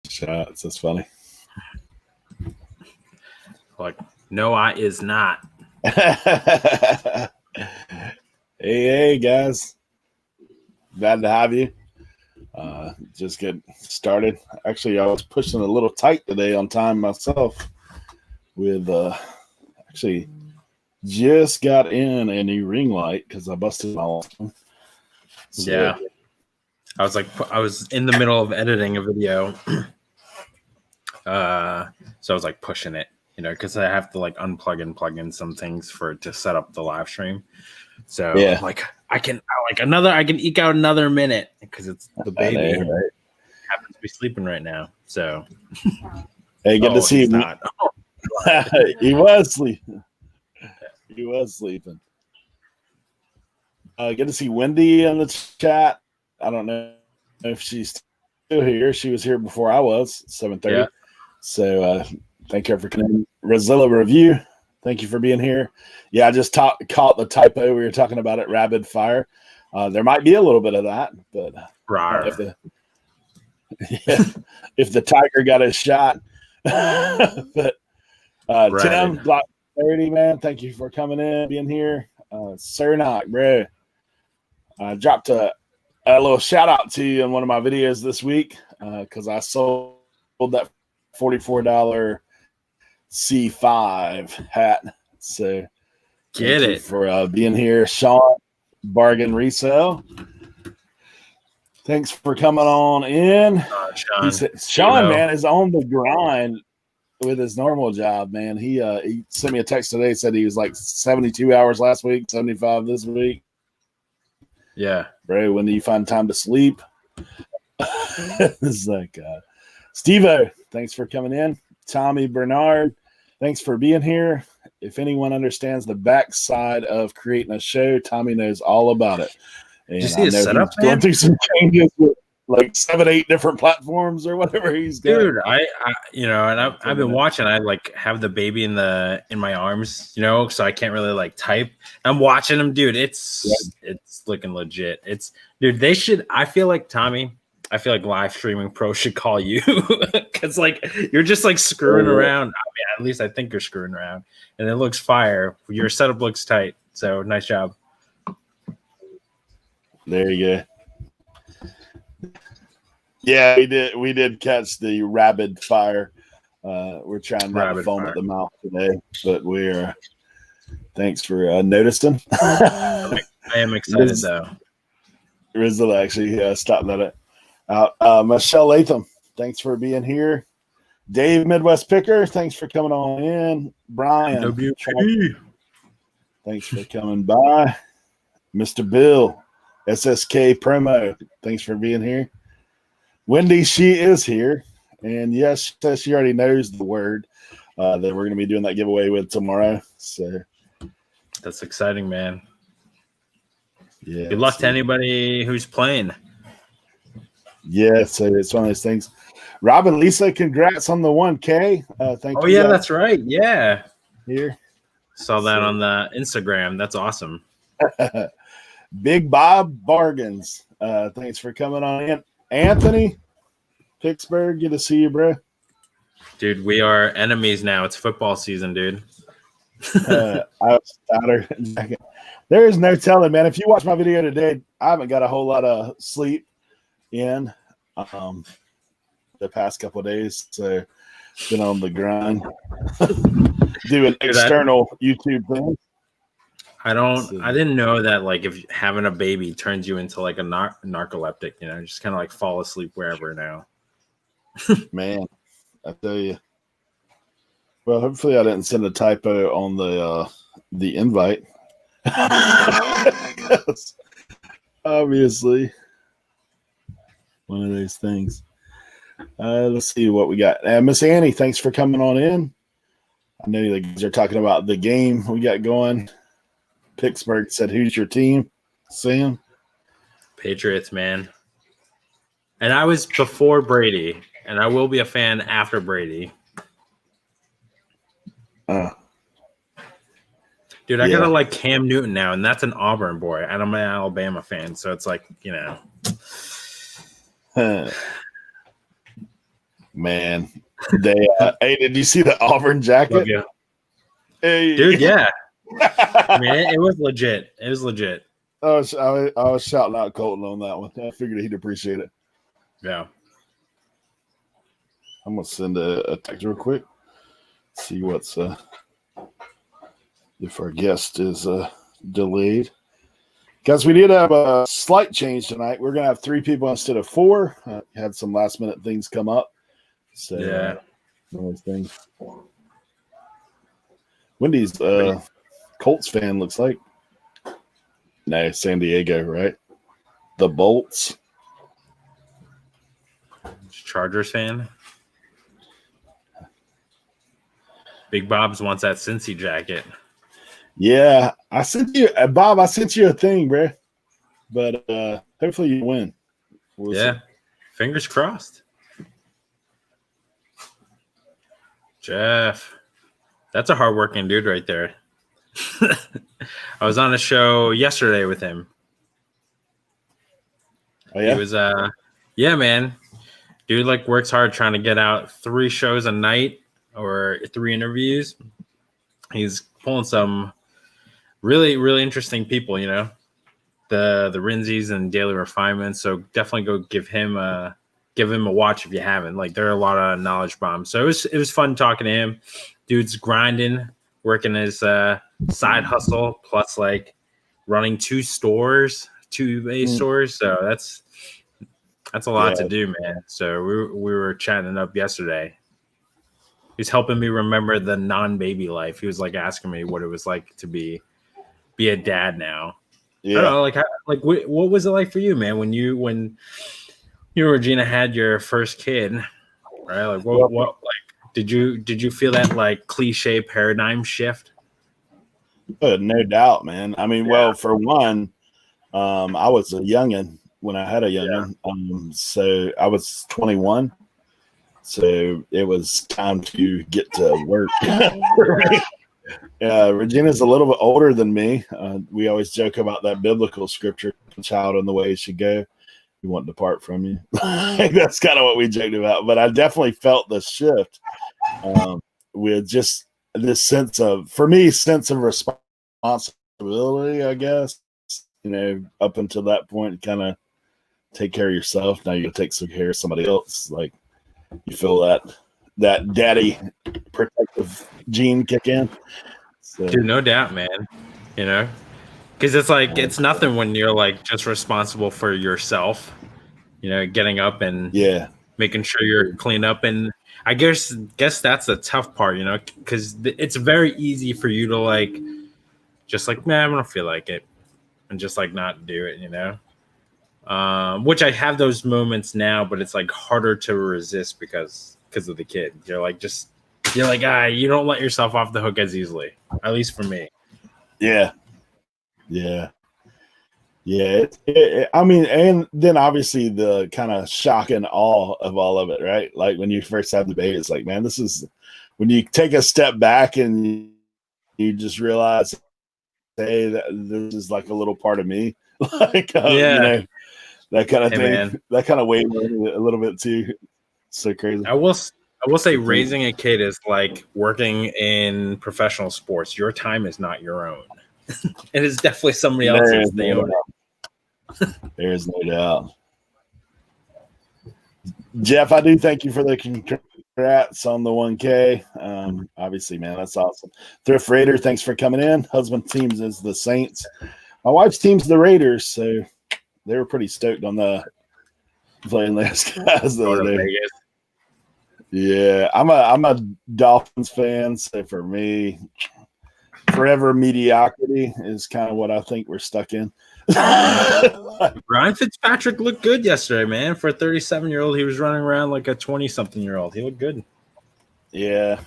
shots. That's funny. Like, no, I is not. Hey, guys. Glad to have you. Just get started. Actually, I was pushing a little tight today on time myself with actually just got in a new ring light because I busted my last one. So, yeah. I was in the middle of editing a video. So I was like pushing it, because I have to like unplug and plug in some things to set up the live stream. So yeah. like I can eke out another minute because it's the baby right? Happens to be sleeping right now. So hey, good to see you. He was sleeping. He was sleeping. Good to see Wendy in the chat. I don't know if she's still here. She was here before I was, 7:30. Yeah. So thank you for coming. Resellers review. Thank you for being here. Yeah, I just caught the typo. We were talking about it, rapid fire. There might be a little bit of that, but if the tiger got his shot. But Tim, Block 30, man, thank you for coming in, being here. Sir Knock, bro. I dropped a little shout out to you in one of my videos this week because I sold that $44 C5 hat. So get it for being here, Sean. Bargain Resell. Thanks for coming on in. Sean, man, is on the grind with his normal job, man. He sent me a text today, said he was like 72 hours last week, 75 this week. Yeah. Bro, when do you find time to sleep? It's like Steve-O, thanks for coming in. Tommy Bernard, thanks for being here. If anyone understands the backside of creating a show, Tommy knows all about it. And did you see his setup, man? Going through some changes with like 7-8 different platforms or whatever he's got. Dude, I've been watching. I like have the baby in my arms, so I can't really like type. I'm watching him, dude. It's looking legit. They should. I feel like live streaming pro should call you because like you're just like screwing around. I mean, at least I think you're screwing around, and it looks fire. Your setup looks tight. So nice job. There you go. Yeah, we did catch the rapid fire. We're trying not to foam at the mouth today, but we're thanks for noticing. I am excited though. Rizzle actually stopped that out. Michelle Latham, thanks for being here. Dave Midwest Picker, thanks for coming on in. Brian, thanks for coming by. Mr. Bill, SSK Promo, thanks for being here. Wendy, she is here. And yes, she already knows the word that we're going to be doing that giveaway with tomorrow. So that's exciting, man. Yeah. Good luck to anybody who's playing. Yeah, so it's one of those things. Rob and Lisa, congrats on the 1K. Thank you. Oh, yeah, that's right. Yeah. Here. Saw that on the Instagram. That's awesome. Big Bob Bargains. Thanks for coming on in. Anthony, Pittsburgh, good to see you, bro. Dude, we are enemies now. It's football season, dude. There is no telling, man. If you watch my video today, I haven't got a whole lot of sleep in the past couple of days, so been on the grind doing external YouTube things. I didn't know that like if having a baby turns you into like a narcoleptic, just kind of like fall asleep wherever now. Man, I tell you. Well, hopefully I didn't send a typo on the invite. Obviously, one of those things. Let's see what we got. Miss Annie, thanks for coming on in. I know you guys are talking about the game we got going. Pittsburgh said, "Who's your team, Sam?" Patriots, man. And I was before Brady, and I will be a fan after Brady. Dude, I gotta like Cam Newton now, and that's an Auburn boy, and I'm an Alabama fan, so it's like, Man, they hey, did you see the Auburn jacket? Hey. Dude, yeah. I mean, it was legit. It was legit. I was shouting out Colton on that one. I figured he'd appreciate it. Yeah. I'm gonna send a text real quick. See what's if our guest is delayed. Guys, we did have a slight change tonight. We're gonna have 3 people instead of 4. Had some last minute things come up. So yeah, those things. Wendy's Colts fan looks like. No, San Diego, right? The Bolts. Chargers fan. Big Bob's wants that Cincy jacket. Yeah, I sent you, Bob. I sent you a thing, bro. But hopefully you win. We'll see. Fingers crossed. Jeff, that's a hardworking dude right there. I was on a show yesterday with him. Oh yeah, he was yeah, man. Dude, like works hard trying to get out 3 shows a night or 3 interviews. He's pulling some really, really interesting people, you know, the Rinzies and Daily Refinements. So definitely go give him a watch if you haven't. Like there are a lot of knowledge bombs. So it was fun talking to him. Dude's grinding, working his side hustle, plus like running 2 stores, 2 eBay stores. So that's a lot to do, man. So we were chatting up yesterday. He's helping me remember the non-baby life. He was like asking me what it was like to be a dad now. Yeah. I don't know, what was it like for you, man, when you and Regina had your first kid, right? Like what like did you feel that like cliche paradigm shift? No doubt, man. I mean, well, for one, I was a youngin' when I had a youngin'. So I was 21. So it was time to get to work. Regina's a little bit older than me. We always joke about that biblical scripture, child in the way it should go. He won't depart from you. That's kind of what we joked about. But I definitely felt the shift with just this sense of responsibility, I guess. You know, up until that point, kind of take care of yourself. Now you got to take some care of somebody else. Like you feel that daddy protective gene kick in. So. Dude, no doubt, man. You know, because it's like it's nothing when you're like just responsible for yourself. You know, getting up and making sure you're clean up, and I guess that's the tough part. You know, because it's very easy for you to like just like, man, I don't feel like it, and just like not do it. You know, which I have those moments now, but it's like harder to resist because of the kid. You're like you don't let yourself off the hook as easily, at least for me. Yeah. I mean, and then obviously the kind of shock and awe of all of it, right? Like when you first have the baby, it's like, man, this is when you take a step back and you just realize, hey, this is like a little part of me, like you know, that kind of thing. Man. That kind of weighed a little bit too. So crazy. I will say raising a kid is like working in professional sports. Your time is not your own. It is definitely somebody else's. There's no doubt. Jeff, I do thank you for the congrats on the 1K. Obviously, man, that's awesome. Thrift Raider, thanks for coming in. Husband teams is the Saints. My wife's team's the Raiders, so they were pretty stoked on the playing last guys the other day. Yeah, I'm a Dolphins fan, so for me, forever mediocrity is kind of what I think we're stuck in. Ryan Fitzpatrick looked good yesterday, man. For a 37-year-old, he was running around like a 20-something-year-old. He looked good. Yeah,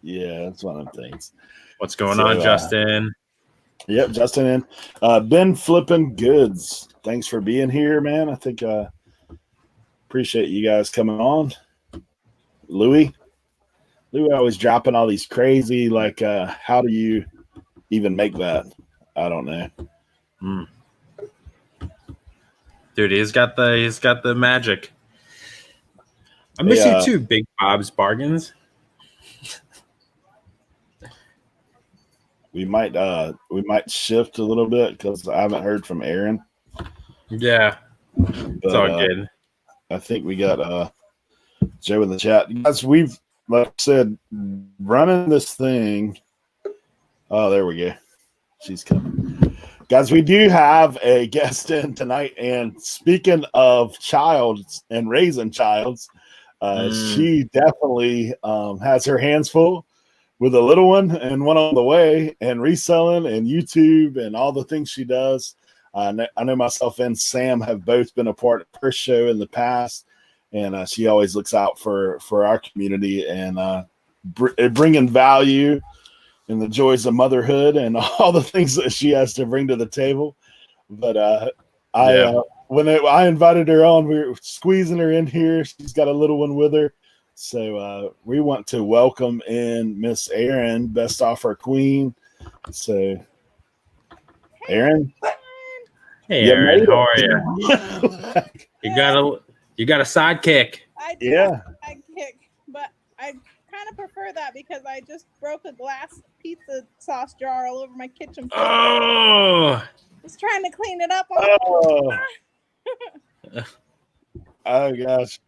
that's one of the things. What's going on, Justin? Yep, Justin in. Ben Flippin' Goods. Thanks for being here, man. I think appreciate you guys coming on. Louis always dropping all these crazy, like, how do you even make that? I don't know. Dude, he's got the magic. I miss you too, Big Bob's Bargains. We might shift a little bit because I haven't heard from Erin. Yeah, it's all good. I think we got Joe in the chat. Guys, we've, like I said, running this thing. Oh, there we go. She's coming. Guys, we do have a guest in tonight. And speaking of childs and raising childs, she definitely has her hands full with a little one and one on the way, and reselling and YouTube and all the things she does. I know myself and Sam have both been a part of her show in the past, and she always looks out for our community and bringing value and the joys of motherhood and all the things that she has to bring to the table. But when I invited her on, we were squeezing her in here. She's got a little one with her. So we want to welcome in Miss Erin, Best Offer Queen. So, Erin. Hey, Erin, how are you? You got a sidekick. I do have a sidekick, but I kind of prefer that because I just broke a glass pizza sauce jar all over my kitchen floor. Oh! Just trying to clean it up. Oh gosh.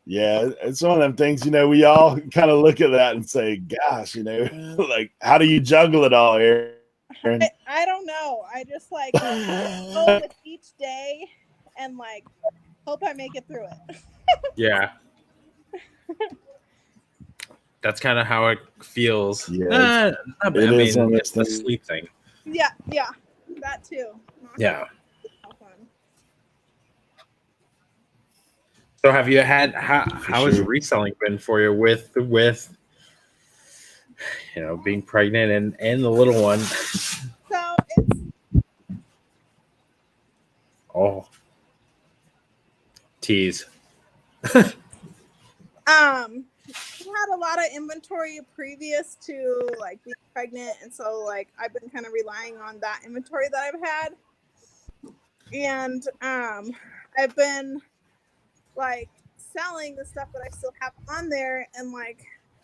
Yeah, it's one of them things, we all kind of look at that and say, gosh, like, how do you juggle it all here? I don't know. I just go with each day and hope I make it through it. Yeah. That's kind of how it feels. Yeah, it's the sleep thing. Yeah, that too. Yeah. So have you had how has reselling been for you with being pregnant and the little one? So it's tease. I had a lot of inventory previous to being pregnant, and so I've been kind of relying on that inventory that I've had, and I've been selling the stuff that I still have on there, and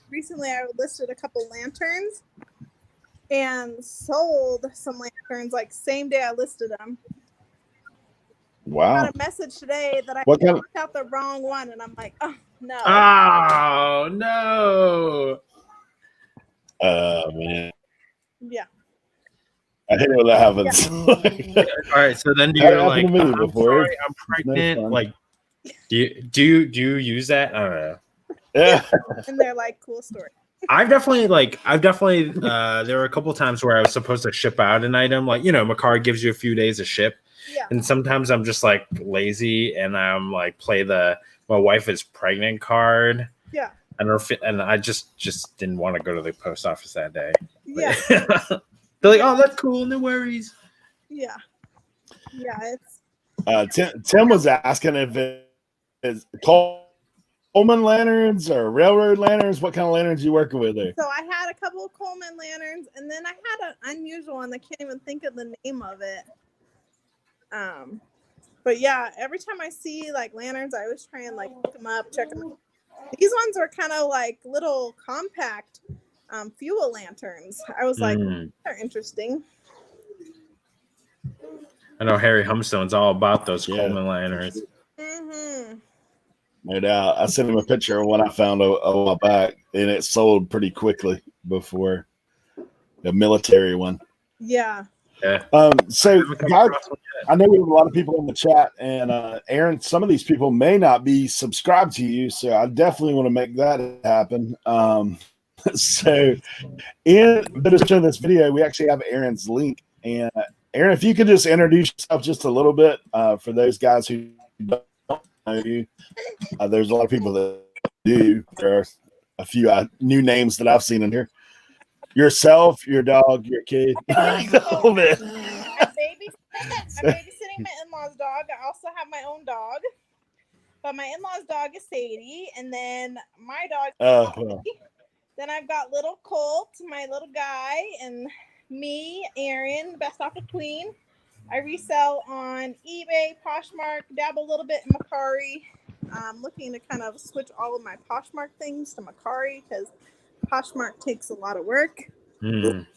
recently I listed a couple lanterns and sold some lanterns same day I listed them. Wow. I got a message today that I picked out the wrong one, and I'm like, oh no. Oh no. Oh man. Yeah. I hate when that happens. Yeah. All right, so then you're like, I'm sorry, I'm pregnant. Do you use that? I don't know. Yeah. And they're cool story. I've definitely there were a couple times where I was supposed to ship out an item, Mercari gives you a few days to ship. Yeah. And sometimes I'm just lazy and I'm play the my wife is pregnant card. Yeah. And I just didn't want to go to the post office that day. Yeah. They're like, oh, that's cool, no worries. Yeah. Yeah, it's Tim was asking if it is Coleman lanterns or railroad lanterns. What kind of lanterns you working with there? So I had a couple of Coleman lanterns, and then I had an unusual one. I can't even think of the name of it. But yeah, every time I see lanterns, I always try and look them up, check them. These ones are kind of little compact fuel lanterns. I was they're interesting. I know Harry Humstone's all about those Coleman lanterns. Mm-hmm. No doubt. I sent him a picture of what I found a while back, and it sold pretty quickly before the military one. Yeah. Yeah. So guys, I know we have a lot of people in the chat, and Erin, some of these people may not be subscribed to you, so I definitely want to make that happen. So in the description of this video, we actually have Erin's link. And Erin, if you could just introduce yourself just a little bit for those guys who don't know you. There's a lot of people that do. There are a few new names that I've seen in here. Yourself, your dog, your kid. I'm babysitting my in-laws' dog. I also have my own dog. But my in-laws' dog is Sadie, and then my dog is Then I've got little Colt, my little guy, and me, Erin, Best Offer Queen. I resell on eBay, Poshmark, dabble a little bit in Mercari. I'm looking to kind of switch all of my Poshmark things to Macari because Poshmark takes a lot of work. Pregnant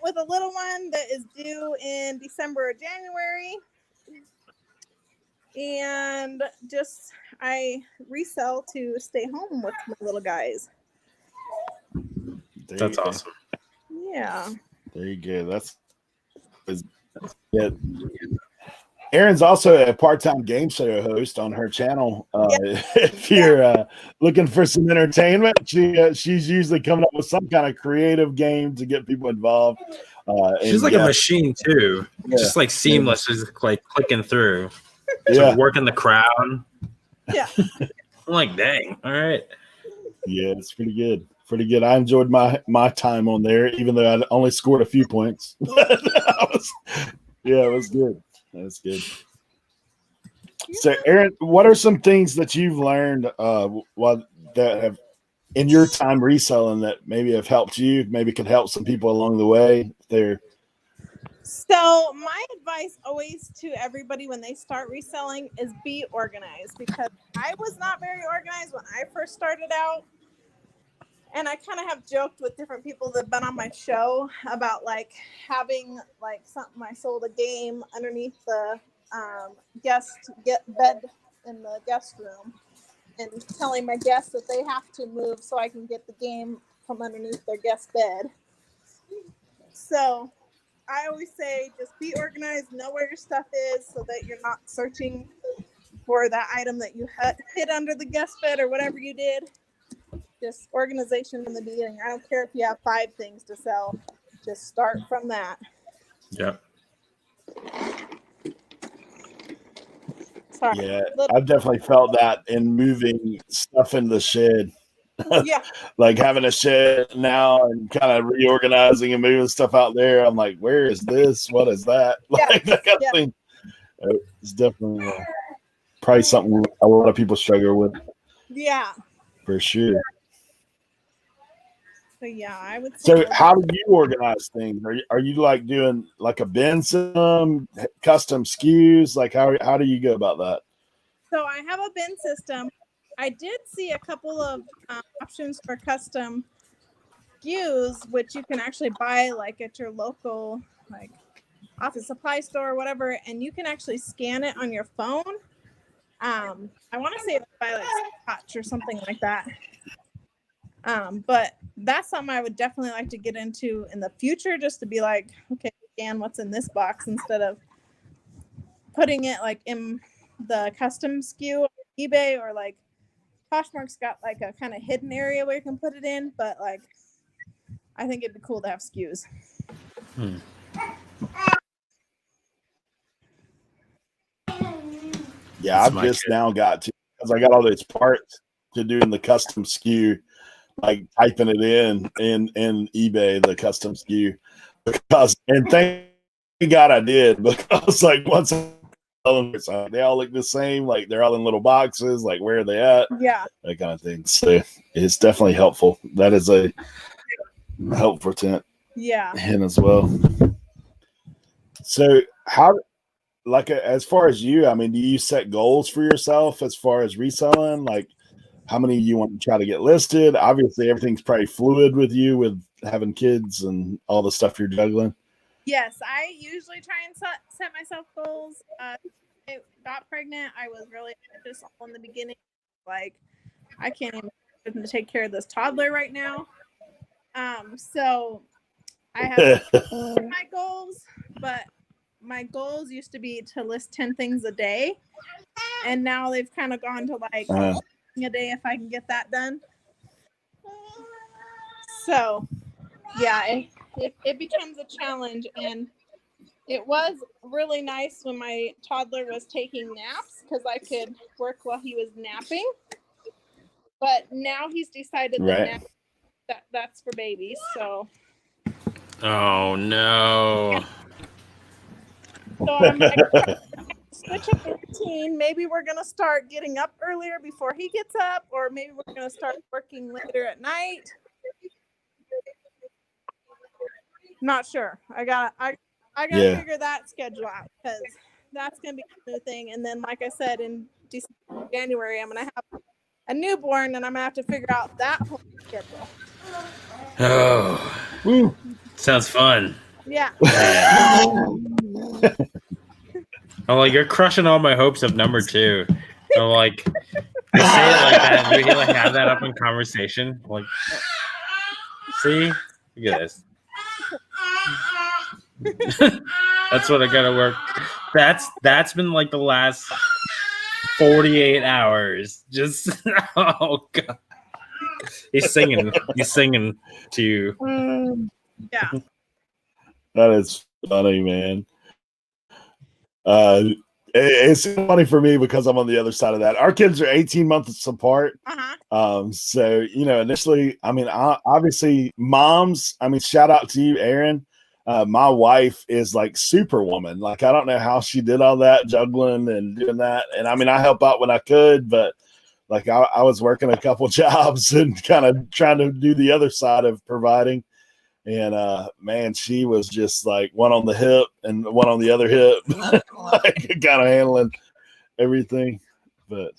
with a little one that is due in December or January. And just I resell to stay home with my little guys. That's awesome. Yeah. There you go. That's good. Erin's also a part-time game show host on her channel. If you're looking for some entertainment, she's usually coming up with some kind of creative game to get people involved. She's like a machine too. Just like seamless, just like clicking through. Like working the crowd. Yeah. I'm like, dang. All right. Yeah, it's pretty good. Pretty good. I enjoyed my time on there, even though I only scored a few points. It was good. That's good. So, Erin, what are some things that you've learned that have in your time reselling that maybe have helped you, maybe could help some people along the way? So my advice always to everybody when they start reselling is be organized, because I was not very organized when I first started out. And I kind of have joked with different people that have been on my show about like having like something. I sold a game underneath the bed in the guest room and telling my guests that they have to move so I can get the game from underneath their guest bed. So I always say just be organized, know where your stuff is so that you're not searching for that item that you hid under the guest bed or whatever you did. Just organization in the beginning. I don't care if you have 5 things to sell. Just start from that. Yep. Sorry. Yeah, I've definitely felt that in moving stuff in the shed. Yeah. Like having a shed now and kind of reorganizing and moving stuff out there. I'm like, where is this? What is that? Like that kind of thing. It's definitely probably something a lot of people struggle with. Yeah. For sure. So yeah, I would say. So how do you organize things? Are you like doing like a bin system, custom SKUs? Like how do you go about that? So I have a bin system. I did see a couple of options for custom SKUs, which you can actually buy like at your local like office supply store or whatever, and you can actually scan it on your phone. I want to say it's by like Touch or something like that. But that's something I would definitely like to get into in the future, just to be like, okay, scan what's in this box instead of putting it like in the custom SKU on eBay, or like Poshmark's got like a kind of hidden area where you can put it in, but like I think it'd be cool to have SKUs. Yeah, I've just now got to, because I got all these parts to doing the custom SKU, like typing it in eBay, the custom SKU, because, and thank God I did, because like once they all look the same, like they're all in little boxes, like where are they at? Yeah, that kind of thing. So it's definitely helpful. That is a helpful tip. Yeah, and as well. So how, like as far as you, I mean, do you set goals for yourself as far as reselling? Like how many you want to try to get listed? Obviously everything's probably fluid with you with having kids and all the stuff you're juggling. Yes, I usually try and set myself goals. I got pregnant. I was really anxious in the beginning. Like, I can't even take care of this toddler right now. So I have my goals, but my goals used to be to list 10 things a day. And now they've kind of gone to like a day if I can get that done. So, yeah, it becomes a challenge, and it was really nice when my toddler was taking naps because I could work while he was napping. But now he's decided that's for babies. So. Oh no. So I'm like, switch up the routine. Maybe we're gonna start getting up earlier before he gets up, or maybe we're gonna start working later at night. Not sure. I gotta figure that schedule out, because that's gonna be a new thing. And then, like I said, in December, January, I'm gonna have a newborn, and I'm gonna have to figure out that whole schedule. Oh, sounds fun. Yeah. I'm like, you're crushing all my hopes of number 2. I'm like, I say it like that. We like have that up in conversation. Like, see, look at this. That's what I gotta work. That's been like the last 48 hours. Just oh god, he's singing to you. Yeah, that is funny, man. It's funny for me because I'm on the other side of that. Our kids are 18 months apart. So, you know, initially, I mean, obviously moms, I mean, shout out to you, Erin. My wife is like superwoman. Like, I don't know how she did all that juggling and doing that. And I mean, I help out when I could, but like I was working a couple jobs and kind of trying to do the other side of providing. And man, she was just like one on the hip and one on the other hip, like kind of handling everything. But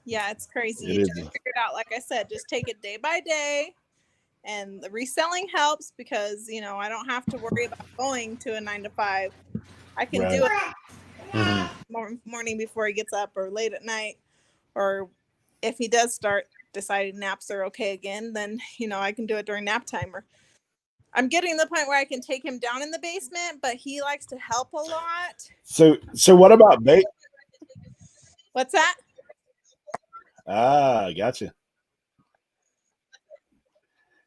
yeah, it's crazy. You just figure it out. Like I said, just take it day by day. And the reselling helps because, you know, I don't have to worry about going to a 9 to 5. I can do it morning before he gets up, or late at night, or if he does start deciding naps are okay again, then, you know, I can do it during nap time. Or I'm getting to the point where I can take him down in the basement, but he likes to help a lot. So what about bait? What's that? Gotcha.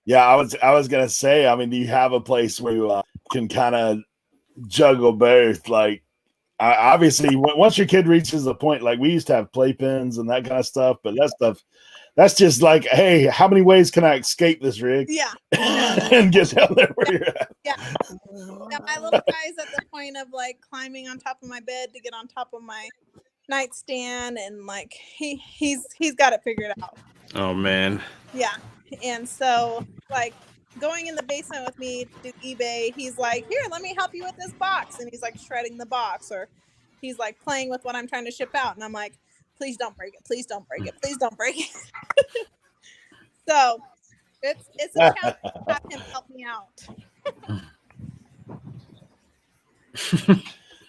Yeah, I was gonna say, I mean, do you have a place where you can kind of juggle both? Like, obviously, once your kid reaches the point, like we used to have playpens and that kind of stuff, but that's just like, hey, how many ways can I escape this rig? Yeah. And get down there where you're at. Yeah, my little guy's at the point of like climbing on top of my bed to get on top of my nightstand, and like he's got it figured out. Oh man. Yeah. And so like going in the basement with me to do eBay, he's like, here, let me help you with this box, and he's like shredding the box, or he's like playing with what I'm trying to ship out, and I'm like, please don't break it, please don't break it, please don't break it. So it's a challenge to have him help me out.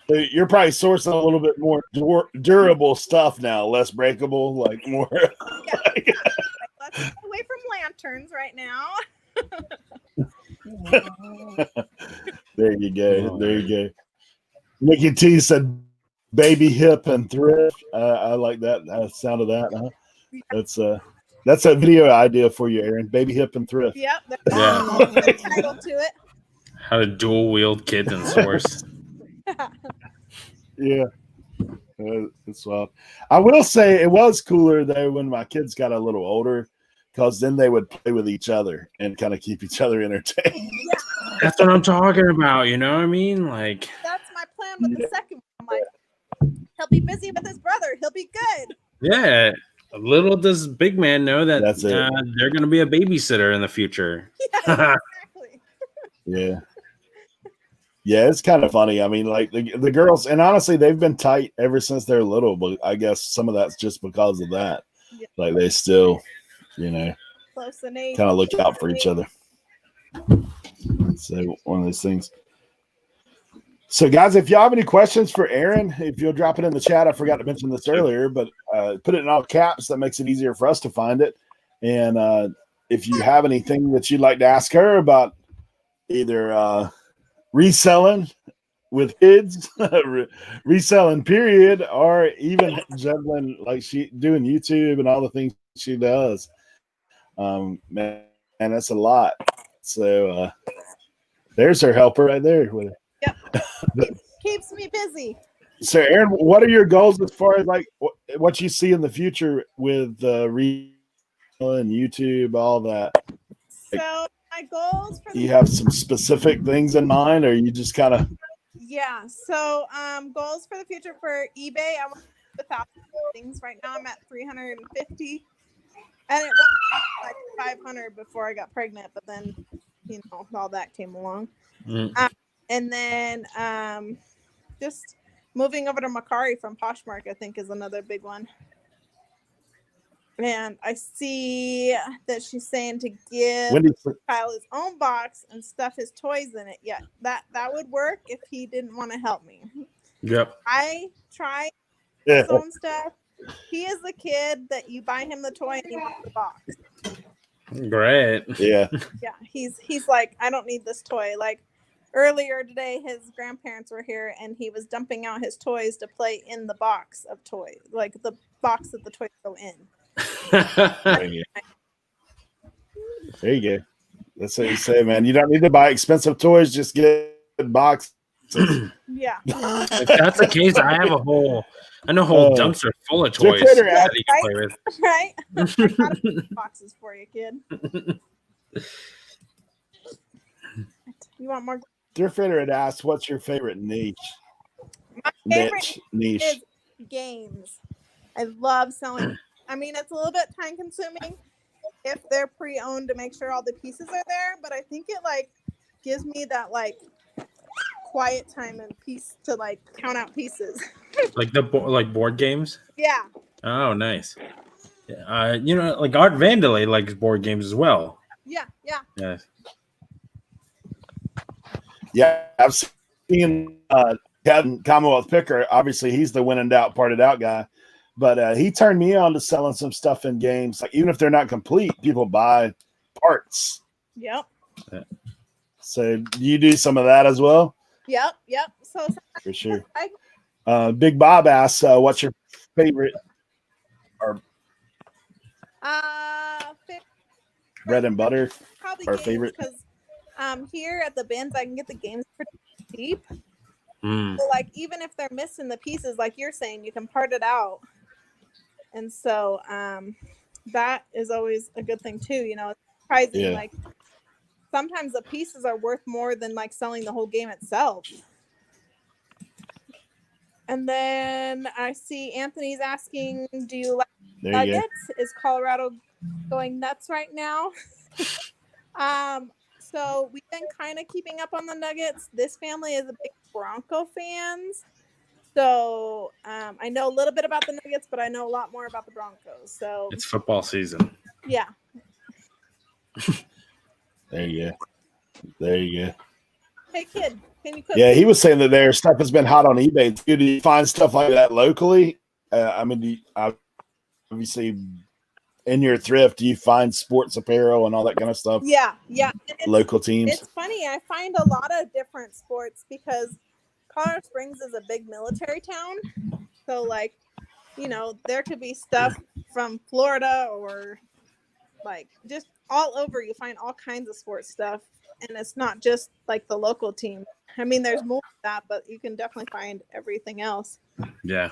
So you're probably sourcing a little bit more durable stuff now, less breakable, like more. Yeah. Like, let's get away from lanterns right now. There you go. There you go. Nikki T said, "Baby hip and thrift." I like that sound of that. Huh? That's a video idea for you, Erin. Baby hip and thrift. Yep. Yeah. Title to it. How to dual wield kids and source. Yeah. It's wild. I will say it was cooler though when my kids got a little older, because then they would play with each other and kind of keep each other entertained. Yeah. That's what I'm talking about. You know what I mean? Like, that's my plan with the second one. I'm like, he'll be busy with his brother. He'll be good. Yeah. Little does big man know that they're going to be a babysitter in the future. Yeah, exactly. Yeah. Yeah, it's kind of funny. I mean, like the girls, and honestly, they've been tight ever since they're little, but I guess some of that's just because of that. Yeah. Like they still, you know, kind of look out for each other. So one of those things. So guys, if y'all have any questions for Erin, if you'll drop it in the chat. I forgot to mention this earlier, but put it in all caps. That makes it easier for us to find it. And if you have anything that you'd like to ask her about either reselling with kids, reselling period, or even juggling, like she doing YouTube and all the things she does, man, that's a lot. So there's her helper right there with her. Yep. Keeps me busy. So Erin, what are your goals as far as like what you see in the future with reselling, YouTube, all that? So my goals for you have some specific things in mind, or you just kind of so goals for the future for eBay, I want 1,000 things. Right now I'm at 350, and it was like 500 before I got pregnant, but then you know all that came along. And then just moving over to Macari from Poshmark, I think, is another big one. And I see that she's saying to give Kyle his own box and stuff his toys in it. Yeah, that would work if he didn't want to help me. Yep. I tried his own stuff. He is the kid that you buy him the toy and he wants the box. Great. Yeah. Yeah, he's like, I don't need this toy. Like earlier today, his grandparents were here and he was dumping out his toys to play in the box of toys, like the box that the toys go in. There you go. That's what you say, man. You don't need to buy expensive toys, just get boxes. Yeah. If that's the case, I have a whole dumpster full of toys that he can play with. Right? I got boxes for you, kid. You want more? Thrift Raider had asked, what's your favorite niche? My favorite niche is games. I love selling. I mean, it's a little bit time consuming if they're pre-owned to make sure all the pieces are there, but I think it like gives me that like quiet time and peace to like count out pieces. like board games? Yeah. Oh, nice. Like Art Vandalay likes board games as well. Yeah. Yeah, I've seen Kevin Commonwealth Picker. Obviously, he's the win and out, parted out guy. But he turned me on to selling some stuff in games. Like even if they're not complete, people buy parts. Yep. So you do some of that as well? Yep. So for sure. Big Bob asks, "What's your favorite or bread and butter?" Probably our favorite because here at the bins I can get the games pretty cheap. So like even if they're missing the pieces, like you're saying, you can part it out. And so that is always a good thing too. You know, it's surprising. Yeah. Like sometimes the pieces are worth more than like selling the whole game itself. And then I see Anthony's asking, do you like nuggets? Is Colorado going nuts right now? So we've been kind of keeping up on the Nuggets. This family is a big Bronco fans. So I know a little bit about the Nuggets, but I know a lot more about the Broncos. So it's football season. Yeah. There you go. Hey, kid, can you cook? Yeah, he was saying that their stuff has been hot on eBay. Do you find stuff like that locally? I mean, obviously, in your thrift, do you find sports apparel and all that kind of stuff? Yeah. Local teams. It's funny. I find a lot of different sports because Colorado Springs is a big military town. So, like, you know, there could be stuff from Florida or like just all over. You find all kinds of sports stuff. And it's not just like the local team. I mean, there's more of that, but you can definitely find everything else. Yeah.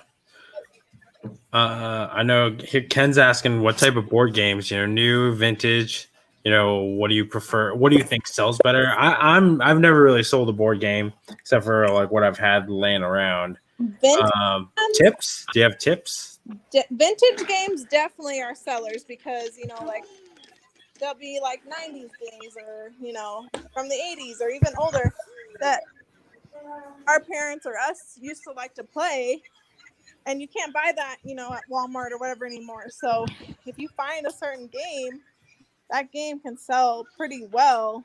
I know Ken's asking what type of board games, new, vintage, what do you prefer? What do you think sells better? I've never really sold a board game except for like what I've had laying around. Tips? Do you have tips? Vintage games definitely are sellers because, like they'll be like 90s games or, from the 80s or even older that our parents or us used to like to play. And you can't buy that, at Walmart or whatever anymore. So if you find a certain game, that game can sell pretty well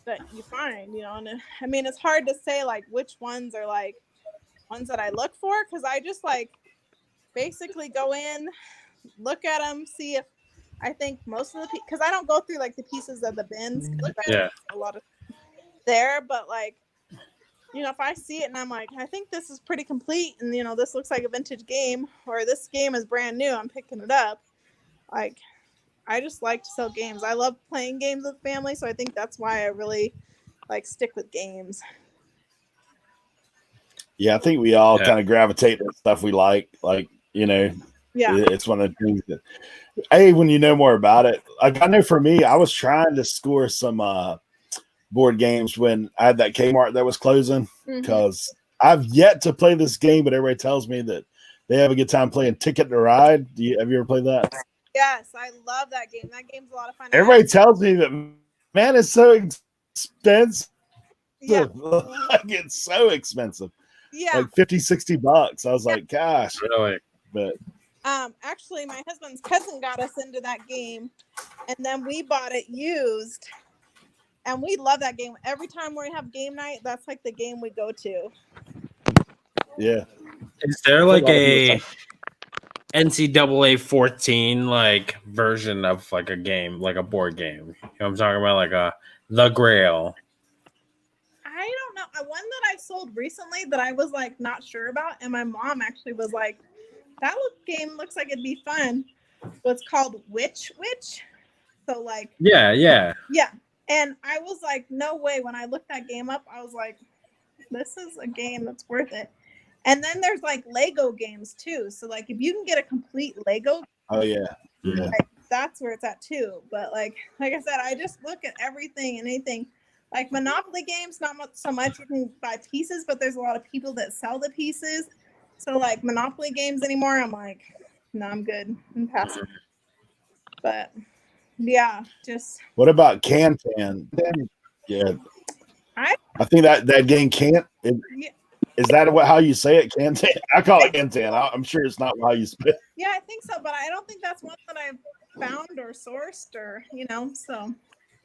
that you find, and I mean, it's hard to say like which ones are like ones that I look for. Cause I just like basically go in, look at them, see if I think most of the, cause I don't go through like the pieces of the bins. Yeah. A lot of there, but like, if I see it and I'm like, I think this is pretty complete and, this looks like a vintage game or this game is brand new, I'm picking it up. Like, I just like to sell games. I love playing games with family. So I think that's why I really like stick with games. Yeah. I think we all kind of gravitate to stuff we like, yeah, it's one of the things that, when you know more about it, like I know for me, I was trying to score some, board games when I had that Kmart that was closing because I've yet to play this game, but everybody tells me that they have a good time playing Ticket to Ride. Have you ever played that? Yes, I love that game. That game's a lot of fun. Everybody tells me that, man, it's so expensive. Yeah. Like, it's so expensive. Yeah. Like $50-$60. I was like, gosh. Really? But actually my husband's cousin got us into that game, and then we bought it used, and we love that game. Every time we have game night, that's like the game we go to. yeah. Is there like a NCAA 14 like version of like a game, like a board game? You know what I'm talking about, like the Grail. I don't know. One that I sold recently that I was like not sure about, and my mom actually was like, that game looks like it'd be fun. Was called Witch. So like Yeah. And I was like, no way. When I looked that game up, I was like, this is a game that's worth it. And then there's like Lego games too. So like if you can get a complete Lego, oh yeah, like, that's where it's at too. But like I said, I just look at everything and anything. Like Monopoly games, not much, so much you can buy pieces, but there's a lot of people that sell the pieces. So like Monopoly games anymore, I'm like, no, I'm good. I'm passing. But yeah, just. What about Can-Tan? Yeah, I think that game can't. Is that how you say it? Can-Tan? I call it Can-Tan. I'm sure it's not how you spell it. Yeah, I think so, but I don't think that's one that I've found or sourced or so.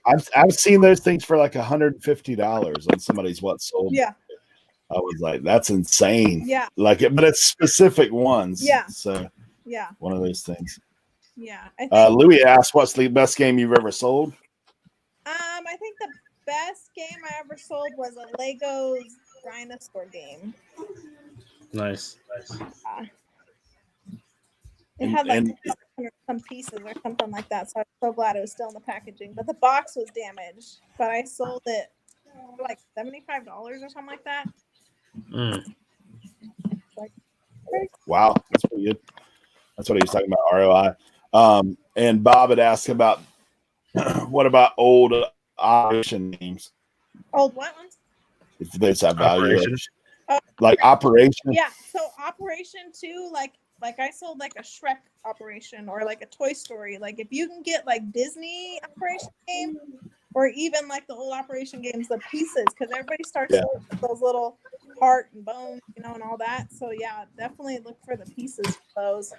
I've seen those things for like $150 on somebody's sold. Yeah. I was like, that's insane. Yeah. Like it, but it's specific ones. Yeah. So yeah, one of those things. Yeah. Louis asked, "What's the best game you've ever sold?" I think the best game I ever sold was a Legos dinosaur game. Nice. It had like some pieces or something like that, so I'm so glad it was still in the packaging. But the box was damaged. But I sold it for like $75 or something like that. Wow, that's pretty good. That's what he was talking about, ROI. And Bob had asked about what about old operation games? Old what ones? If they have value, Oh, like Operation. Yeah, so Operation 2, like I sold like a Shrek Operation or like a Toy Story. Like if you can get like Disney Operation game or even like the old Operation games, the pieces, because everybody starts with those little heart and bone, and all that. So yeah, definitely look for the pieces for those.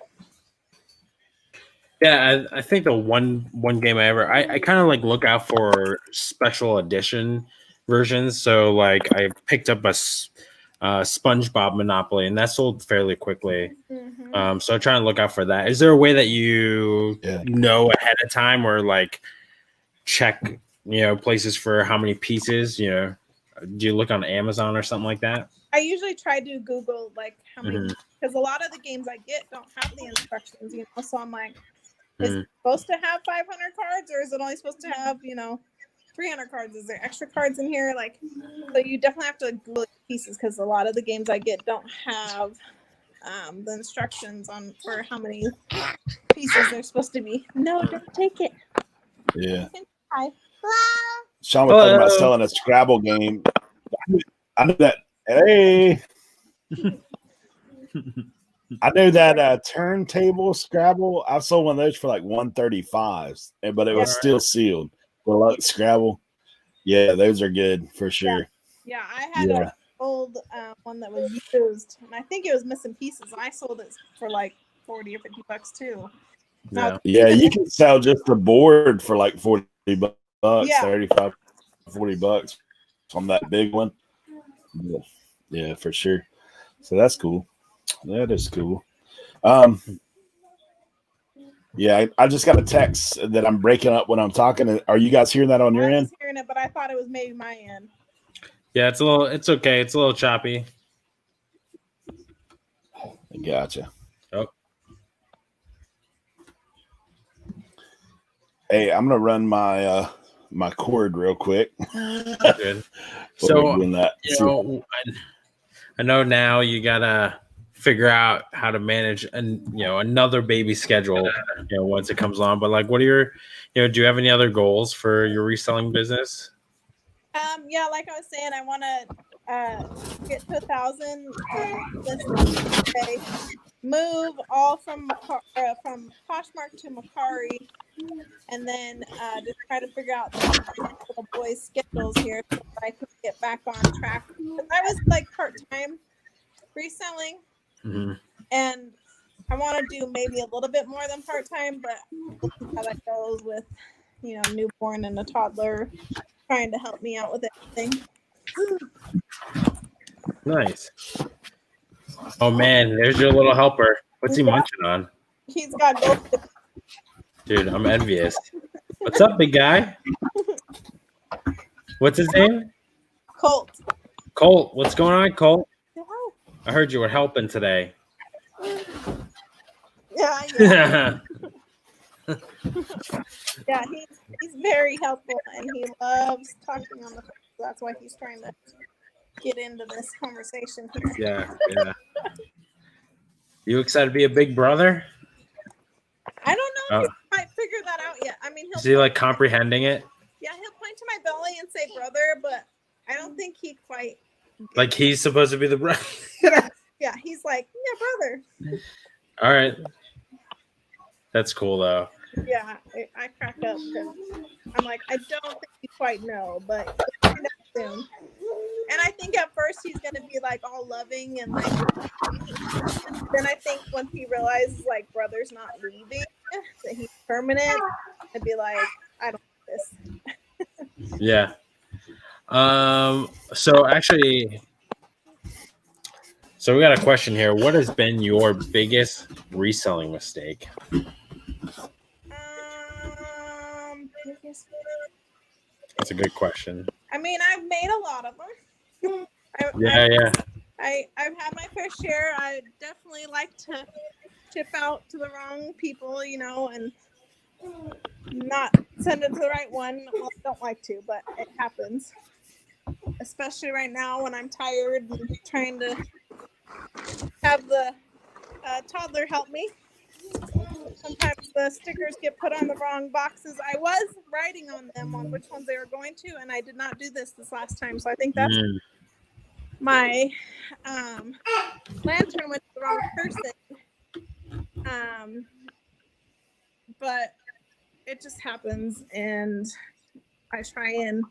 Yeah, I think the one game I kind of like look out for special edition versions. So like I picked up a SpongeBob Monopoly, and that sold fairly quickly. Mm-hmm. So I try and look out for that. Is there a way that you know ahead of time or like check places for how many pieces? Do you look on Amazon or something like that? I usually try to Google like how many, because a lot of the games I get don't have the instructions. So I'm like, is it supposed to have 500 cards, or is it only supposed to have 300 cards? Is there extra cards in here? Like, so you definitely have to Google pieces, because a lot of the games I get don't have the instructions on for how many pieces they're supposed to be. No, don't take it. Yeah. Hi. Sean was talking about selling a Scrabble game. I knew that. Hey. I know that turntable Scrabble. I sold one of those for like $135, but it was still sealed. Well, like Scrabble, yeah, those are good for sure. Yeah, I had an old one that was used, and I think it was missing pieces, and I sold it for like $40 or $50 too. Yeah, you can sell just a board for like $40, $35, $40 on that big one. Yeah, for sure. So that's cool. That is cool. Yeah, I just got a text that I'm breaking up when I'm talking. Are you guys hearing that on your end? I was hearing it, but I thought it was maybe my end. Yeah, it's okay. It's a little choppy. Gotcha. Oh. Hey, I'm gonna run my my cord real quick. Good. So I know now you gotta figure out how to manage another baby schedule once it comes on. But like, what are your do you have any other goals for your reselling business? Yeah, like I was saying, I want to get to 1,000 move all from Poshmark to Mercari, and then just try to figure out the boys' schedules here so that I can get back on track. I was like part-time reselling, Mm-hmm. and I want to do maybe a little bit more than part-time, but we'll see how that goes with, newborn and a toddler trying to help me out with everything. Nice. Oh man, there's your little helper. What's he munching on? He's got gold. Dude, I'm envious. What's up, big guy? What's his name? Colt. Colt. What's going on, Colt? Hello. I heard you were helping today. Yeah. Yeah, he's very helpful and he loves talking on the phone. So that's why he's trying to get into this conversation here. Yeah. You excited to be a big brother? I don't know if he might figure that out yet. I mean, is he like comprehending it? Yeah, he'll point to my belly and say brother, but I don't think he quite. Like he's supposed to be the brother. Yeah, he's like, yeah, brother. All right. That's cool though. Yeah, I crack up because I'm like, I don't think you quite know, but you'll find out soon. And I think at first he's gonna be like all loving and like. Then I think once he realizes like brother's not leaving, that he's permanent, I'd be like, I don't like this. Yeah. So actually, we got a question here. What has been your biggest reselling mistake? That's a good question. I mean, I've made a lot of them. I've had my fair share. I definitely like to tip out to the wrong people, and not send it to the right one. Well, I don't like to, but it happens. Especially right now when I'm tired and trying to have the toddler help me. Sometimes the stickers get put on the wrong boxes. I was writing on them on which ones they were going to, and I did not do this last time. So I think that's my lantern went to the wrong person. But it just happens, and I try and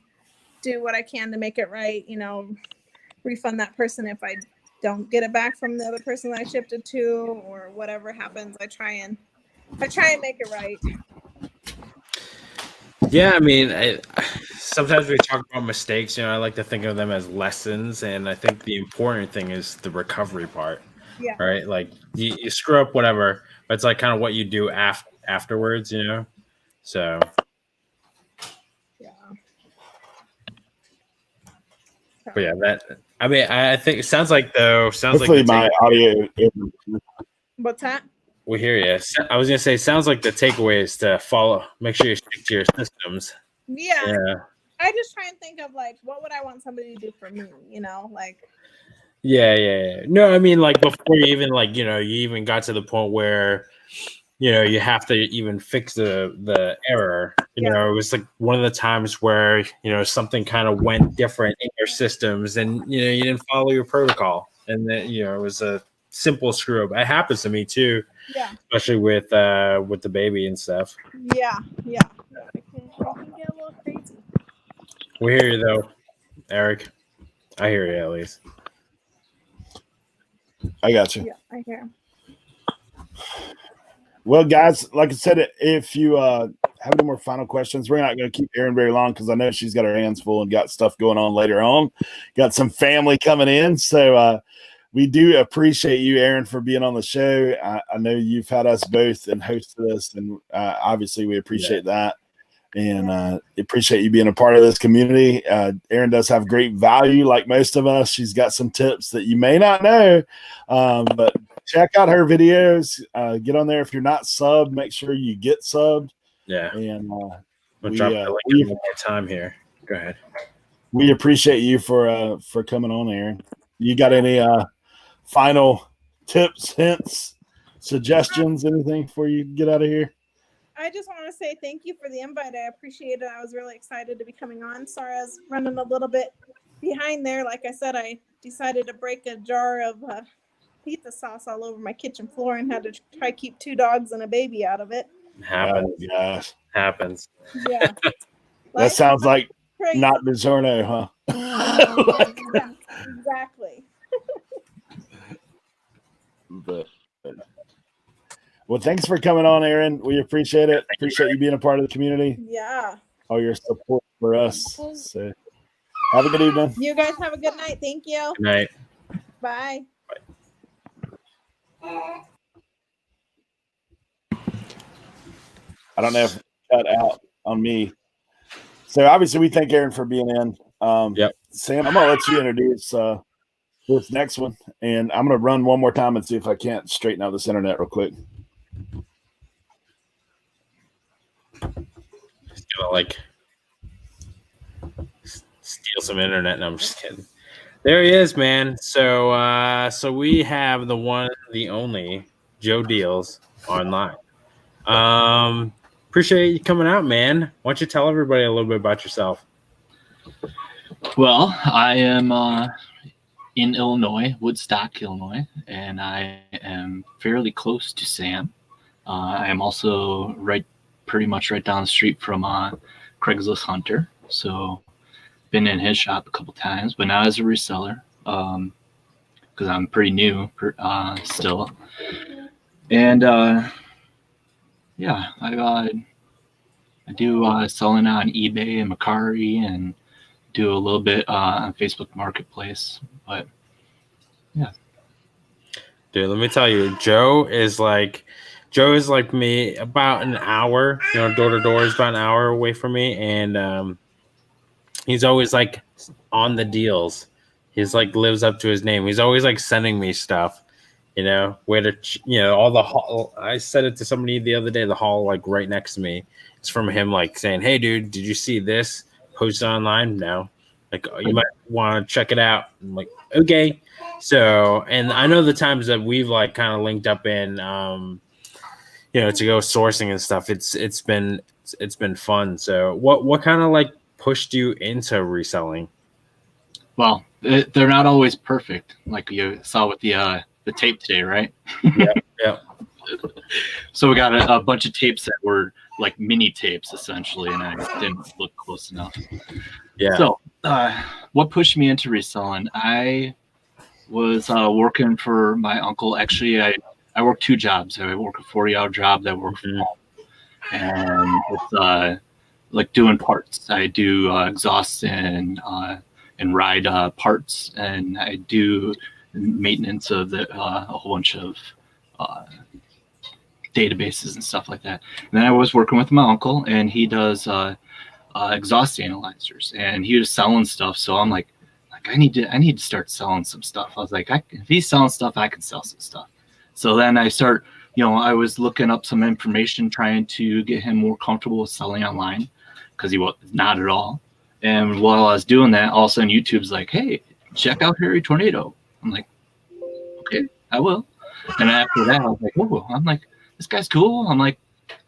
do what I can to make it right. Refund that person if I don't get it back from the other person that I shipped it to, or whatever happens. I try and make it right. Yeah, I mean, sometimes we talk about mistakes. I like to think of them as lessons, and I think the important thing is the recovery part. Yeah. Right. Like you screw up, whatever, but it's like kind of what you do afterwards. So. Yeah. But yeah, I think it sounds like Hopefully my audio. What's that? We hear you. I was gonna say, sounds like the takeaway is to make sure you stick to your systems. Yeah. I just try and think of like, what would I want somebody to do for me? Like. Yeah. No, I mean, like before you even you even got to the point where, you have to even fix the error. It was like one of the times where, something kind of went different in your systems and, you didn't follow your protocol. And then, it was a simple screw up. It happens to me too. Yeah. Especially with the baby and stuff. Yeah. It can get a little crazy. We hear you though, Eric. I hear you at least. I got you. Yeah, I hear. Well, guys, like I said, if you have any more final questions, we're not going to keep Erin very long because I know she's got her hands full and got stuff going on later on. Got some family coming in. So we do appreciate you, Erin, for being on the show. I know you've had us both and hosted us, and obviously we appreciate that. And appreciate you being a part of this community. Erin does have great value, like most of us. She's got some tips that you may not know, but check out her videos. Get on there. If you're not subbed, make sure you get subbed. Yeah. And we'll drop the link one more time here. Go ahead. We appreciate you for coming on, Erin. You got any final tips, hints, suggestions, anything before you get out of here? I just want to say thank you for the invite. I appreciate it. I was really excited to be coming on. Sorry, I was running a little bit behind there. Like I said, I decided to break a jar of pizza sauce all over my kitchen floor and had to try to keep 2 dogs and a baby out of it. Happens. Oh, gosh. Happens. Yeah. That sounds like crazy. Not DiGiorno, huh? Yeah, exactly. But well, thanks for coming on, Erin. We appreciate it. Appreciate you being a part of the community. Yeah. All your support for us. So have a good evening. You guys have a good night. Thank you. Good night. Bye. I don't know if it cut out on me. So obviously we thank Erin for being in. Yep. Sam, I'm gonna let you introduce this next one, and I'm gonna run one more time and see if I can't straighten out this internet real quick. Just gonna like steal some internet. No, I'm just kidding. There he is, man. So we have the one, the only Joedeals online. Appreciate you coming out, man. Why don't you tell everybody a little bit about yourself? Well, I am in Illinois, Woodstock, Illinois, and I am fairly close to Sam. I am also pretty much right down the street from Craigslist Hunter. So been in his shop a couple times, but not as a reseller because I'm pretty new still. And yeah, I do selling on eBay and Mercari and do a little bit on Facebook Marketplace. But yeah. Dude, let me tell you, Joe is like me, about an hour, door to door is about an hour away from me. And he's always like on the deals. He's like lives up to his name. He's always like sending me stuff, where to, all the haul. I said it to somebody the other day, the haul like right next to me. It's from him like saying, "Hey dude, did you see this posted online?" No. Like, oh, you might want to check it out. I'm like, okay. So, and I know the times that we've like kind of linked up in, to go sourcing and stuff. It's been fun. So what kind of like pushed you into reselling? Well, they're not always perfect, like you saw with the tape today, right? Yeah. So we got a bunch of tapes that were like mini tapes essentially, and I didn't look close enough. Yeah. So what pushed me into reselling? I was working for my uncle. Actually, I work two jobs. I work a 40-hour job that I work from home, and it's like doing parts. I do exhaust and ride parts, and I do maintenance of a whole bunch of databases and stuff like that. And then I was working with my uncle, and he does exhaust analyzers, and he was selling stuff. So I'm like I need to start selling some stuff. I was like, if he's selling stuff, I can sell some stuff. So then I start, I was looking up some information, trying to get him more comfortable with selling online, because he was not at all. And while I was doing that, all of a sudden YouTube's like, "Hey, check out Harry Tornado." I'm like, okay, I will. And after that, I was like, oh, I'm like, this guy's cool. I'm like,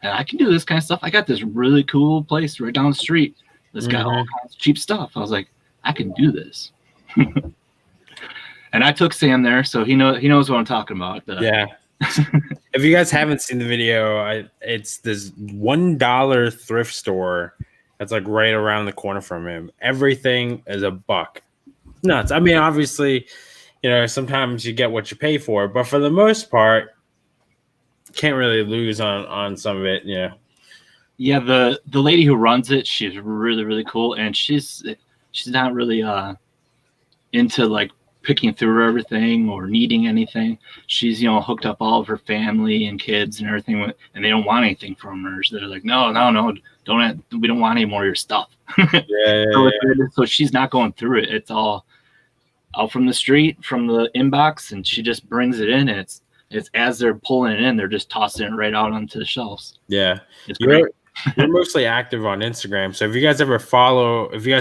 I can do this kind of stuff. I got this really cool place right down the street that's got all kinds of cheap stuff. I was like, I can do this. And I took Sam there, so he knows what I'm talking about. Yeah. If you guys haven't seen the video, it's this $1 thrift store that's like right around the corner from him. Everything is $1. Nuts. I mean, obviously, sometimes you get what you pay for, but for the most part, can't really lose on some of it. Yeah. Yeah. The lady who runs it, she's really, really cool. And she's not really into like picking through everything or needing anything. She's, hooked up all of her family and kids and everything, and they don't want anything from her. So they're like, no, we don't want any more of your stuff. So she's not going through it. It's all out from the street, from the inbox, and she just brings it in. And it's as they're pulling it in, they're just tossing it right out onto the shelves. Yeah. It's great. You're mostly active on Instagram. So if you guys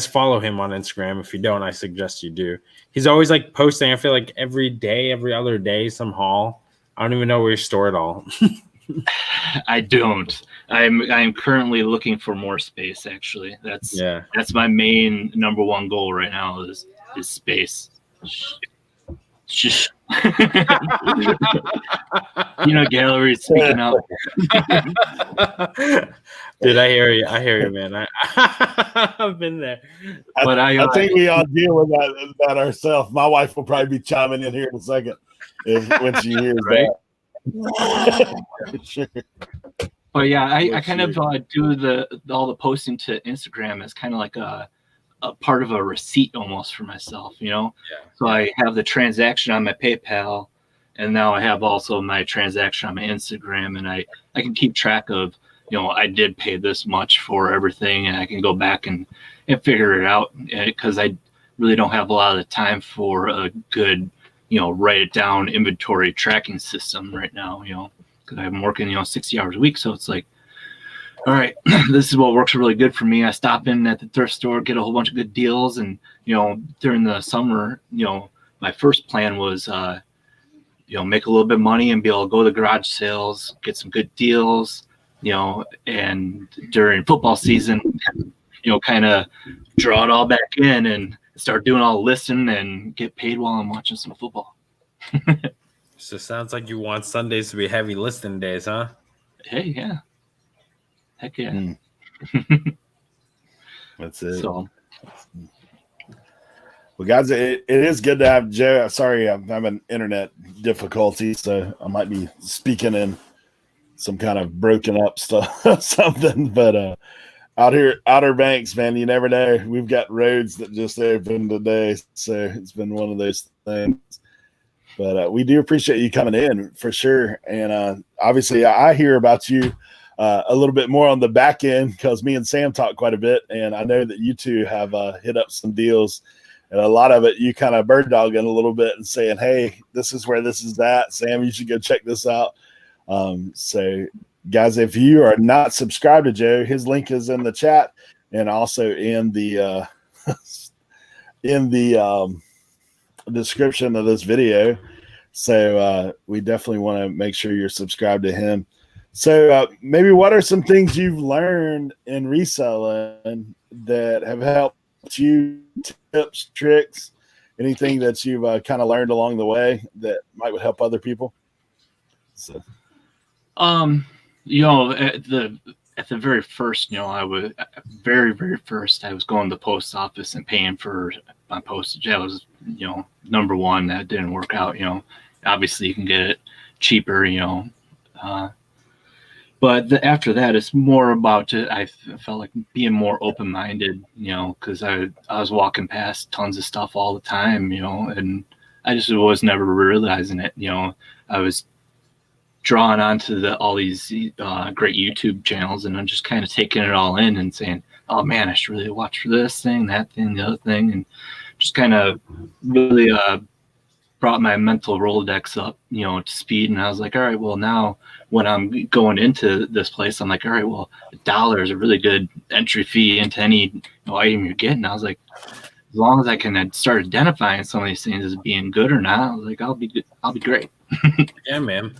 follow him on Instagram, if you don't, I suggest you do. He's always like posting, I feel like every day, some haul. I don't even know where you store it all. I don't. I'm currently looking for more space, actually. That's my main number one goal right now is space. Shh. Galleries speaking out. Dude, I hear you, man. I've been there. But I think we all deal with that ourselves. My wife will probably be chiming in here in a second. when she hears right? that. Sure. But yeah, I kind of do all the posting to Instagram as kind of like a part of a receipt almost for myself, you know? Yeah. So I have the transaction on my PayPal, and now I have also my transaction on my Instagram, and I can keep track of, you know, I did pay this much for everything, and I can go back and figure it out, because I really don't have a lot of time for a good, you know, write it down inventory tracking system right now, you know, because I'm working, you know, 60 hours a week. So it's like, all right, this is what works really good for me. I stop in at the thrift store, get a whole bunch of good deals. And, you know, during the summer, you know, my first plan was, you know, make a little bit of money and be able to go to garage sales, get some good deals, you know, and during football season, you know, kind of draw it all back in and start doing all the listing and get paid while I'm watching some football. So sounds like you want Sundays to be heavy listing days, huh? Hey, yeah. Heck yeah. That's it. So, well, guys, it is good to have Joe. Sorry, I'm having internet difficulties, so I might be speaking in some kind of broken up stuff, something. But Outer Banks, man, you never know. We've got roads that just opened today, so it's been one of those things. But we do appreciate you coming in for sure. And obviously, I hear about you a little bit more on the back end because me and Sam talk quite a bit, and I know that you two have hit up some deals, and a lot of it you kind of bird dogging a little bit and saying, "Hey, this is where this is at, Sam. You should go check this out." So, guys, if you are not subscribed to Joe, his link is in the chat and also in the description of this video. So we definitely want to make sure you're subscribed to him. So maybe what are some things you've learned in reselling that have helped you, tips, tricks, anything that you've kind of learned along the way that might help other people? So, you know, at the very first, you know, I was very first, I was going to the post office and paying for my postage. That was, you know, number one. That didn't work out. You know, obviously you can get it cheaper, you know, but after that, it's more about I felt like being more open-minded, you know, because I was walking past tons of stuff all the time, you know, and I just was never realizing it. You know, I was drawn onto all these great YouTube channels, and I'm just kind of taking it all in and saying, "Oh man, I should really watch for this thing, that thing, the other thing," and just kind of really brought my mental Rolodex up, you know, to speed. And I was like, all right, well, now when I'm going into this place, I'm like, all right, well, $1 is a really good entry fee into any, you know, item you're getting. I was like, as long as I can start identifying some of these things as being good or not, I was like, I'll be good. I'll be great. Yeah, man.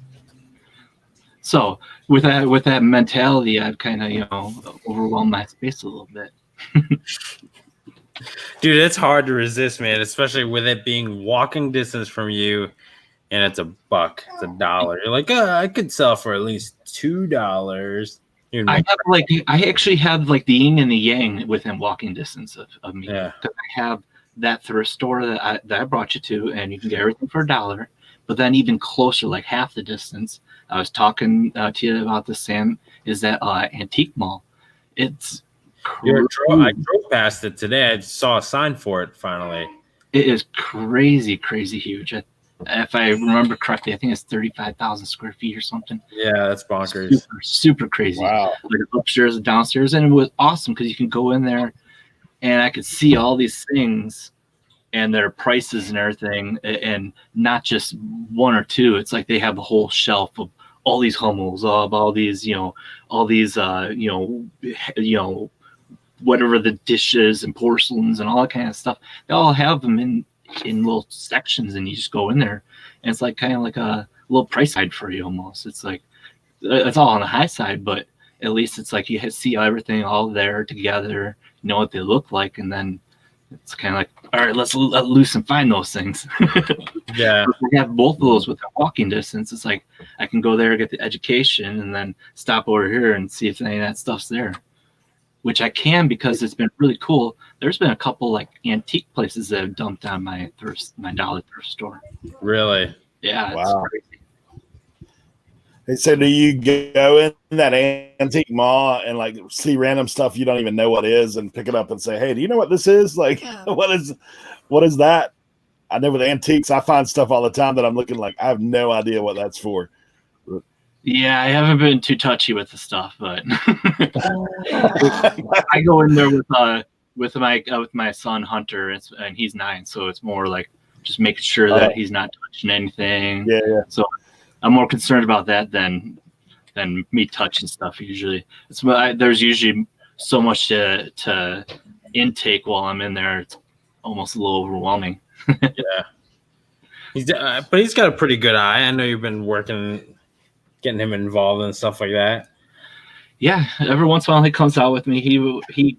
So with that mentality, I've kind of, you know, overwhelmed my space a little bit. Dude, it's hard to resist, man, especially with it being walking distance from you, and it's $1, it's $1. You're like, I could sell for at least $2. I actually have like the yin and the yang within walking distance of me. Yeah. Because I have that thrift store that I brought you to, and you can get everything for $1. But then even closer, like half the distance, I was talking to you about this, Sam, is that antique mall. It's I drove past it today. I saw a sign for it finally. It is crazy huge. If I remember correctly, I think it's 35,000 square feet or something. Yeah, that's bonkers. Super crazy. Wow. Like upstairs and downstairs. And it was awesome because you can go in there and I could see all these things and their prices and everything, and not just one or two. It's like they have a whole shelf of all these Hummels, of all these, whatever the dishes and porcelains and all that kind of stuff. They all have them in little sections, and you just go in there, and it's like kind of like a little price guide for you almost. It's like it's all on the high side, but at least it's like you see everything all there together, you know what they look like, and then it's kind of like, all right, let's let loose and find those things. Yeah. We have both of those with a walking distance. It's like I can go there, get the education, and then stop over here and see if any of that stuff's there, which I can because it's been really cool. There's been a couple like antique places that have dumped on my dollar thrift store. Really? Yeah. Wow. Crazy. Hey, so do you go in that antique mall and like see random stuff you don't even know what is and pick it up and say, hey, do you know what this is? Like, what is that? I know with antiques, I find stuff all the time that I'm looking like, I have no idea what that's for. Yeah, I haven't been too touchy with the stuff, but I go in there with my son Hunter, and he's 9, so it's more like just making sure that he's not touching anything. Yeah. So I'm more concerned about that than me touching stuff. Usually, there's usually so much to intake while I'm in there. It's almost a little overwhelming. Yeah, but he's got a pretty good eye. I know you've been getting him involved and stuff like that. Yeah, every once in a while he comes out with me. He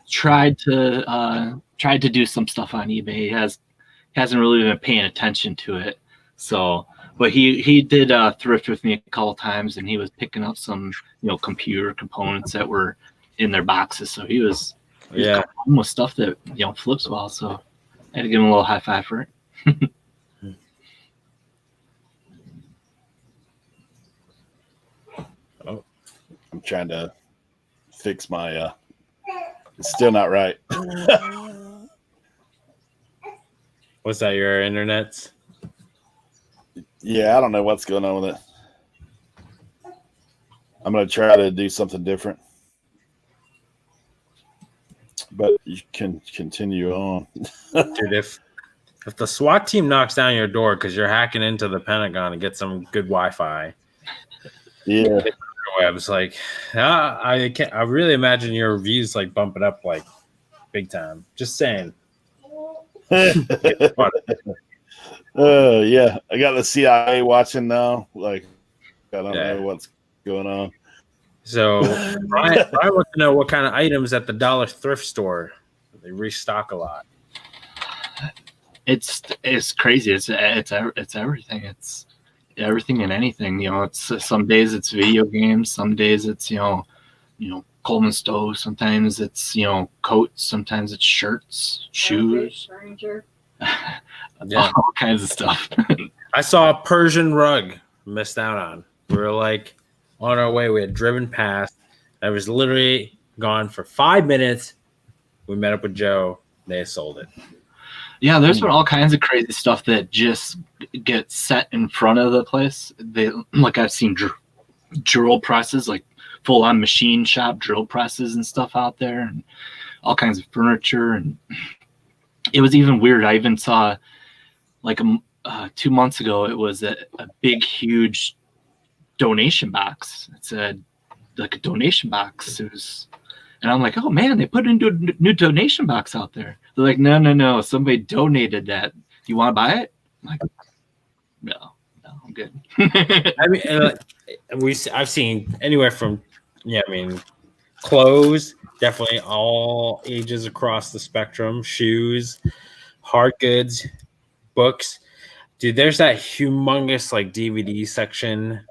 tried to do some stuff on eBay. He hasn't really been paying attention to it. So, but he did thrift with me a couple times, and he was picking up some computer components that were in their boxes. So he was with stuff that flips well. So I had to give him a little high five for it. I'm trying to fix my it's still not right. What's that, your internet? Yeah, I don't know what's going on with it. I'm going to try to do something different. But you can continue on. Dude, if the SWAT team knocks down your door because you're hacking into the Pentagon and get some good Wi-Fi, yeah, webs like I really imagine your views like bumping up like big time. Just saying. Yeah, I got the CIA watching now. Like, I don't know what's going on. So Brian wants to know what kind of items at the dollar thrift store. They restock a lot. It's crazy. It's everything. It's everything and anything. It's some days it's video games, some days it's Coleman stove, sometimes it's coats, sometimes it's shirts, shoes, furniture. All kinds of stuff. I saw a Persian rug missed out on. We were like on our way. We had driven past. I was literally gone for 5 minutes. We met up with Joe. They sold it. Yeah, there's been all kinds of crazy stuff that just get set in front of the place. I've seen drill presses, like full-on machine shop drill presses and stuff out there, and all kinds of furniture. And it was even weird. I even saw, like 2 months ago, it was a big, huge donation box. It said like a donation box. It was, and I'm like, oh man, they put into a new donation box out there. They're like, no, somebody donated that. You want to buy it? I'm like, no, I'm good. I mean, I've seen anywhere from, clothes, definitely all ages across the spectrum, shoes, hard goods, books. Dude, there's that humongous like DVD section,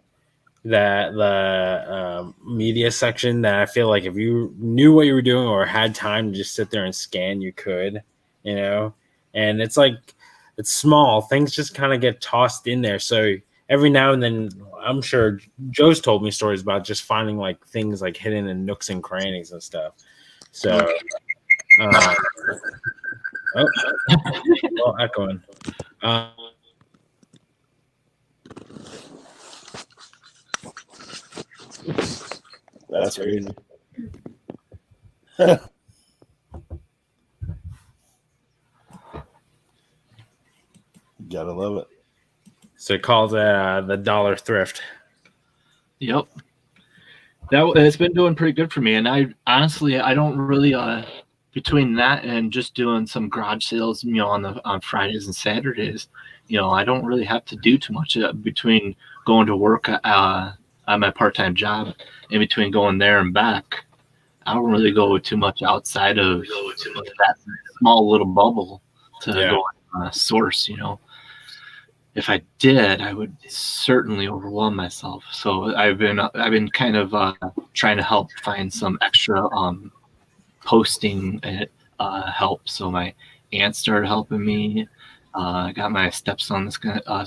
that the media section that I feel like if you knew what you were doing or had time to just sit there and scan, you could, and it's like, it's small. Things just kind of get tossed in there. So every now and then, I'm sure Joe's told me stories about just finding like things like hidden in nooks and crannies and stuff. So, echoing. That's crazy. Gotta love it. So it calls the dollar thrift. Yep. It's been doing pretty good for me. And I don't really, between that and just doing some garage sales, on Fridays and Saturdays, I don't really have to do too much between going to work on my part-time job, in between going there and back. I don't really go too much outside of that small little bubble to go on a source, If I did, I would certainly overwhelm myself. So I've been kind of trying to help find some extra posting help. So my aunt started helping me. I got my stepson that's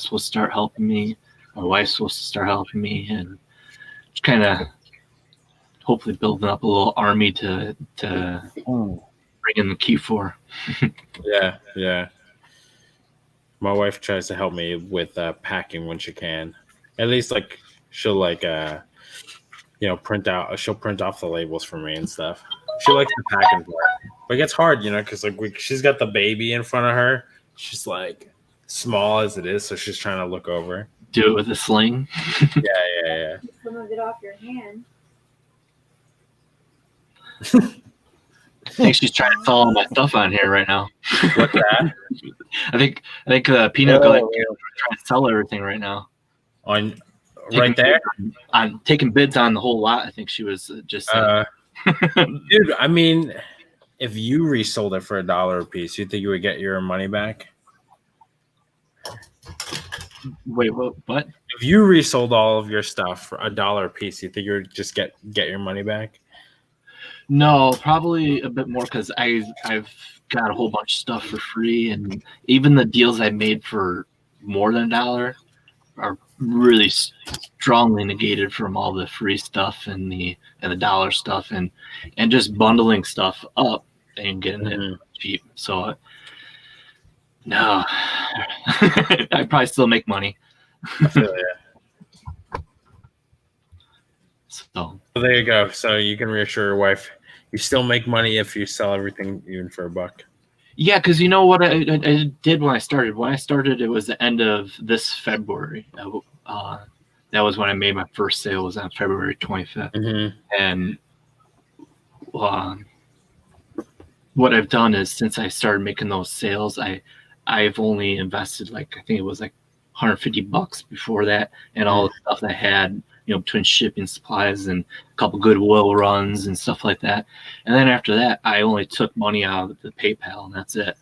supposed to start helping me. My wife's supposed to start helping me, and just kind of hopefully building up a little army to bring in the Q4. Yeah. My wife tries to help me with packing when she can. At least like she'll like print off the labels for me and stuff. She likes the packing part, but it gets hard, because like she's got the baby in front of her. She's like small as it is, so she's trying to look over. Do it with a sling. Yeah. Some of it off your hand. I think she's trying to sell all my stuff on here right now. What's that? I think Peanut Gallery is trying to sell everything right now. On right there? I'm taking bids on the whole lot. I think she was just saying. Dude, I mean, if you resold it for $1 a piece, you think you would get your money back? Wait, what? If you resold all of your stuff for $1 a piece, you think you would just get your money back? No, probably a bit more because I've got a whole bunch of stuff for free, and even the deals I made for more than $1 are really strongly negated from all the free stuff and the $1 stuff and just bundling stuff up and getting it cheap. So no, I probably still make money. I feel ya. So there you go. So you can reassure your wife, you still make money if you sell everything even for $1. Yeah, because you know what I did when I started? When I started, it was the end of this February. That was when I made my first sale. Was on February 25th. And what I've done is since I started making those sales, I've only invested I think it was like $150 before that, and all the stuff that I had, between shipping supplies and a couple Goodwill runs and stuff like that. And then after that, I only took money out of the PayPal, and that's it.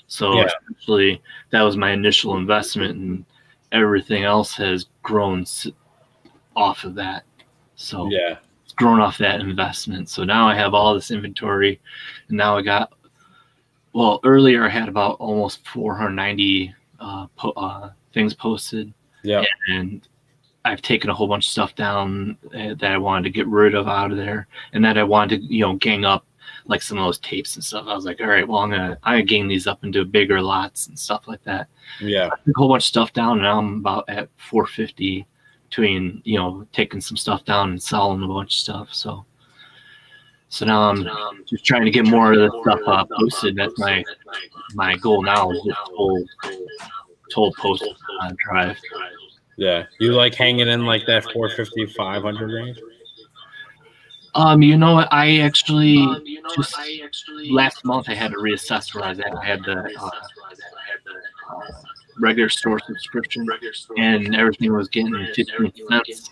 So essentially, that was my initial investment, and everything else has grown off of that. So it's grown off that investment. So now I have all this inventory, and now I got, earlier I had about almost 490 things posted. Yeah. And I've taken a whole bunch of stuff down that I wanted to get rid of out of there, and that I wanted to, gang up like some of those tapes and stuff. I was like, all right, well, I'm gonna gang these up into bigger lots and stuff like that. Yeah, I took a whole bunch of stuff down, and now I'm about at 450 between, taking some stuff down and selling a bunch of stuff. So now I'm just trying to get more of the stuff posted. That's my goal now, is just told post on Drive. Yeah, you like hanging in like that 450, 500 range? You know what? I actually last month I had to reassess where I was at. I had the regular store subscription, and everything was getting 15 cents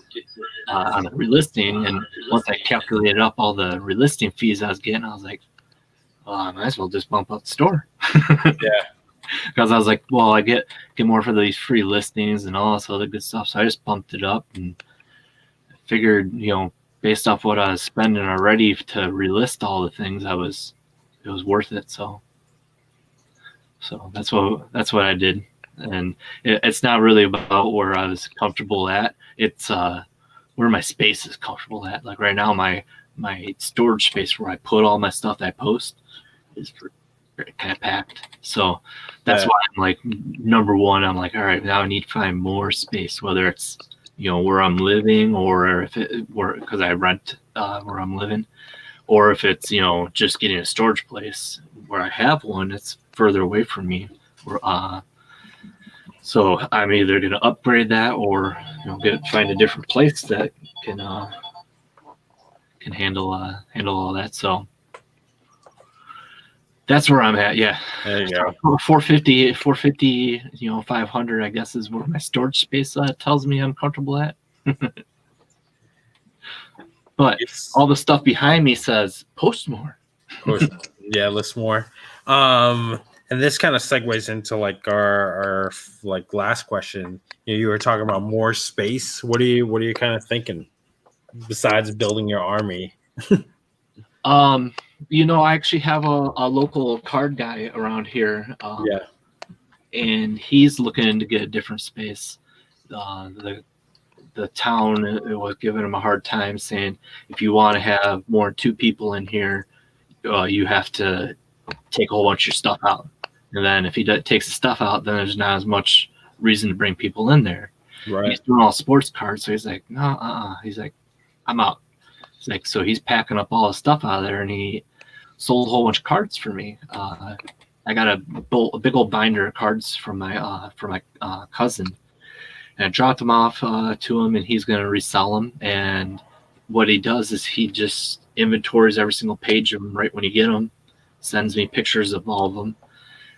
on the relisting. And once I calculated up all the relisting fees I was getting, I was like, well, I might as well just bump up the store. Yeah. Because I was like, well, I get more for these free listings and all this other good stuff. So I just bumped it up and figured, based off what I was spending already to relist all the things, it was worth it. So that's what I did. And it's not really about where I was comfortable at. It's where my space is comfortable at. Like right now, my storage space where I put all my stuff that I post is kind of packed. So that's why I'm like, number one, I'm like, all right, now I need to find more space, whether it's, where I'm living, or if because I rent where I'm living, or if it's, just getting a storage place where I have one that's further away from me. So I'm either going to upgrade that or, find a different place that can handle all that. So that's where I'm at. Yeah. There you go. 450, 500, I guess, is where my storage space tells me I'm comfortable at. But all the stuff behind me says post more. Yeah, list more. And this kind of segues into like our like last question. You were talking about more space. What are you kind of thinking besides building your army? I actually have a local card guy around here. and he's looking to get a different space. The town was giving him a hard time, saying if you want to have more than 2 people in here, you have to take a whole bunch of your stuff out. And then if he takes the stuff out, then there's not as much reason to bring people in there. Right. He's doing all sports cards, so he's like, no, he's like, I'm out. He's like, so he's packing up all his stuff out of there, and he sold a whole bunch of cards for me. I got a big old binder of cards from my cousin, and I dropped them off to him, and he's gonna resell them. And what he does is he just inventories every single page of them right when you get them, sends me pictures of all of them,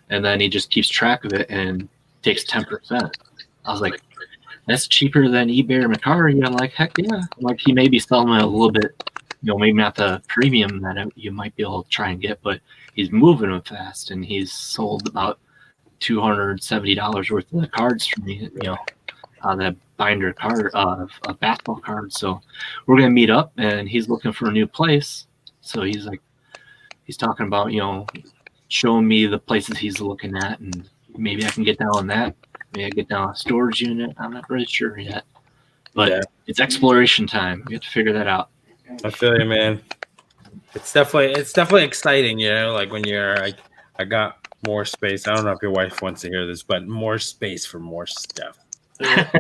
and then he just keeps track of it and takes 10%. I was like, that's cheaper than eBay or Mercari. I'm like, heck yeah. Like, he may be selling it a little bit, maybe not the premium that you might be able to try and get, but he's moving them fast, and he's sold about $270 worth of the cards for me, on that binder card of basketball cards. So we're gonna meet up, and he's looking for a new place. So he's talking about, showing me the places he's looking at, and maybe I can get down on that. Maybe I get down a storage unit. I'm not really sure yet, but It's exploration time. We have to figure that out. I feel you, man. It's definitely exciting, like when you're like, I got more space. I don't know if your wife wants to hear this, but more space for more stuff. That's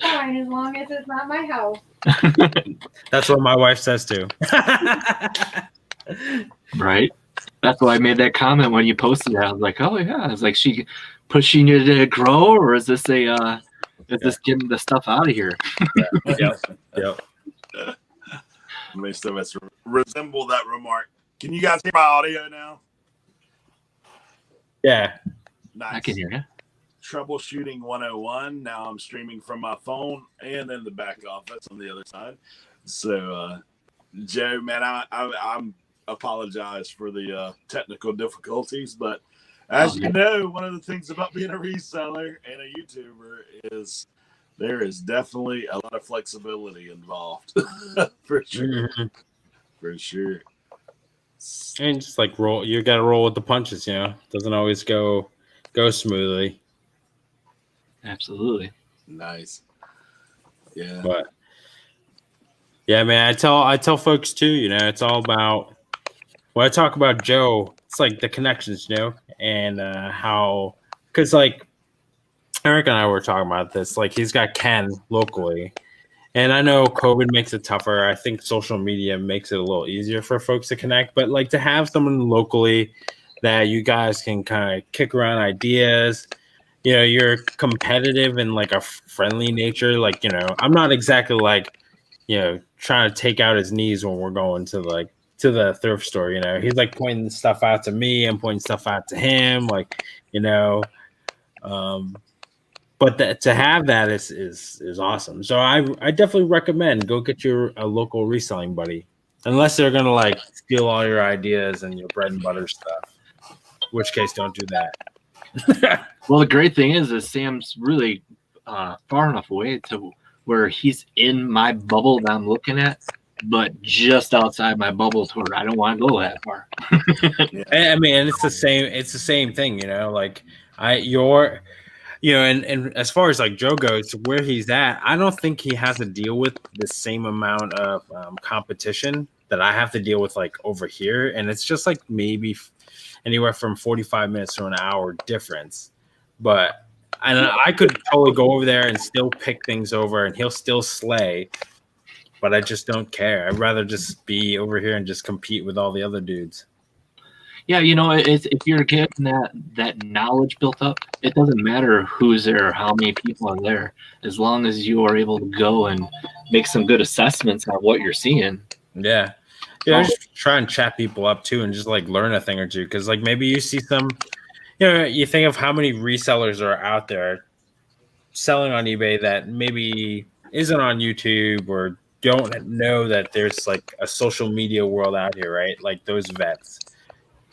fine, as long as it's not my house. That's what my wife says too. Right. That's why I made that comment when you posted it. I was like, oh yeah. It's like, she pushing you to grow, or is this this getting the stuff out of here? Yep. Most of us resemble that remark. Can you guys hear my audio now? Yeah. Nice. I can hear you. Troubleshooting 101. Now I'm streaming from my phone and in the back office on the other side. So, Joe, man, I'm apologize for the technical difficulties, but as you know, one of the things about being a reseller and a YouTuber is there is definitely a lot of flexibility involved. For sure. Mm-hmm. For sure. And just like you got to roll with the punches, Doesn't always go smoothly. Absolutely. Nice. Yeah. But yeah, man, I tell folks too, it's all about when I talk about Joe, it's like the connections, and how, because like Derrick and I were talking about this, like he's got Ken locally, and I know COVID makes it tougher. I think social media makes it a little easier for folks to connect, but like to have someone locally that you guys can kind of kick around ideas. You're competitive in like a friendly nature. Like, I'm not exactly like, trying to take out his knees when we're going to the thrift store. He's like pointing stuff out to me and pointing stuff out to him. Like, but to have that is awesome. So I definitely recommend go get a local reselling buddy, unless they're going to like steal all your ideas and your bread and butter stuff, in which case don't do that. Well, the great thing is Sam's really far enough away to where he's in my bubble that I'm looking at, but just outside my bubble to where I don't want to go that far. I mean, it's the same thing, like and as far as like Joe goes, where he's at, I don't think he has to deal with the same amount of competition that I have to deal with like over here. And it's just like maybe anywhere from 45 minutes to an hour difference. But I could totally go over there and still pick things over, and he'll still slay. But I just don't care. I'd rather just be over here and just compete with all the other dudes. Yeah, if you're getting that knowledge built up, it doesn't matter who's there or how many people are there, as long as you are able to go and make some good assessments on what you're seeing. Yeah. Yeah, just try and chat people up too, and just like learn a thing or two. Because like maybe you see some, you think of how many resellers are out there selling on eBay that maybe isn't on YouTube or don't know that there's like a social media world out here, right? Like those vets.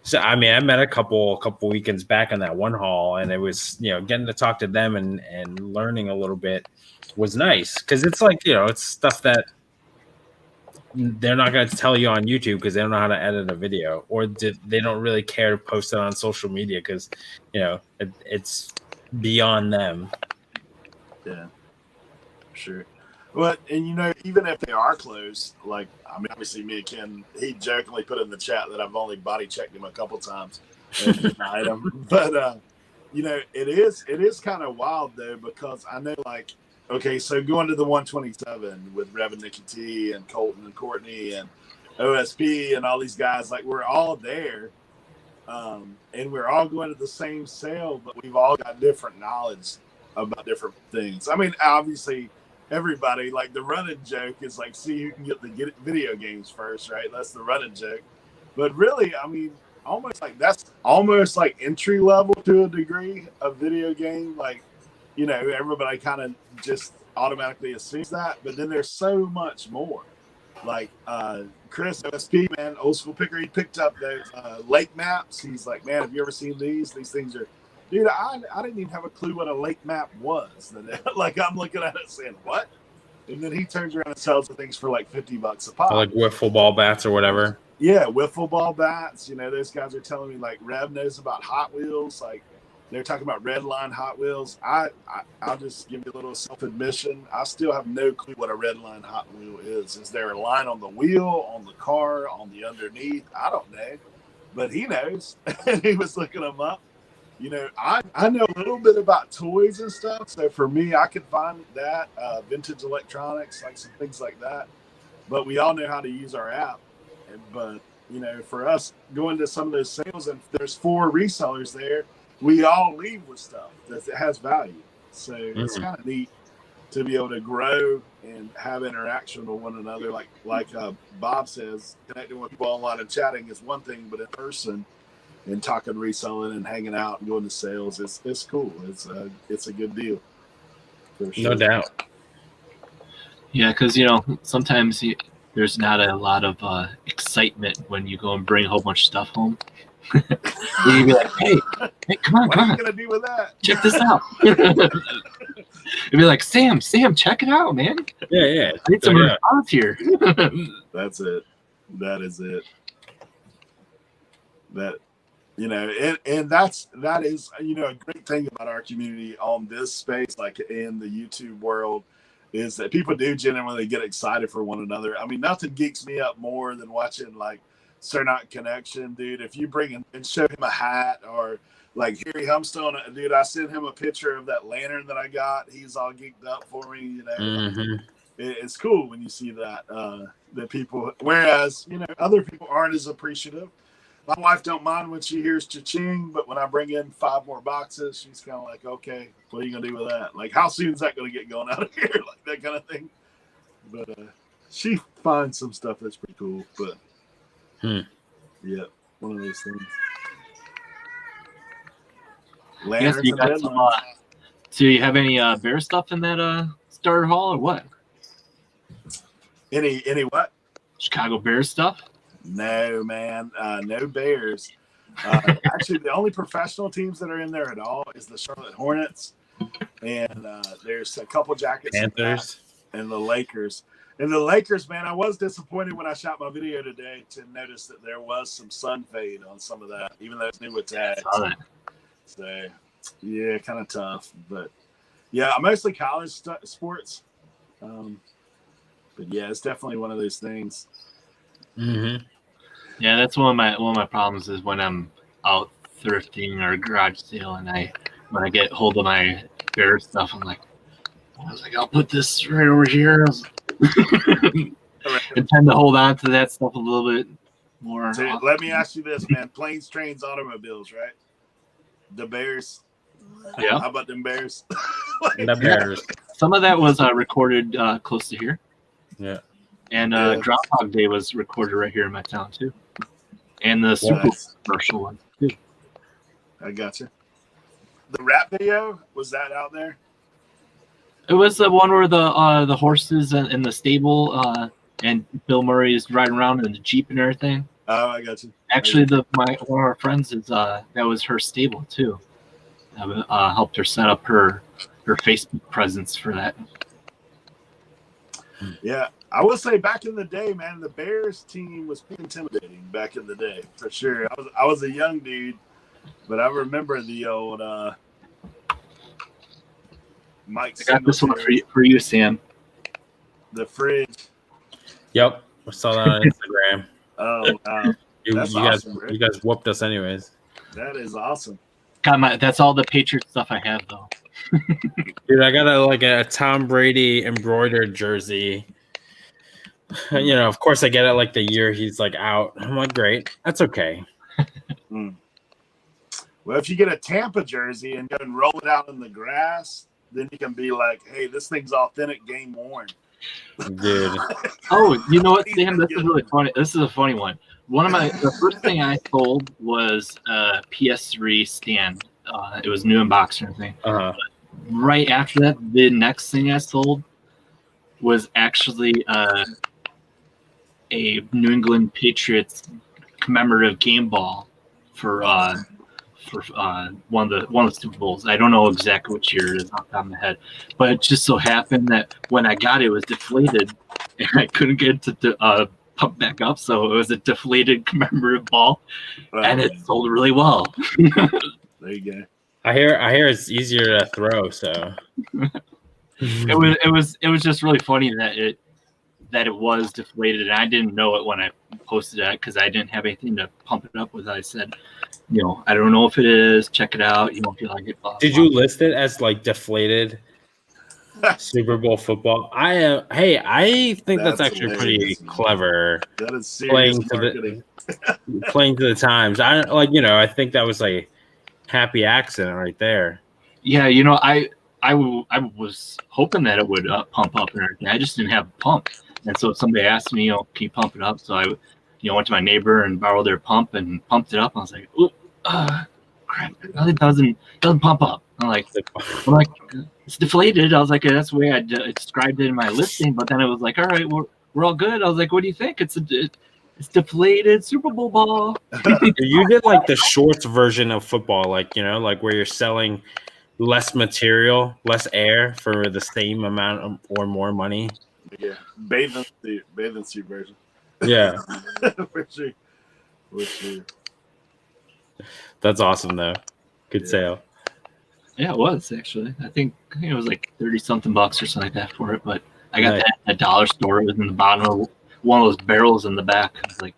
So I mean, I met a couple weekends back on that one haul, and it was getting to talk to them and learning a little bit was nice, because it's like it's stuff that they're not going to tell you on YouTube because they don't know how to edit a video, or they don't really care to post it on social media because, it's beyond them. Yeah, sure. Well, and even if they are closed, like, I mean, obviously me and Ken, he jokingly put in the chat that I've only body checked him a couple times and denied him. But, it is kind of wild though, because I know, like, okay, so going to the 127 with Rev and Nikki T and Colton and Courtney and OSP and all these guys, like, we're all there. And we're all going to the same sale, but we've all got different knowledge about different things. I mean, obviously, everybody, like, the running joke is like, see who can get the video games first, right? That's the running joke. But really, I mean, that's almost like entry level to a degree of video game. Like, everybody kind of just automatically assumes that, but then there's so much more. Like, Chris, OSP, man, old school picker, he picked up those lake maps. He's like, man, have you ever seen these? These things are, dude, I didn't even have a clue what a lake map was. Like, I'm looking at it saying, what? And then he turns around and sells the things for like $50 a pop. Like wiffle ball bats or whatever. Yeah, wiffle ball bats. Those guys are telling me, like, Rev knows about Hot Wheels. Like, they're talking about Redline Hot Wheels. I'll just give you a little self-admission. I still have no clue what a Redline Hot Wheel is. Is there a line on the wheel, on the car, on the underneath? I don't know. But he knows. And he was looking them up. I know a little bit about toys and stuff. So for me, I could find that, vintage electronics, like some things like that. But we all know how to use our app. But, for us going to some of those sales, and there's 4 resellers there, we all leave with stuff that has value. So it's kind of neat to be able to grow and have interaction with one another. Like Bob says, connecting with people online and chatting is one thing, but in person and talking, reselling, and hanging out and going to sales, it's cool. It's a good deal. For sure. No doubt. Yeah, because sometimes there's not a lot of excitement when you go and bring a whole bunch of stuff home. You'd be like, hey, come on. What are you gonna do with that? Check this out. It'd be like, Sam, check it out, man. Yeah. I need some response here. That's it. That is it. That, and that is a great thing about our community on this space, like in the YouTube world, is that people do genuinely get excited for one another. I mean, nothing geeks me up more than watching, like, Cernot Connection, dude. If you bring him and show him a hat, or like Harry Humstone, dude, I sent him a picture of that lantern that I got. He's all geeked up for me. It's cool when you see that that people. Whereas other people aren't as appreciative. My wife don't mind when she hears cha-ching, but when I bring in 5 more boxes, she's kind of like, okay, what are you gonna do with that? Like, how soon is that gonna get going out of here? Like, that kind of thing. But she finds some stuff that's pretty cool. But yeah, one of those things. Yes, you got some, so you have any bear stuff in that starter haul or what? Any what? Chicago Bears stuff? No, man. No Bears. Actually, the only professional teams that are in there at all is the Charlotte Hornets, and there's a couple jackets, Panthers, and the Lakers. And the Lakers, man, I was disappointed when I shot my video today to notice that there was some sun fade on some of that, even though it's new with tags. So, yeah, kind of tough. But, yeah, mostly college sports. But, yeah, it's definitely one of those things. Yeah, that's one of my problems is when I'm out thrifting or garage sale, and when I get hold of my bear stuff, I was like, I'll put this right over here. And tend to hold on to that stuff a little bit more. So let me ask you this, man. Planes, trains, automobiles, right? The Bears. Yeah. How about them Bears? The Bears. Some of that was recorded close to here. Yeah. And Groundhog Day was recorded right here in my town too. And the Super commercial one too. I gotcha. The rap video, was that out there? It was the one where the horses in the stable and Bill Murray is riding around in the Jeep and everything. Oh, I got you. Actually, one of our friends is that was her stable too. Helped her set up her Facebook presence for that. Yeah, I will say back in the day, man, the Bears team was pretty intimidating back in the day for sure. I was a young dude, but I remember the old Mike. I got this one for you, Sam. The fridge. Yep, I saw that on Instagram. Oh, wow. You guys whooped us anyways. That is awesome. That's all the Patriot stuff I have though. Dude, I got a Tom Brady embroidered jersey. You know, of course I get it like the year he's like out. I'm like, great, that's okay. Well, if you get a Tampa jersey and go and roll it out in the grass, then you can be like, hey, this thing's authentic game worn. Dude. Oh, you know what, Sam? This is really funny. This is a funny one. The first thing I sold was a PS3 stand. It was new in box and everything. Right after that, the next thing I sold was actually a New England Patriots commemorative game ball for one of the Super Bowls. I don't know exactly which year it is off the top of my head, but it just so happened that when I got it, it was deflated, and I couldn't get it to pump back up, so it was a deflated commemorative ball, and it sold really well. There you go. I hear it's easier to throw, so it was just really funny that it was deflated, and I didn't know it when I posted it because I didn't have anything to pump it up with. I said, you know, I don't know if it is. Check it out. You won't feel like it. Blah, did blah. you list it as like deflated Super Bowl football? I think that's actually pretty clever. That is serious marketing. Playing to the times. I think that was like happy accident right there. Yeah, you know, I was hoping that it would pump up and everything. I just didn't have a pump, and so somebody asked me, you know, can you pump it up? So I, went to my neighbor and borrowed their pump and pumped it up. I was like, oh, crap, it doesn't pump up. I'm like, it's deflated. I was like, that's the way I described it in my listing. But then it was like, all right, we're all good. I was like, what do you think? It's deflated Super Bowl ball. You did like the shorts version of football, like where you're selling less material, less air for the same amount or more money. Yeah, bathing suit version. Yeah, for sure. That's awesome though. Good sale. Yeah, it was actually. I think it was like $30-something or something like that for it. But I got that at a dollar store. It was in the bottom of one of those barrels in the back. I was like,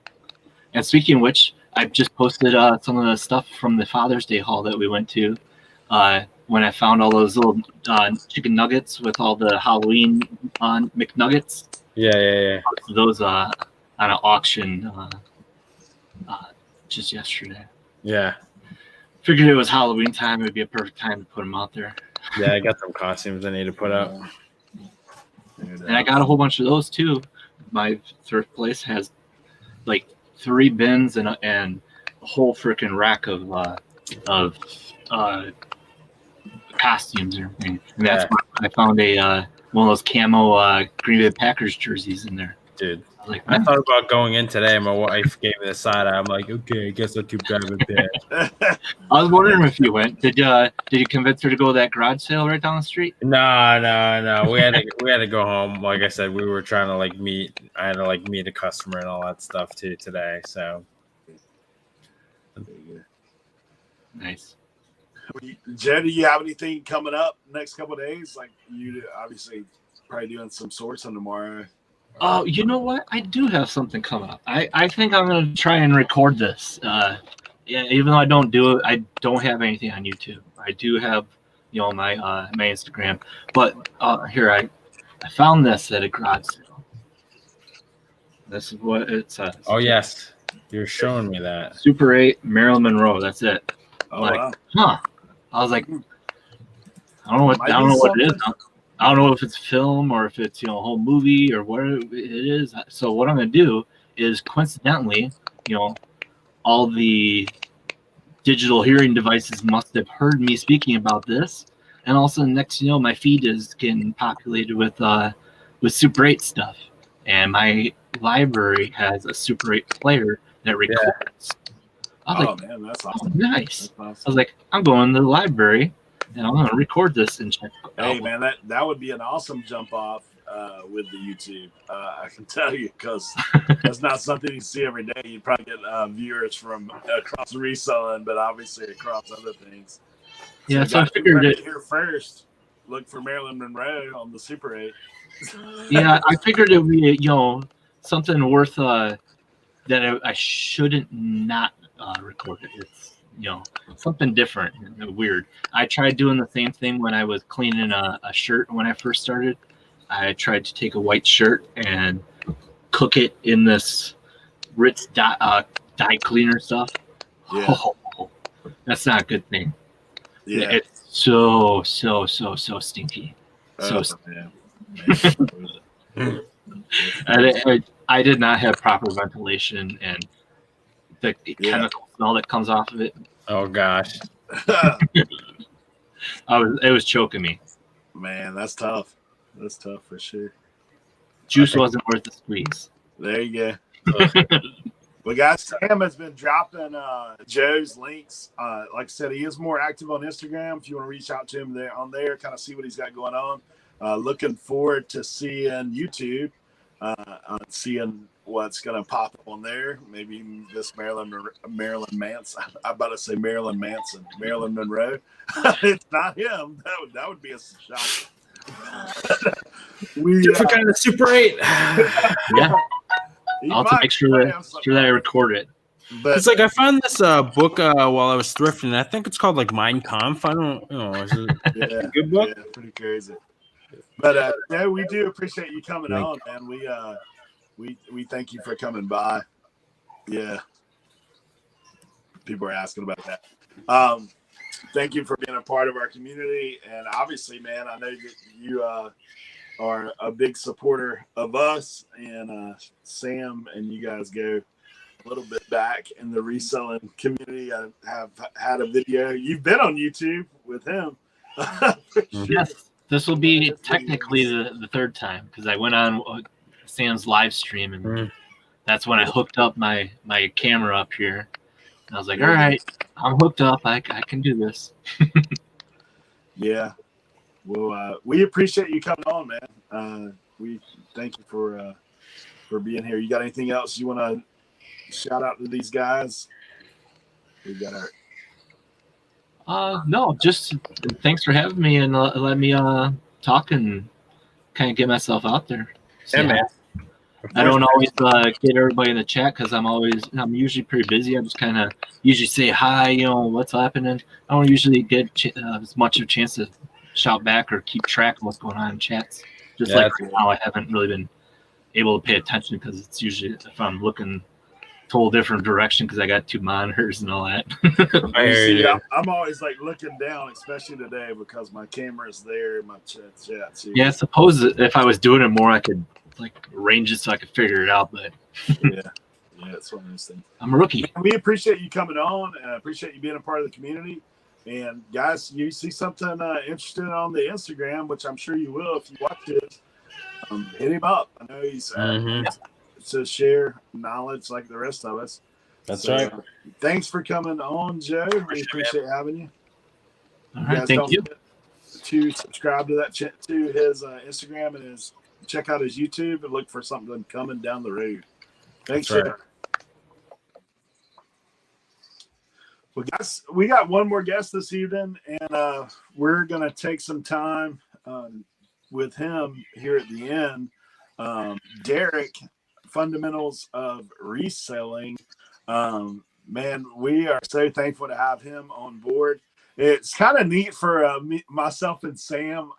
and speaking of which, I just posted some of the stuff from the Father's Day haul that we went to. When I found all those little chicken nuggets with all the Halloween McNuggets. Yeah. Those on an auction just yesterday. Yeah. Figured it was Halloween time. It would be a perfect time to put them out there. Yeah, I got some costumes I need to put up. And I got a whole bunch of those too. My thrift place has like 3 bins and a whole freaking rack of costumes and everything. And that's why I found one of those camo Green Bay Packers jerseys in there. Dude, I thought about going in today. My wife gave me the side eye. I'm like, okay, I guess I'll keep driving back. I was wondering if you went. Did you convince her to go to that garage sale right down the street? No. We had to go home. Like I said, we were trying to meet. I had to meet a customer and all that stuff too today. So nice. Joe, do you have anything coming up next couple of days? Like you obviously probably doing some sourcing tomorrow. Oh, you know what? I do have something coming up. I think I'm going to try and record this. Even though I don't do it, I don't have anything on YouTube. I do have, my Instagram. But here, I found this at a garage sale. This is what it says. Oh, yes. You're showing me that. Super 8, Marilyn Monroe. That's it. Oh, wow. Huh. I was like, I don't know what it is. I don't know if it's film or if it's, a whole movie or what it is. So what I'm going to do is coincidentally, all the digital hearing devices must have heard me speaking about this. And also next, my feed is getting populated with Super 8 stuff. And my library has a Super 8 player that records. Man, that's awesome. Oh, nice. That's awesome. I was like, I'm going to the library and I'm going to record this and check. Hey, man, that would be an awesome jump off with the YouTube. I can tell you, because that's not something you see every day. You probably get viewers from across reselling, but obviously across other things. Yeah, so I you figured heard it it here first. Look for Marilyn Monroe on the Super 8. Yeah, I figured it would be, something worth that I shouldn't not record it. It's, something different and weird. I tried doing the same thing when I was cleaning a shirt when I first started. I tried to take a white shirt and cook it in this Ritz dye cleaner stuff. Yeah. Oh, that's not a good thing. Yeah. It's so stinky. I did not have proper ventilation, and the chemical smell that comes off of it. Oh gosh. It was choking me. Man, that's tough. That's tough for sure. Juice wasn't worth the squeeze. There you go. Well, guys, Sam has been dropping Joe's links. Like I said, he is more active on Instagram. If you want to reach out to him there, kind of see what he's got going on. Looking forward to seeing YouTube, seeing what's going to pop up on there. Maybe this Marilyn Manson. I'm about to say Marilyn Manson. Marilyn Monroe. It's not him. That would be a shock. Different kind of Super 8. Yeah. I'll have to make sure that I record it. But it's like I found this book while I was thrifting. I think it's called like Mein Kampf. I don't know. Is it a good book? Yeah, pretty crazy. But yeah, we do appreciate you coming on, man. We thank you for coming by. Yeah. People are asking about that. Thank you for being a part of our community. And obviously, man, I know that you are a big supporter of us, and Sam and you guys go a little bit back in the reselling community. I have had a video. You've been on YouTube with him. Yes, this will be technically the third time, because I went on Sam's live stream, and that's when I hooked up my camera up here. And I was like, all right, I'm hooked up. I can do this. Yeah. Well, we appreciate you coming on, man. We thank you for being here. You got anything else you want to shout out to these guys? We got our. No, just thanks for having me and let me talk and kind of get myself out there. Yeah, man. I don't always get everybody in the chat because I'm usually pretty busy. I just kind of usually say hi, what's happening. I don't usually get as much of a chance to shout back or keep track of what's going on in chats. Just like right now, I haven't really been able to pay attention because it's usually if I'm looking total different direction because I got two monitors and all that. I'm always like looking down, especially today because my camera's there in my chat. So yeah, I suppose if I was doing it more, I could like arrange it so I could figure it out. But yeah, it's one of those things. I'm a rookie. We appreciate you coming on. And I appreciate you being a part of the community. And guys, you see something interesting on the Instagram, which I'm sure you will if you watch it. Hit him up. I know he's to share knowledge like the rest of us. That's right. Thanks for coming on, Joe. We appreciate having you. All right, thank you. To subscribe to that to his Instagram and check out his YouTube and look for something coming down the road. Thanks, Joe. Right. Well, guys, we got one more guest this evening, and we're going to take some time with him here at the end. Derrick, Fundmentalz of Reselling. Man, we are so thankful to have him on board. It's kind of neat for myself and Sam,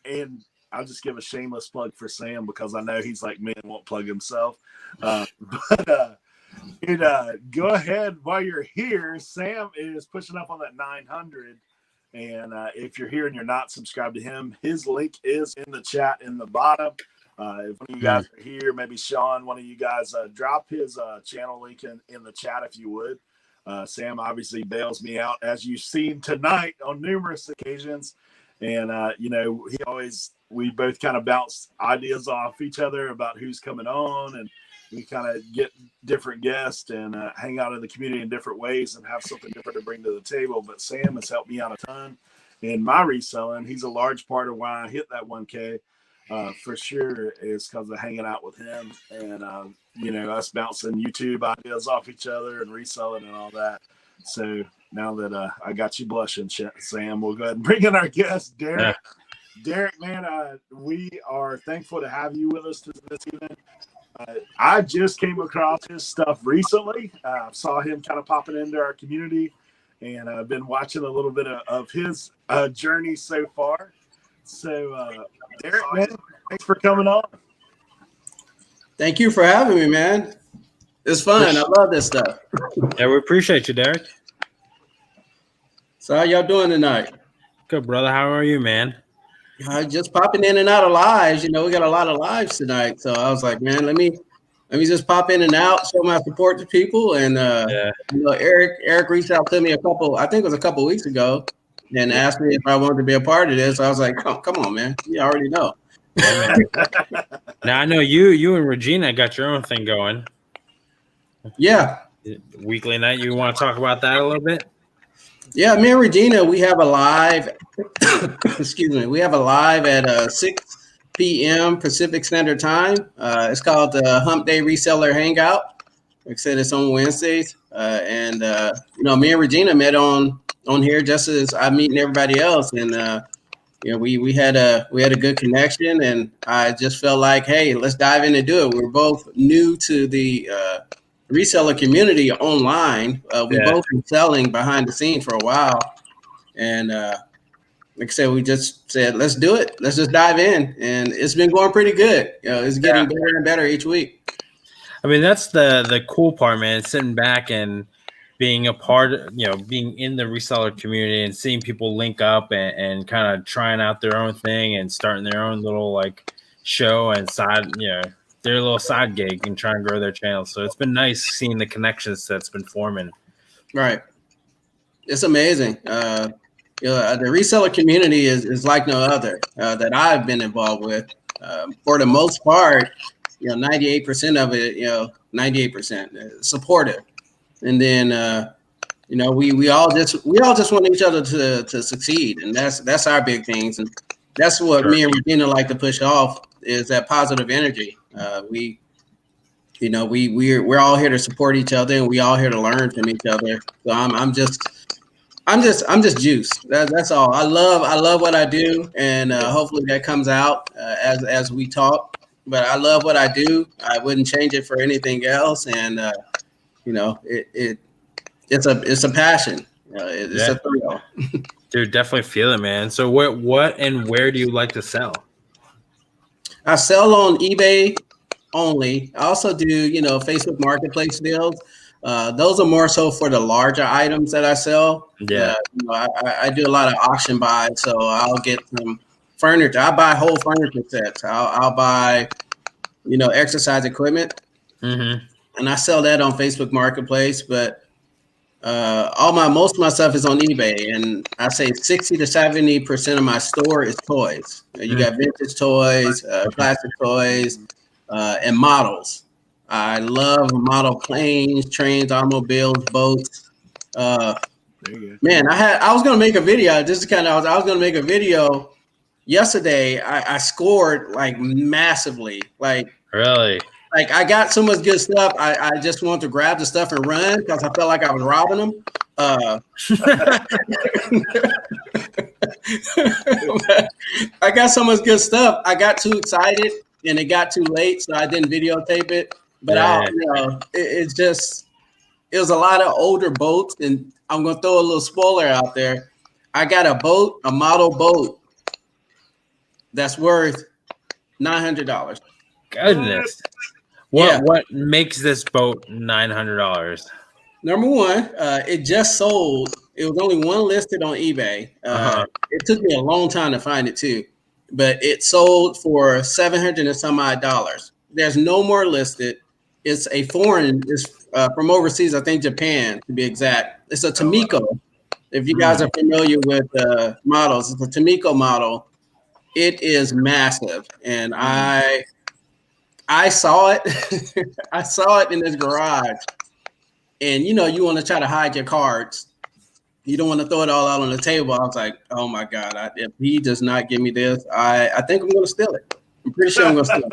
and I'll just give a shameless plug for Sam because I know he's like me and won't plug himself. Go ahead while you're here. Sam is pushing up on that 900. And if you're here and you're not subscribed to him, his link is in the chat in the bottom. If one of you guys are here, maybe Sean, one of you guys drop his channel link in the chat if you would. Sam obviously bails me out, as you've seen tonight on numerous occasions. And, we both kind of bounce ideas off each other about who's coming on, and we kind of get different guests and hang out in the community in different ways and have something different to bring to the table. But Sam has helped me out a ton in my reselling. He's a large part of why I hit that 1K. for sure is because of hanging out with him and, us bouncing YouTube ideas off each other and reselling and all that. So now that I got you blushing, Sam, we'll go ahead and bring in our guest, Derrick. Yeah. Derrick, man, we are thankful to have you with us this evening. I just came across his stuff recently. Saw him kind of popping into our community, and I've been watching a little bit of his journey so far. So, Derrick, man, thanks for coming on. Thank you for having me, man. It's fun. I love this stuff. Yeah, we appreciate you, Derrick. So how y'all doing tonight? Good, brother. How are you, man? Just popping in and out of lives. We got a lot of lives tonight. So I was like, man, let me just pop in and out, show my support to people. And Eric reached out to me a couple weeks ago and asked me if I wanted to be a part of this. I was like, come on, man. You already know. Yeah, now I know you and Regina got your own thing going. Yeah. Weekly night. You want to talk about that a little bit? Yeah, me and Regina, we have a live. Excuse me. We have a live at 6 p.m. Pacific Standard Time. It's called the Hump Day Reseller Hangout. Like I said, it's on Wednesdays. Me and Regina met on here just as I'm meeting everybody else, and we had a good connection, and I just felt like, hey, let's dive in and do it. We're both new to the reseller community online. We've both been selling behind the scenes for a while, and like I said, we just said, let's do it. Let's just dive in, and it's been going pretty good. It's getting better and better each week. I mean, that's the cool part, man. Sitting back and being a part, being in the reseller community and seeing people link up and kind of trying out their own thing and starting their own little show and their little side gig and try and grow their channel. So it's been nice seeing the connections that's been forming. Right. It's amazing. The reseller community is like no other that I've been involved with. For the most part, 98% of it, 98% supportive. And then, we all just want each other to succeed. And that's our big things. And that's what me and Regina like to push off is that positive energy. We're all here to support each other, and we all here to learn from each other. So I'm just juiced. That's all. I love what I do, and hopefully that comes out as we talk. But I love what I do. I wouldn't change it for anything else. And it's a passion. It's a thrill. Dude, definitely feel it, man. So what and where do you like to sell? I sell on eBay only. I also do, Facebook Marketplace deals. Those are more so for the larger items that I sell. Yeah. I do a lot of auction buys, so I'll get some furniture. I buy whole furniture sets. I'll buy, exercise equipment. Mm-hmm. And I sell that on Facebook Marketplace, but most of my stuff is on eBay, and I say 60 to 70% of my store is toys. You got vintage toys, classic toys, and models. I love model planes, trains, automobiles, boats. Man, I was gonna make a video. I was gonna make a video yesterday. I scored massively. Really? I got so much good stuff. I just wanted to grab the stuff and run because I felt like I was robbing them. I got so much good stuff. I got too excited and it got too late, so I didn't videotape it. But it was a lot of older boats, and I'm gonna throw a little spoiler out there. I got a model boat that's worth $900. Goodness. What makes this boat $900? Number one, it just sold. It was only one listed on eBay. It took me a long time to find it too, but it sold for $700 and some odd dollars. There's no more listed. It's a foreign. It's from overseas. I think Japan to be exact. It's a Tamiko. If you guys are familiar with models, it's a Tamiko model. It is massive, and I saw it. I saw it in this garage, and you want to try to hide your cards. You don't want to throw it all out on the table. I was like, oh my God, if he does not give me this, I think I'm going to steal it. I'm pretty sure I'm gonna start.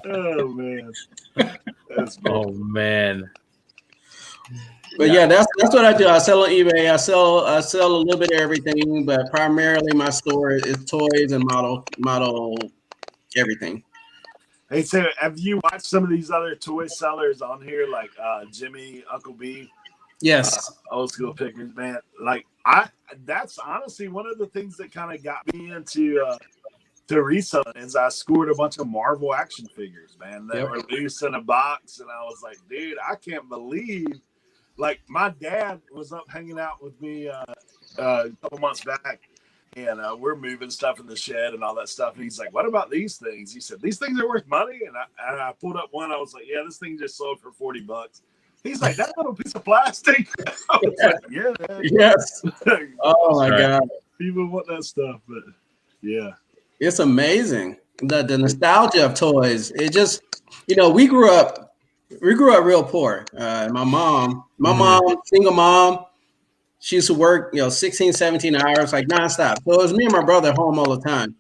Oh man. Oh man. But yeah, that's what I do. I sell on eBay. I sell a little bit of everything, but primarily my store is toys and model everything. Hey, so have you watched some of these other toy sellers on here, like Jimmy, Uncle B? Yes. Old school pickers, man. Like that's honestly one of the things that kind of got me into to reselling is I scored a bunch of Marvel action figures, man, that were loose in a box, and I was like, dude, I can't believe. Like, my dad was up hanging out with me a couple months back, and we're moving stuff in the shed and all that stuff. And he's like, what about these things? He said, these things are worth money. And I pulled up one. I was like, yeah, this thing just sold for $40. He's like, that little piece of plastic? I was like, yeah. Man. Yes. Oh, my God. People want that stuff, but yeah. It's amazing. The nostalgia of toys. It just, we grew up real poor. My mom, single mom, she used to work, 16, 17 hours, like nonstop. So it was me and my brother home all the time.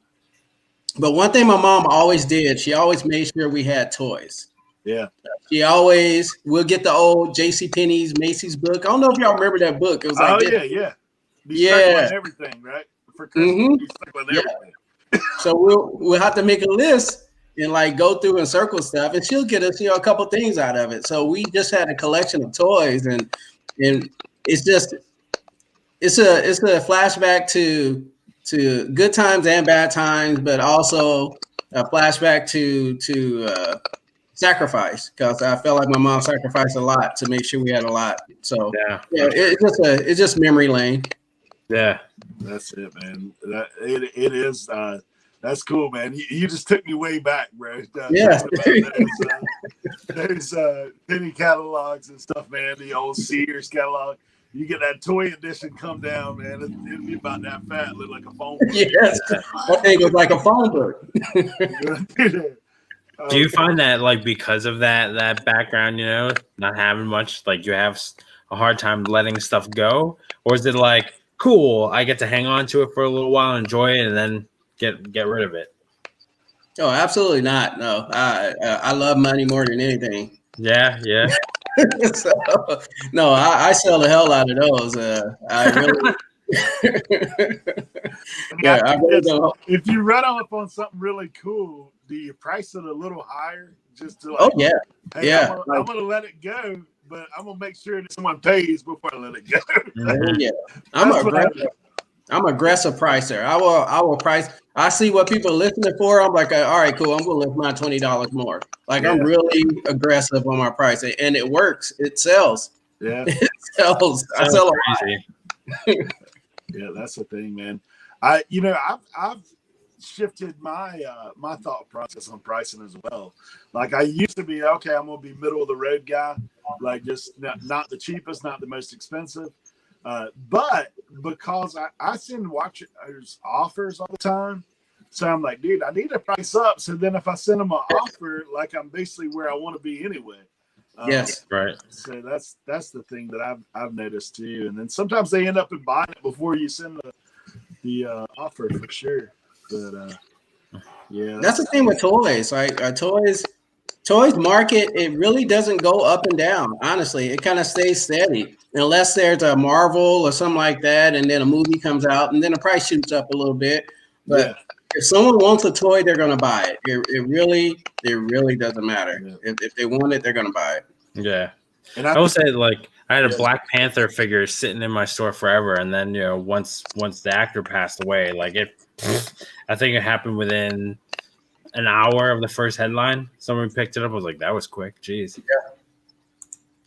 But one thing my mom always did, she always made sure we had toys. Yeah. We'll get the old JCPenney's, Macy's book. I don't know if y'all remember that book. It was like, yeah. Yeah. Everything, right? For Christmas, everything. So we'll have to make a list and like go through and circle stuff, and she'll get us, a couple things out of it. So we just had a collection of toys, and it's a flashback to good times and bad times, but also a flashback to sacrifice, because I felt like my mom sacrificed a lot to make sure we had a lot. So it's just memory lane. Yeah, that's it, man. It is. That's cool, man. You just took me way back, bro. There's penny catalogs and stuff, man. The old Sears catalog. You get that toy edition come down, man. It'd be about that fat, look like a phone book. Yes, that thing was like a phone book. Do you find that, like, because of that background, not having much, like, you have a hard time letting stuff go? Or is it like, cool, I get to hang on to it for a little while, enjoy it, and then get rid of it? Oh, absolutely not. No, I love money more than anything. Yeah. So, no, I sell the hell out of those. I really. I really don't. If you run off on something really cool, do you price it a little higher just to like? Oh yeah, hey, yeah. I'm gonna let it go, but I'm gonna make sure that someone pays before I let it go. Yeah, I'm aggressive pricer. I will price. I see what people are listening for. I'm like, all right, cool. I'm gonna lift my $20 more. Like I'm really aggressive on my price, and it works. It sells. Yeah, it sells. I sell crazy. Yeah, that's the thing, man. I've shifted my my thought process on pricing as well. Like I used to be, okay, I'm gonna be middle of the road guy, like just not the cheapest, not the most expensive. But because I send watchers offers all the time, so I'm like, dude, I need to price up. So then if I send them an offer, like I'm basically where I want to be anyway. Yes, right. So that's the thing that I've noticed too. And then sometimes they end up in buying it before you send the offer for sure. But yeah, that's the thing with toys. Like toys market, it really doesn't go up and down. Honestly, it kind of stays steady unless there's a Marvel or something like that, and then a movie comes out, and then the price shoots up a little bit. But if someone wants a toy, they're gonna buy it. It really doesn't matter. Yeah. If they want it, they're gonna buy it. Yeah, and I will say, like, I had a Black Panther figure sitting in my store forever, and then once the actor passed away, like I think it happened within an hour of the first headline. Someone picked it up. I was like, that was quick. Jeez. Yeah.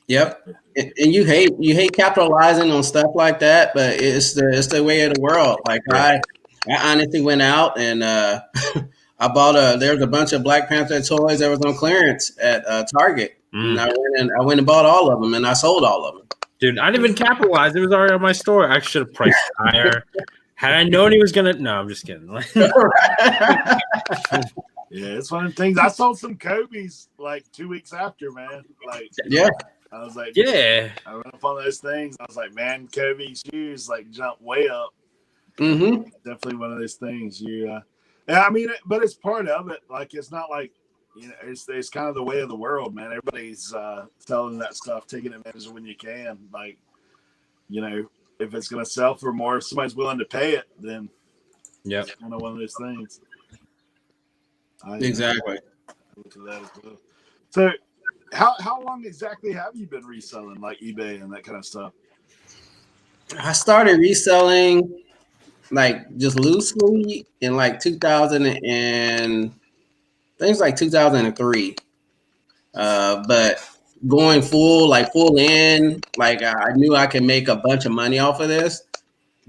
Yep. And you hate capitalizing on stuff like that, but it's the way of the world. Like I honestly went out and I bought there's a bunch of Black Panther toys that was on clearance at Target. And I went and bought all of them, and I sold all of them. Dude, I didn't even capitalize. It was already on my store. I should have priced higher. Had I known he was gonna, no, I'm just kidding. Yeah, it's one of the things. I sold some Kobe's like 2 weeks after, man. Like, yeah, I was like, yeah. I ran up on those things. I was like, man, Kobe shoes like jumped way up. Mm-hmm. Definitely one of those things. I mean, but it's part of it. Like, it's not like, it's kind of the way of the world, man. Everybody's selling that stuff, taking advantage of when you can. Like, if it's going to sell for more, if somebody's willing to pay it, then it's kind of one of those things. Exactly. Look at that as well. So, how long exactly have you been reselling, like eBay and that kind of stuff? I started reselling like just loosely in like 2000 and things like 2003. But going full in, like I knew I could make a bunch of money off of this.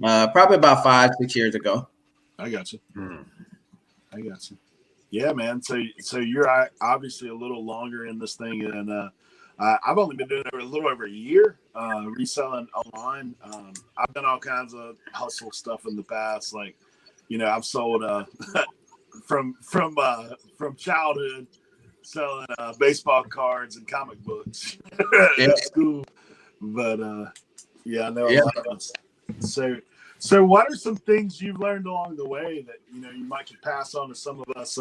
Probably about 5-6 years ago. I got you. I got you. Yeah, man. So you're obviously a little longer in this thing, and I've only been doing it a little over a year, reselling online. I've done all kinds of hustle stuff in the past. Like, I've sold from childhood, selling baseball cards and comic books at school. But I know a lot of us. So what are some things you've learned along the way that you might could pass on to some of us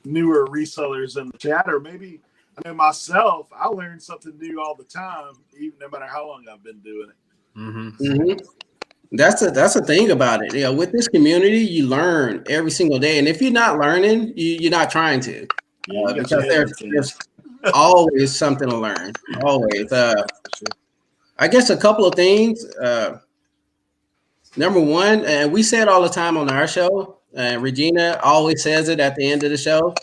newer resellers in the chat? Or maybe, I know myself, I learn something new all the time, even no matter how long I've been doing it. Mm-hmm. That's the thing about it. With this community, you learn every single day, and if you're not learning, you're not trying to. Because there's always something to learn. Always. I guess a couple of things. Number one, and we say it all the time on our show, and Regina always says it at the end of the show.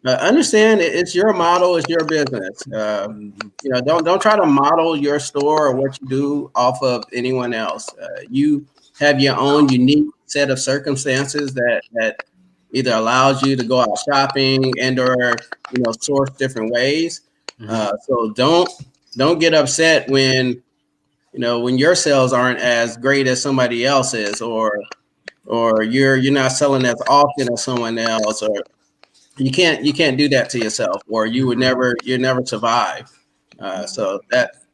Understand it's your model, it's your business. Don't try to model your store or what you do off of anyone else. You have your own unique set of circumstances that either allows you to go out shopping and or source different ways. So don't get upset when your sales aren't as great as somebody else's, or you're not selling as often as someone else, or you can't do that to yourself, or you'll never survive. So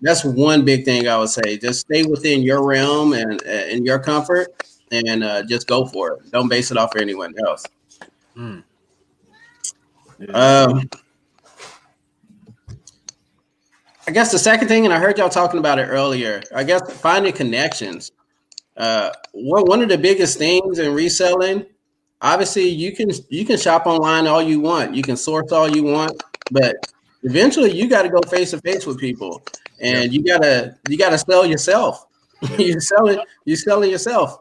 that's one big thing I would say. Just stay within your realm and in your comfort, and just go for it. Don't base it off of anyone else. I guess the second thing, and I heard y'all talking about it earlier, I guess finding connections. One of the biggest things in reselling, obviously you can shop online all you want, you can source all you want, but eventually you got to go face to face with people, and you gotta sell yourself. You're selling yourself.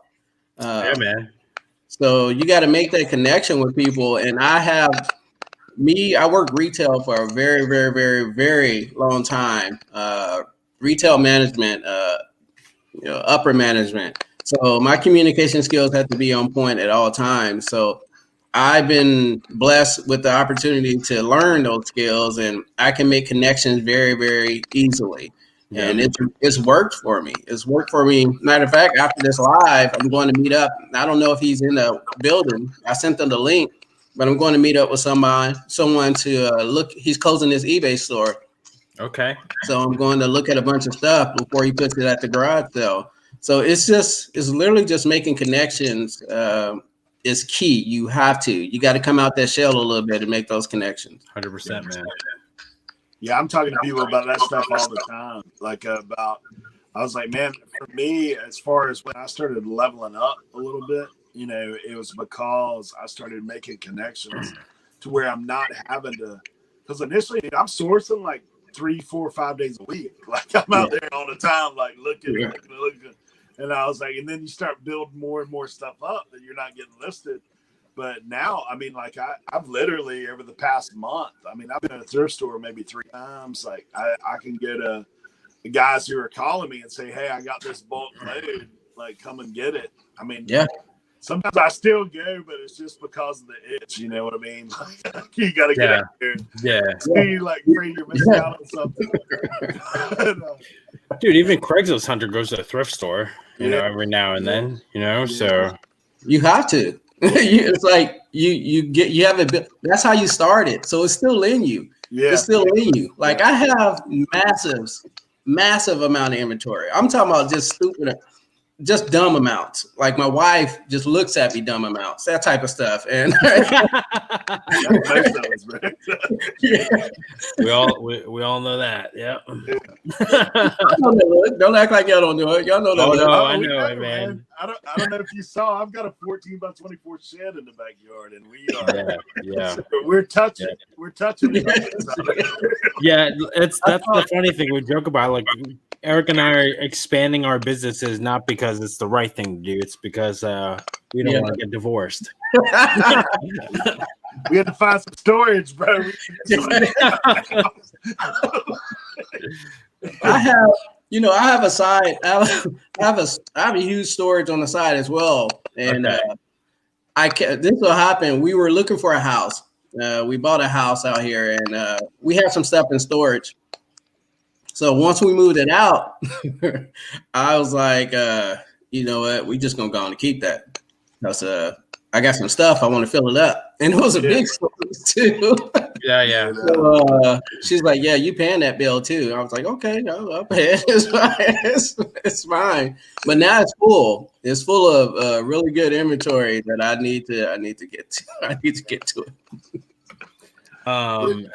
Yeah, man. So you got to make that connection with people, and I worked retail for a very, very, very, very long time. Retail management, upper management. So my communication skills have to be on point at all times. So I've been blessed with the opportunity to learn those skills, and I can make connections very, very easily. Yeah. And it's worked for me. It's worked for me. Matter of fact, after this live, I'm going to meet up. I don't know if he's in the building. I sent them the link. But I'm going to meet up with someone to look. He's closing his eBay store. Okay. So I'm going to look at a bunch of stuff before he puts it at the garage sale. So it's literally just making connections is key. You got to come out that shell a little bit and make those connections. 100%, man. Yeah, I'm talking to people about that stuff all the time. I was like, man, for me, as far as when I started leveling up a little bit, it was because I started making connections to where I'm not having to, because initially I'm sourcing like 3, 4, 5 days a week. Like I'm out there all the time, like looking. And I was like, and then you start building more and more stuff up that you're not getting listed. But now, I mean, like I've literally over the past month, I mean, I've been at a thrift store maybe 3 times. Like I can get guys who are calling me and say, hey, I got this bulk load, like come and get it. I mean, yeah. Sometimes I still go, but it's just because of the itch. You know what I mean? You got to get out there. Yeah. See, like, afraid you're missing out on something. Dude, even Craigslist Hunter goes to a thrift store, every now and then, so. You have to. It's like you have a bit. That's how you started. So it's still in you. Yeah. It's still in you. Like I have massive amount of inventory. I'm talking about just stupid. just dumb amounts. Like my wife just looks at me dumb amounts, that type of stuff. And we all know that. Yeah. Don't act like y'all don't know it. Y'all know that. Oh look. no, I know it, man. I don't know if you saw. I've got a 14 by 24 shed in the backyard, and we are. Yeah. We're touching. Yeah. We're touching. Yeah, that's the funny thing. We joke about, like, Eric and I are expanding our businesses not because it's the right thing to do. It's because we don't want to get divorced. We had to find some storage, bro. I have a side. I have a huge storage on the side as well. And this will happen. We were looking for a house. We bought a house out here, and we have some stuff in storage. So once we moved it out, I was like, you know what? We just gonna go on and keep that. Because I got some stuff. I want to fill it up. And it was a big storage too. Yeah. So she's like, yeah, you paying that bill too. I was like, okay, no, I'll pay it. It's fine. It's fine. But now it's full. It's full of really good inventory that I need to get to. I need to get to it.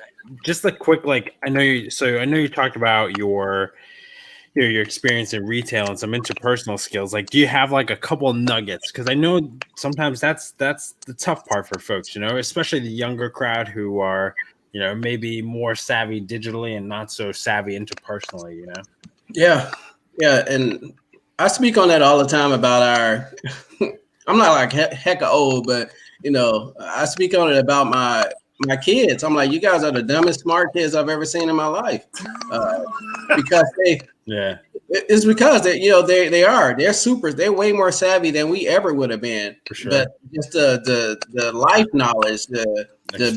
Just a quick, like, I know you talked about your experience in retail and some interpersonal skills. Like, do you have like a couple of nuggets? Because I know sometimes that's the tough part for folks, especially the younger crowd who are, maybe more savvy digitally and not so savvy interpersonally, Yeah. And I speak on that all the time about our, I'm not like heck of old, but I speak on it about my kids. I'm like, you guys are the dumbest smart kids I've ever seen in my life. Because it's because they're supers. They're way more savvy than we ever would have been. For sure. But just the life knowledge, the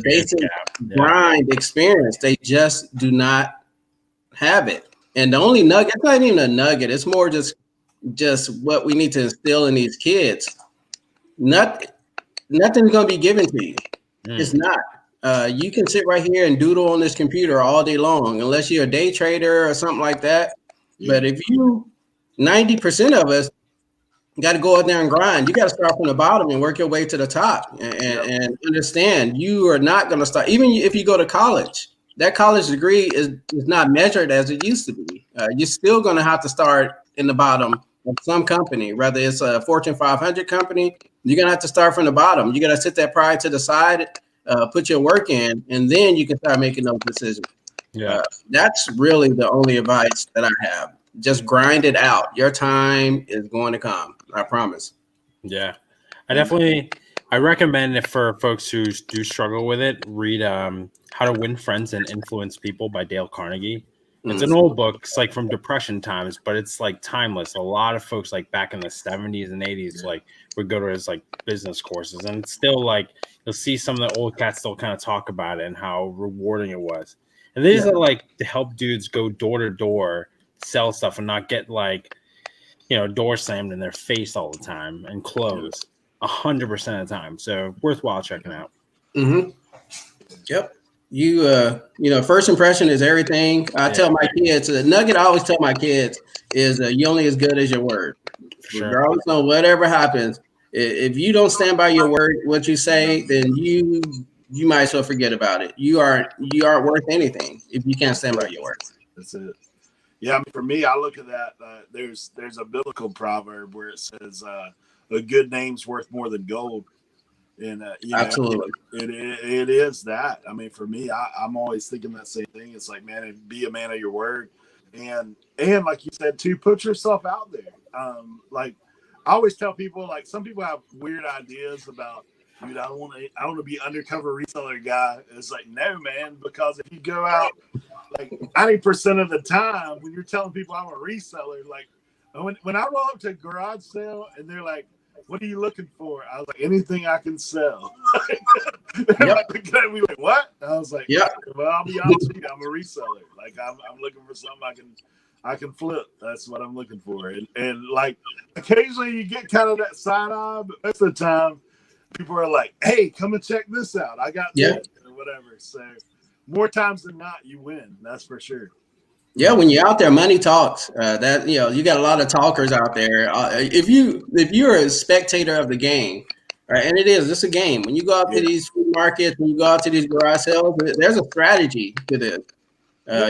basic grind experience, they just do not have it. And the only nugget, it's not even a nugget. It's more just what we need to instill in these kids. Nothing's going to be given to you. It's not. You can sit right here and doodle on this computer all day long, unless you're a day trader or something like that. But if 90% of us got to go out there and grind, you got to start from the bottom and work your way to the top and understand you are not going to start. Even if you go to college, that college degree is not measured as it used to be. You're still going to have to start in the bottom of some company, whether it's a Fortune 500 company. You're going to have to start from the bottom. You got to sit that pride to the side, put your work in, and then you can start making those decisions. That's really the only advice that I have. Just grind it out. Your time is going to come. I promise. Yeah. I recommend it for folks who do struggle with it. Read How to Win Friends and Influence People by Dale Carnegie. It's an old book. It's like from Depression times, but it's like timeless. A lot of folks like back in the 70s and 80s like would go to his like business courses, and it's still like you'll see some of the old cats still kind of talk about it and how rewarding it was. And these are like to help dudes go door to door, sell stuff, and not get like, door slammed in their face all the time and close 100% of the time. So worthwhile checking out. Mm-hmm. Yep. You, first impression is everything. I tell my kids, the nugget I always tell my kids is you're only as good as your word. Sure. Regardless of whatever happens, if you don't stand by your word, what you say, then you might as well forget about it. You aren't worth anything if you can't stand by your word. That's it. Yeah, I mean, for me, I look at that. There's a biblical proverb where it says, "A good name's worth more than gold." And absolutely, it is that. I mean, for me, I'm always thinking that same thing. It's like, man, be a man of your word, and like you said too, put yourself out there. Like I always tell people, like some people have weird ideas about, dude, I want to be undercover reseller guy. It's like, no, man, because if you go out like 90% of the time when you're telling people I'm a reseller, like when I roll up to a garage sale and they're like, what are you looking for? I was like, anything I can sell. We like, what? I was like, well, I'll be honest with you, I'm a reseller. Like I'm looking for something I can flip. That's what I'm looking for. And like occasionally you get kind of that side eye, but most of the time people are like, hey, come and check this out. I got this or whatever. So more times than not, you win. That's for sure. Yeah, when you're out there, money talks. That you got a lot of talkers out there. If you're a spectator of the game, right, and it's a game. When you go out to these food markets, when you go out to these garage sales, there's a strategy to this.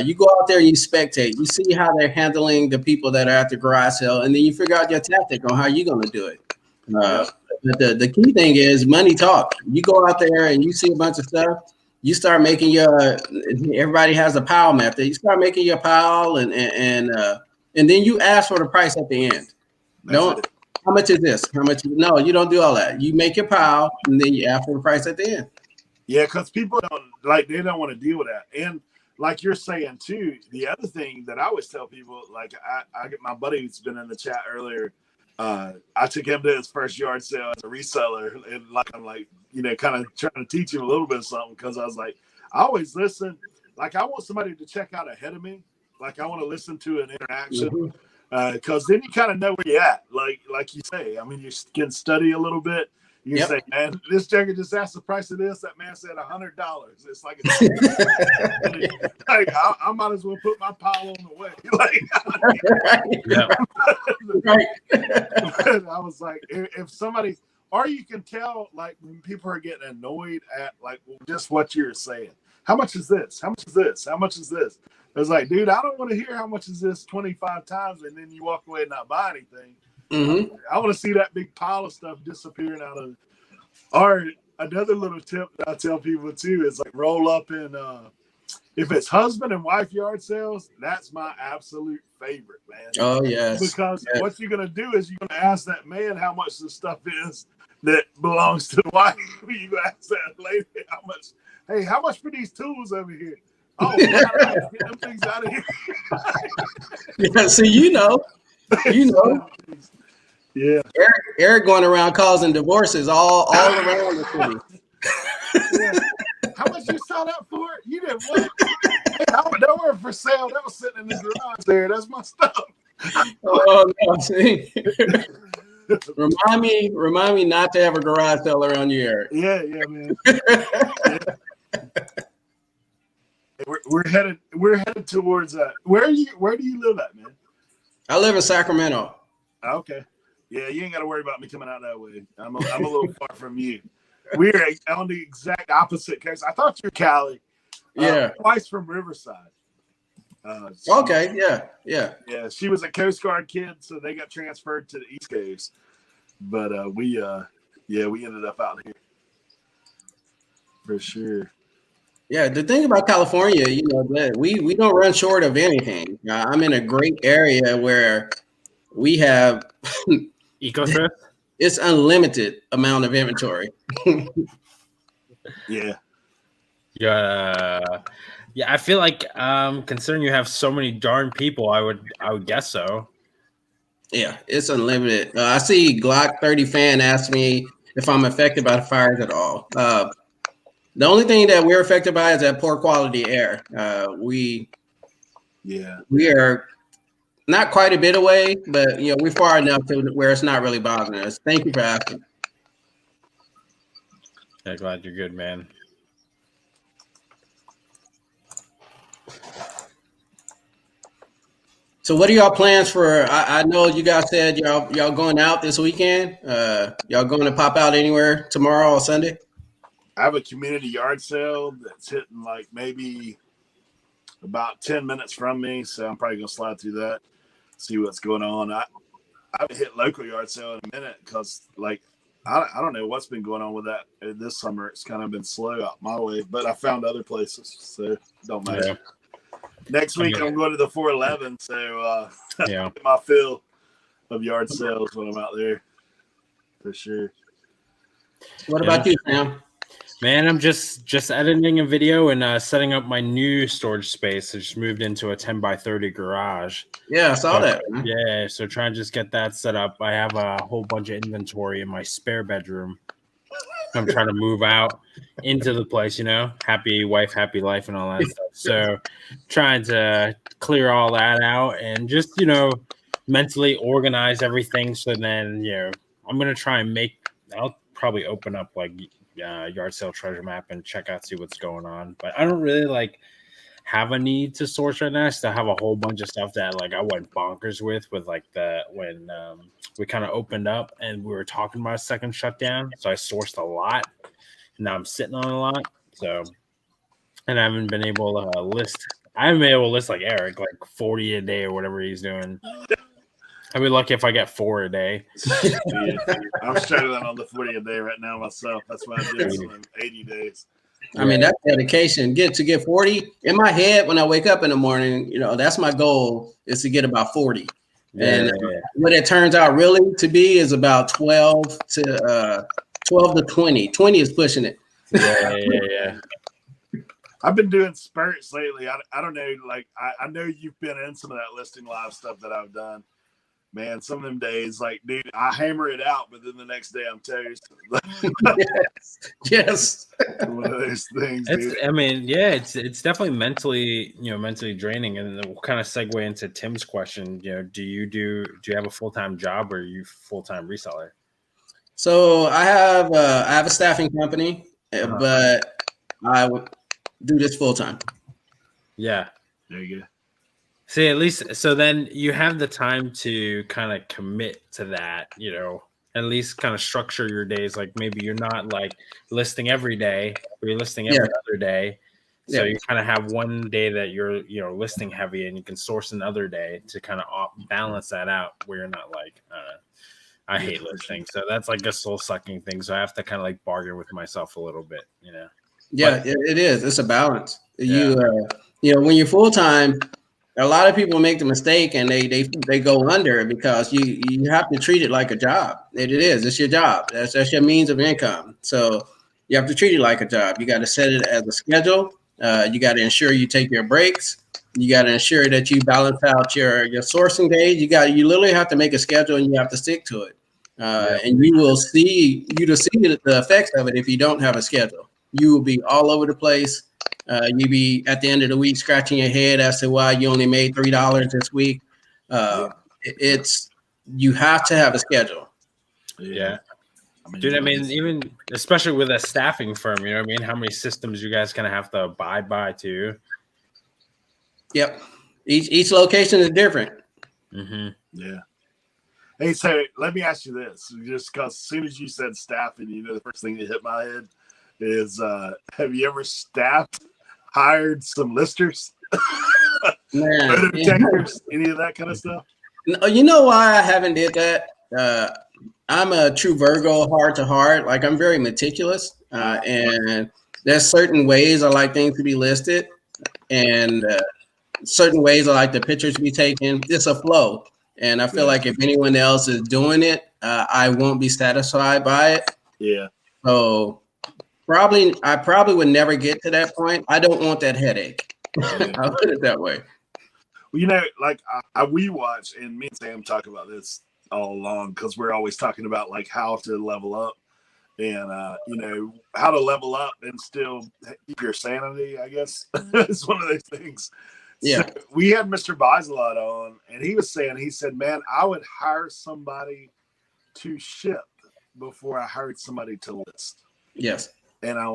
You go out there and you spectate. You see how they're handling the people that are at the garage sale, and then you figure out your tactic on how you're going to do it. But the key thing is money talk. You go out there and you see a bunch of stuff. You start making everybody has a pile method. You start making your pile and then you ask for the price at the end. How much is this? No, you don't do all that. You make your pile and then you ask for the price at the end. Yeah, because people don't want to deal with that. And like you're saying too, the other thing that I always tell people, like I get my buddy who's been in the chat earlier. I took him to his first yard sale as a reseller, and I'm kind of trying to teach him a little bit of something, because I was like, I always listen. Like, I want somebody to check out ahead of me. Like, I want to listen to an interaction, because then you kind of know where you're at. Like you say, I mean, you can study a little bit. You say, man, this jugger just asked the price of this. That man said $100. It's like, I might as well put my pile on the way. I was like, if somebody, or you can tell, like, when people are getting annoyed at, like, just what you're saying. How much is this? How much is this? How much is this? It's like, dude, I don't want to hear how much is this 25 times, and then you walk away and not buy anything. I want to see that big pile of stuff disappearing out of it. Or another little tip that I tell people too is, like, roll up in if it's husband and wife yard sales, that's my absolute favorite, man. Oh yes. Because what you're gonna do is you're gonna ask that man how much the stuff is that belongs to the wife. You gonna ask that lady how much. Hey, how much for these tools over here? Oh, get them things out of here. Yeah, so you know. Yeah, Eric going around causing divorces all around the city. How much you saw that for? You didn't what? Hey, that weren't for sale. That was sitting in the garage there. That's my stuff. Oh no! See, remind me not to have a garage sale around your area. Yeah, man. We're headed towards where do you live at, man? I live in Sacramento. Okay. Yeah, you ain't got to worry about me coming out that way. I'm a little far from you. We're on the exact opposite coast. I thought you're Cali. Twice from Riverside. Okay. Yeah. She was a Coast Guard kid, so they got transferred to the East Coast. But we ended up out here for sure. Yeah, the thing about California, that we don't run short of anything. I'm in a great area where we have EcoThrift. It's unlimited amount of inventory. Yeah. I feel like considering you have so many darn people, I would guess so. Yeah, it's unlimited. I see Glock 30 fan asked me if I'm affected by the fires at all. The only thing that we're affected by is that poor quality air. We are not quite a bit away, but we're far enough to where it's not really bothering us. Thank you for asking. Yeah, glad you're good, man. So what are y'all plans for? I know you guys said y'all going out this weekend. Y'all going to pop out anywhere tomorrow or Sunday? I have a community yard sale that's hitting like maybe about 10 minutes from me, so I'm probably gonna slide through that, see what's going on. I haven't hit local yard sale in a minute because, like, I don't know what's been going on with that this summer. It's kind of been slow out my way, but I found other places, so don't matter. Yeah. Next week I'm going to the 411, so get my fill of yard sales when I'm out there for sure. What about you, Sam? Man, I'm just editing a video and setting up my new storage space. I just moved into a 10 by 30 garage. Yeah, I saw that. Yeah, so trying to just get that set up. I have a whole bunch of inventory in my spare bedroom. I'm trying to move out into the place, happy wife, happy life and all that stuff. So trying to clear all that out and just, mentally organize everything. So then, I'm going to try and I'll probably open up like yard sale treasure map and check out, see what's going on. But I don't really have a need to source right now. I still have a whole bunch of stuff that like I went bonkers with like when we kind of opened up and we were talking about a second shutdown. So I sourced a lot. And now I'm sitting on a lot. So, and I haven't been able to list. I haven't been able to list like Eric, like 40 a day or whatever he's doing. I'd be lucky if I get 4 a day. I'm struggling on the 40 a day right now myself. That's why I did some 80 days. I mean, that's dedication. To get 40 in my head when I wake up in the morning, you know, that's my goal, is to get about 40. And what it turns out really to be is about 12 to 20. 20 is pushing it. Yeah. I've been doing spurts lately. I don't know. Like, I know you've been in some of that listing live stuff that I've done. Man, some of them days, like, dude, I hammer it out, but then the next day I'm toast. Yes. One of those things, dude. I mean, yeah, it's definitely mentally draining. And we'll kind of segue into Tim's question. You know, do you have a full-time job, or are you full-time reseller? So I have a staffing company, but I would do this full-time. Yeah. There you go. See, at least, so then you have the time to kind of commit to that, you know, at least kind of structure your days. Like maybe you're not like listing every day, or you're listing every other day. So you kind of have one day that you're, you know, listing heavy, and you can source another day to kind of balance that out where you're not like, I hate listing. So that's like a soul sucking thing. So I have to kind of like bargain with myself a little bit, you know? Yeah, it is. It's a balance. Yeah. You know, when you're full-time, a lot of people make the mistake and they go under because you have to treat it like a job. It is. It's your job. That's your means of income. So you have to treat it like a job. You got to set it as a schedule. You got to ensure you take your breaks. You got to ensure that you balance out your sourcing days. You literally have to make a schedule, and you have to stick to it. And you will see the effects of it if you don't have a schedule. You will be all over the place. You be at the end of the week scratching your head as to why you only made $3 this week. You have to have a schedule. Yeah. Dude, I mean, even especially with a staffing firm, you know what I mean? How many systems you guys kind of have to abide by too? Yep. Each location is different. Mm-hmm. Yeah. Hey, so let me ask you this, just because as soon as you said staffing, you know, the first thing that hit my head is, have you ever hired some listers? Man, any of that kind of stuff? You know why I haven't did that? I'm a true Virgo, heart to heart. Like, I'm very meticulous, and there's certain ways I like things to be listed, and certain ways I like the pictures to be taken. It's a flow, and I feel like if anyone else is doing it, I won't be satisfied by it. Yeah. So I probably would never get to that point. I don't want that headache. I'll put it that way. Well, you know, like we watch, and me and Sam talk about this all along because we're always talking about like how to level up, and you know, how to level up and still keep your sanity, I guess. It's one of those things. Yeah. So we had Mr. Biselot on, and he said, man, I would hire somebody to ship before I hired somebody to list. Yes. And I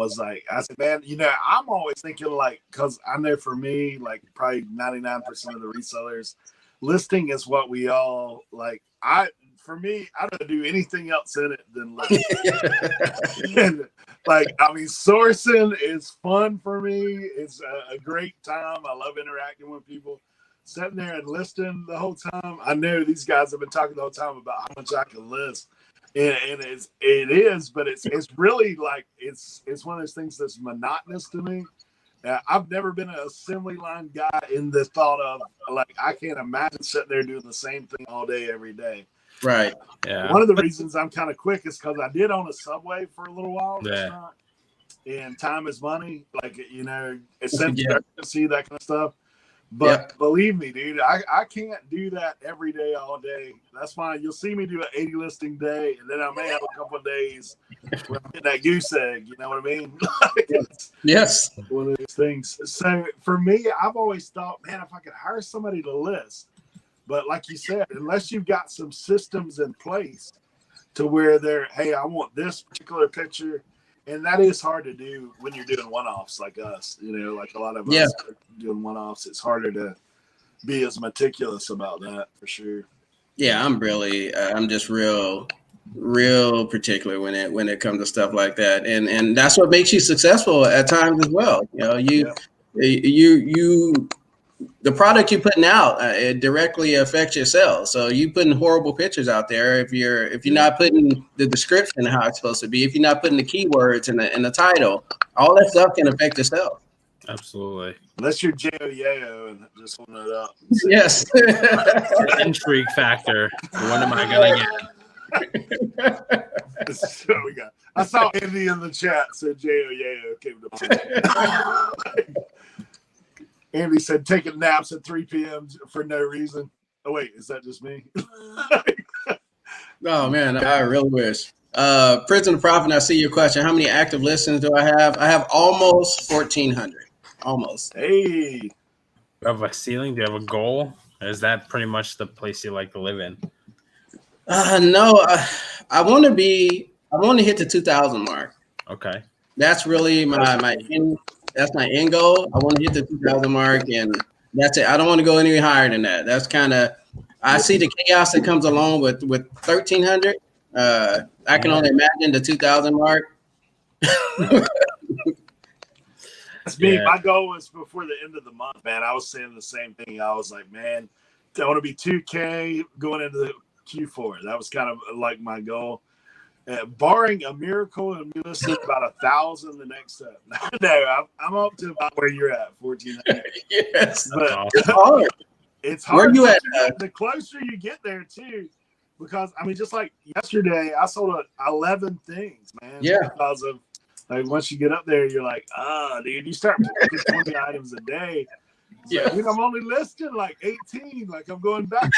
said, man, you know, I'm always thinking like, because I know for me, like probably 99% of the resellers, listing is what we all like. For me, I don't do anything else in it than listing. And like, I mean, sourcing is fun for me. It's a great time. I love interacting with people. Sitting there and listing the whole time. I know these guys have been talking the whole time about how much I can list. And it is, but it's really like it's one of those things that's monotonous to me. I've never been an assembly line guy in the thought of like I can't imagine sitting there doing the same thing all day every day. Right. Yeah. One of the reasons I'm kind of quick is because I did own a Subway for a little while. Yeah. And time is money. Like, you know, it's urgency, that kind of stuff. But Yep. believe me, dude, I can't do that every day, all day. That's why you'll see me do an 80 listing day, and then I may have a couple of days where I'm getting that goose egg. You know what I mean? Yes. One of those things. So for me, I've always thought, man, if I could hire somebody to list, but like you said, unless you've got some systems in place to where they're, hey, I want this particular picture, And that is hard to do when you're doing one-offs like us. Like a lot of us are doing one-offs. It's harder to be as meticulous about that for sure. Yeah, I'm just real particular when it comes to stuff like that, and that's what makes you successful at times as well. The product you're putting out, it directly affects your sales. So you putting horrible pictures out there. If you're not putting the description how it's supposed to be, if you're not putting the keywords in the title, all that stuff can affect your sales. Absolutely. Unless you're Joe and just holding it up. Yes. Intrigue factor. What am I gonna get? So I saw Andy in the chat said Joe came to mind. Andy said taking naps at 3 p.m. for no reason. Oh wait, is that just me? Oh man, I really wish. Prison of Profit, I see your question. How many active listings do I have? I have almost 1,400. Almost. Hey. Do you have a ceiling? Do you have a goal? Or is that pretty much the place you like to live in? No, I want to hit the 2,000 mark. Okay. That's really my end goal. I want to hit the 2,000 mark, and that's it. I don't want to go any higher than that. That's kind of, I see the chaos that comes along with 1,300. I can only imagine the 2,000 mark. That's me. My goal was before the end of the month, man. I was saying the same thing. I was like, man, I want to be 2K going into the Q4. That was kind of like my goal. Barring a miracle and we listen about 1,000 the next step. No, I'm up to about where you're at, 1,400. Yes, but it's hard. It's hard. Where you at? The closer you get there, too, because I mean, just like yesterday, I sold 11 things, man. Yeah. Because of once you get up there, you're like, dude, you start picking 20 items a day. Yeah, dude, I'm only listing 18. I'm going back.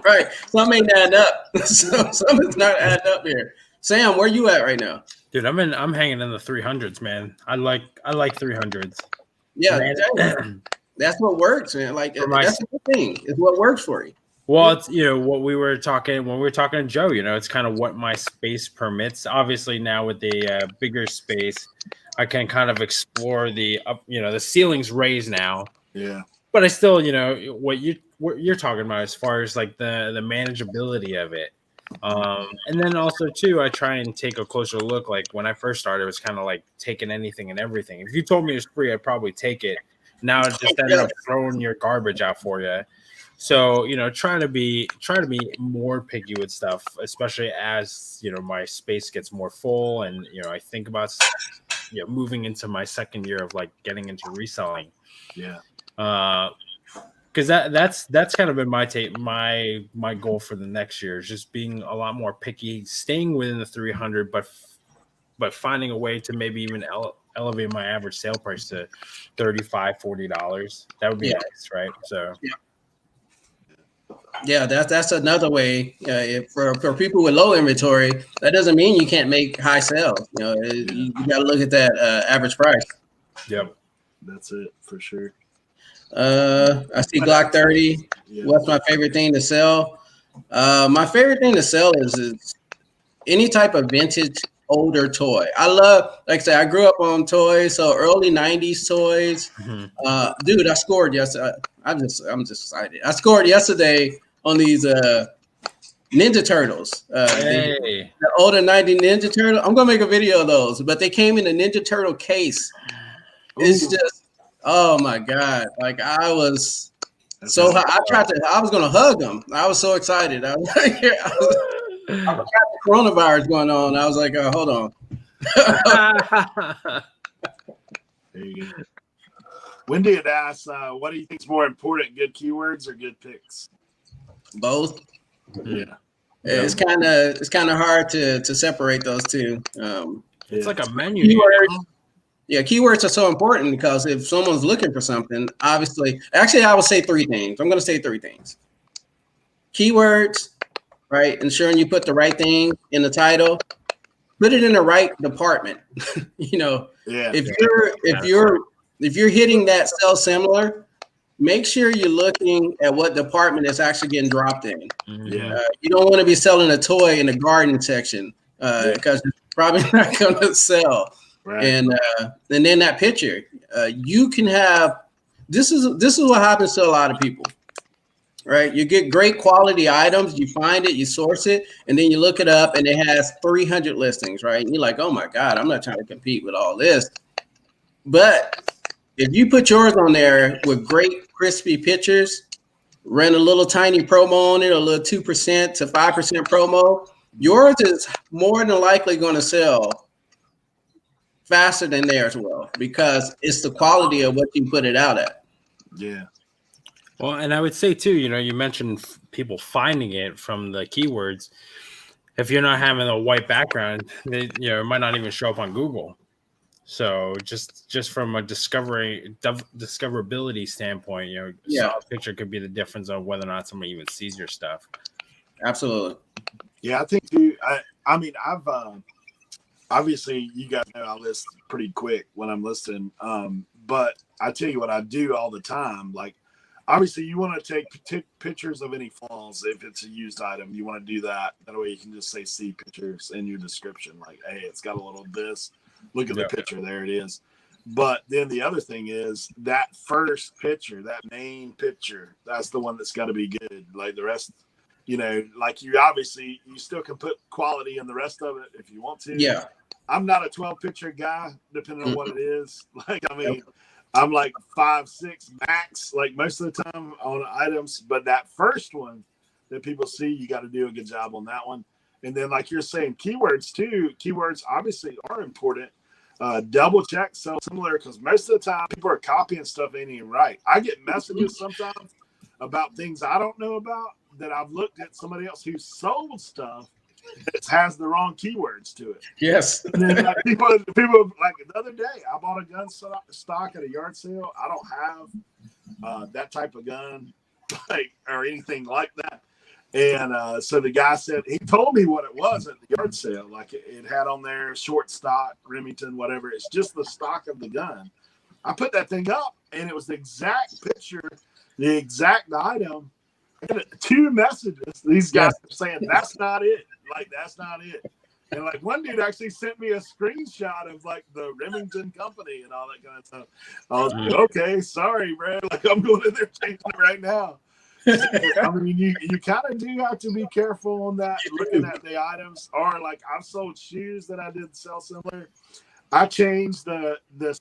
Right. Some ain't adding up. Some is not adding up here. Sam, where you at right now? Dude, I'm hanging in the 300s, man. I like 300s. Yeah, that's what works, man. That's the thing. It's what works for you. Well, it's what we were talking when we were talking to Joe. It's kind of what my space permits. Obviously, now with the bigger space, I can kind of explore the the ceiling's raised now. Yeah. But I still, what you're talking about as far as the manageability of it. And then also too, I try and take a closer look. Like when I first started, it was kind of like taking anything and everything. If you told me it was free, I'd probably take it. Now it just ended up throwing your garbage out for you. So, try to be more picky with stuff, especially as, my space gets more full. And, I think about, moving into my second year of getting into reselling. Yeah. Because that's kind of been my goal for the next year is just being a lot more picky, staying within the 300, but finding a way to maybe even elevate my average sale price to $35, $40. That would be nice, right? So yeah, that's another way. For people with low inventory, that doesn't mean you can't make high sales. You got to look at that average price. Yep, that's it for sure. I see Glock 30. Yeah. What's my favorite thing to sell? My favorite thing to sell is any type of vintage older toy. I love, like I said, I grew up on toys, so early 90s toys. Mm-hmm. Dude, I scored yesterday. I'm just excited. I scored yesterday on these Ninja Turtles. The older 90 Ninja Turtle. I'm gonna make a video of those, but they came in a Ninja Turtle case. It's just, oh my God. I was so I was gonna hug them. I was so excited. I was like, I got the coronavirus going on. I was like, hold on. There you go. Wendy had asked, what do you think is more important, good keywords or good picks? Both. Yeah. It's kind of hard to separate those two. It's like a menu. Keywords are so important because if someone's looking for something, obviously, actually, I would say three things. I'm going to say three things. Keywords, right? Ensuring you put the right thing in the title, put it in the right department. If you're hitting that sell similar, make sure you're looking at what department it's actually getting dropped in. Yeah. You don't want to be selling a toy in the garden section because probably not going to sell. Right. And then that picture, you can have. This is what happens to a lot of people, right? You get great quality items, you find it, you source it, and then you look it up, and it has 300 listings, right? And you're like, oh my God, I'm not trying to compete with all this. But if you put yours on there with great crispy pictures, run a little tiny promo on it, a little 2% to 5% promo, yours is more than likely going to sell faster than theirs will, because it's the quality of what you put it out at. Yeah. Well, and I would say too, you mentioned people finding it from the keywords. If you're not having a white background, it might not even show up on Google. So just from a discoverability standpoint, a solid picture could be the difference on whether or not somebody even sees your stuff. Absolutely. Yeah, I think too. I mean, I've obviously you guys know I list pretty quick when I'm listing. But I tell you what I do all the time. Like, obviously, you want to take pictures of any flaws. If it's a used item, you want to do that. That way, you can just say "see pictures" in your description. Like, hey, it's got a little this. Look at the picture. There it is. But then the other thing is that first picture, that main picture, that's the one that's got to be good. Like the rest, like you still can put quality in the rest of it if you want to. Yeah. I'm not a 12 picture guy, depending on what it is. Like, I mean, I'm like 5, 6 max, like most of the time on items. But that first one that people see, you got to do a good job on that one. And then, like you're saying, keywords too. Keywords obviously are important. Double check, so similar, because most of the time people are copying stuff ain't even right. I get messages sometimes about things I don't know about that I've looked at somebody else who sold stuff that has the wrong keywords to it. Yes. And then, like, people like the other day, I bought a gun stock at a yard sale. I don't have that type of gun, or anything like that. And so the guy said, he told me what it was at the yard sale. Like it had on there short stock, Remington, whatever. It's just the stock of the gun. I put that thing up, and it was the exact picture, the exact item. I got 2 messages. These guys are saying, that's not it. Like, that's not it. And like one dude actually sent me a screenshot of like the Remington company and all that kind of stuff. I was like, okay, sorry, bro. Like, I'm going in there changing it right now. I mean, you kind of do have to be careful on that, looking at the items. Or like, I've sold shoes that I did sell similar. I changed the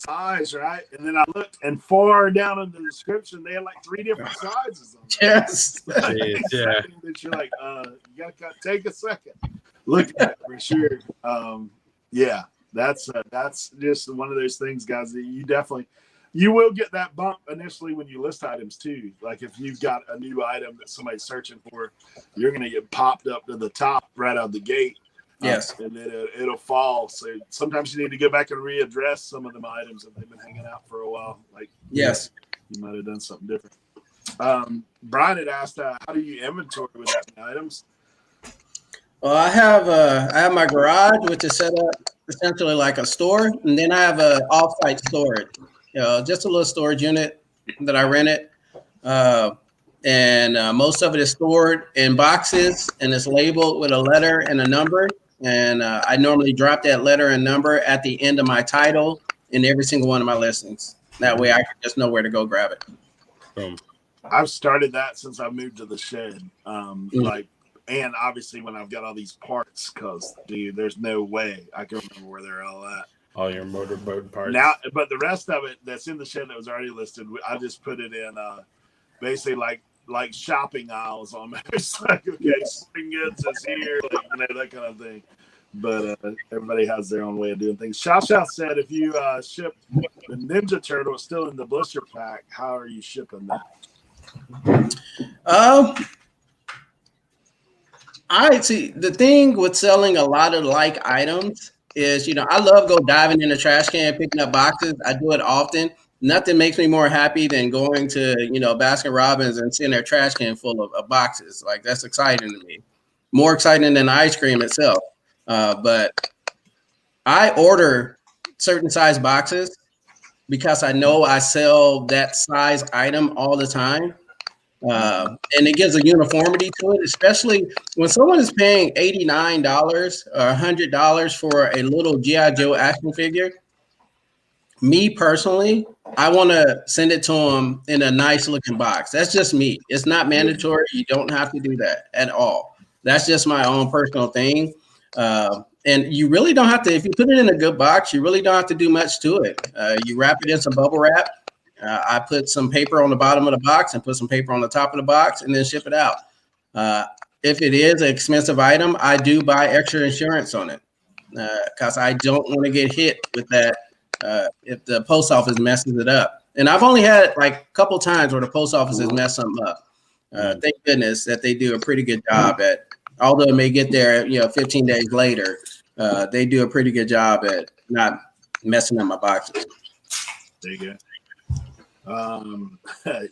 size, right? And then I looked, and far down in the description, they had like 3 different sizes. Yes. Yeah. That you're like, you gotta take a second, look at it for sure. Yeah, that's just one of those things, guys, that you will get that bump initially when you list items too. Like if you've got a new item that somebody's searching for, you're gonna get popped up to the top right out of the gate. Yes. And then it'll fall. So sometimes you need to go back and readdress some of them items if they've been hanging out for a while. Like, yes, you might have done something different. Brian had asked, how do you inventory with that many items? Well, I have my garage, which is set up essentially like a store, and then I have a off-site storage, just a little storage unit that I rented. And most of it is stored in boxes, and it's labeled with a letter and a number. And I normally drop that letter and number at the end of my title in every single one of my listings. That way I can just know where to go grab it. Boom. I've started that since I moved to the shed. And obviously when I've got all these parts, because dude, there's no way I can remember where they're all at. All your motorboat parts. Now, but the rest of it that's in the shed that was already listed, I just put it in basically like shopping aisles almost. Like, okay, spring goods is here, like, that kind of thing. But everybody has their own way of doing things. Shao said, if you ship the Ninja Turtle still in the blister pack, how are you shipping that? I see. The thing with selling a lot of like items is, I love go diving in the trash can, picking up boxes. I do it often. Nothing makes me more happy than going to, Baskin Robbins and seeing their trash can full of boxes. Like, that's exciting to me. More exciting than the ice cream itself. But I order certain size boxes because I know I sell that size item all the time. And it gives a uniformity to it, especially when someone is paying $89 or $100 for a little G.I. Joe action figure. Me personally, I want to send it to them in a nice looking box. That's just me. It's not mandatory. You don't have to do that at all. That's just my own personal thing. And you really don't have to, if you put it in a good box, you really don't have to do much to it. You wrap it in some bubble wrap. I put some paper on the bottom of the box and put some paper on the top of the box and then ship it out. If it is an expensive item, I do buy extra insurance on it because I don't want to get hit with that if the post office messes it up. And I've only had like a couple times where the post office has messed something up. Thank goodness that they do a pretty good job at, although it may get there, 15 days later, they do a pretty good job at not messing up my boxes. There you go.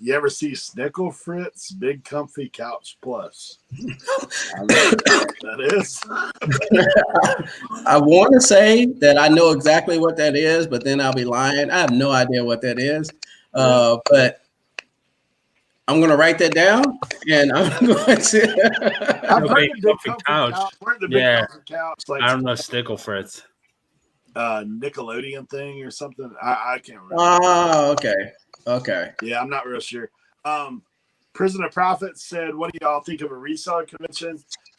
You ever see Snickle Fritz Big Comfy Couch Plus? I don't know what that is. I want to say that I know exactly what that is, but then I'll be lying. I have no idea what that is. But I'm going to write that down, and I'm going to. I've heard the Big Comfy Couch. Couch. Like, I don't know Snickle Fritz. Nickelodeon thing or something. I can't remember. Oh, okay. Yeah, I'm not real sure. Prison of Profits said, what do y'all think of a reseller convention?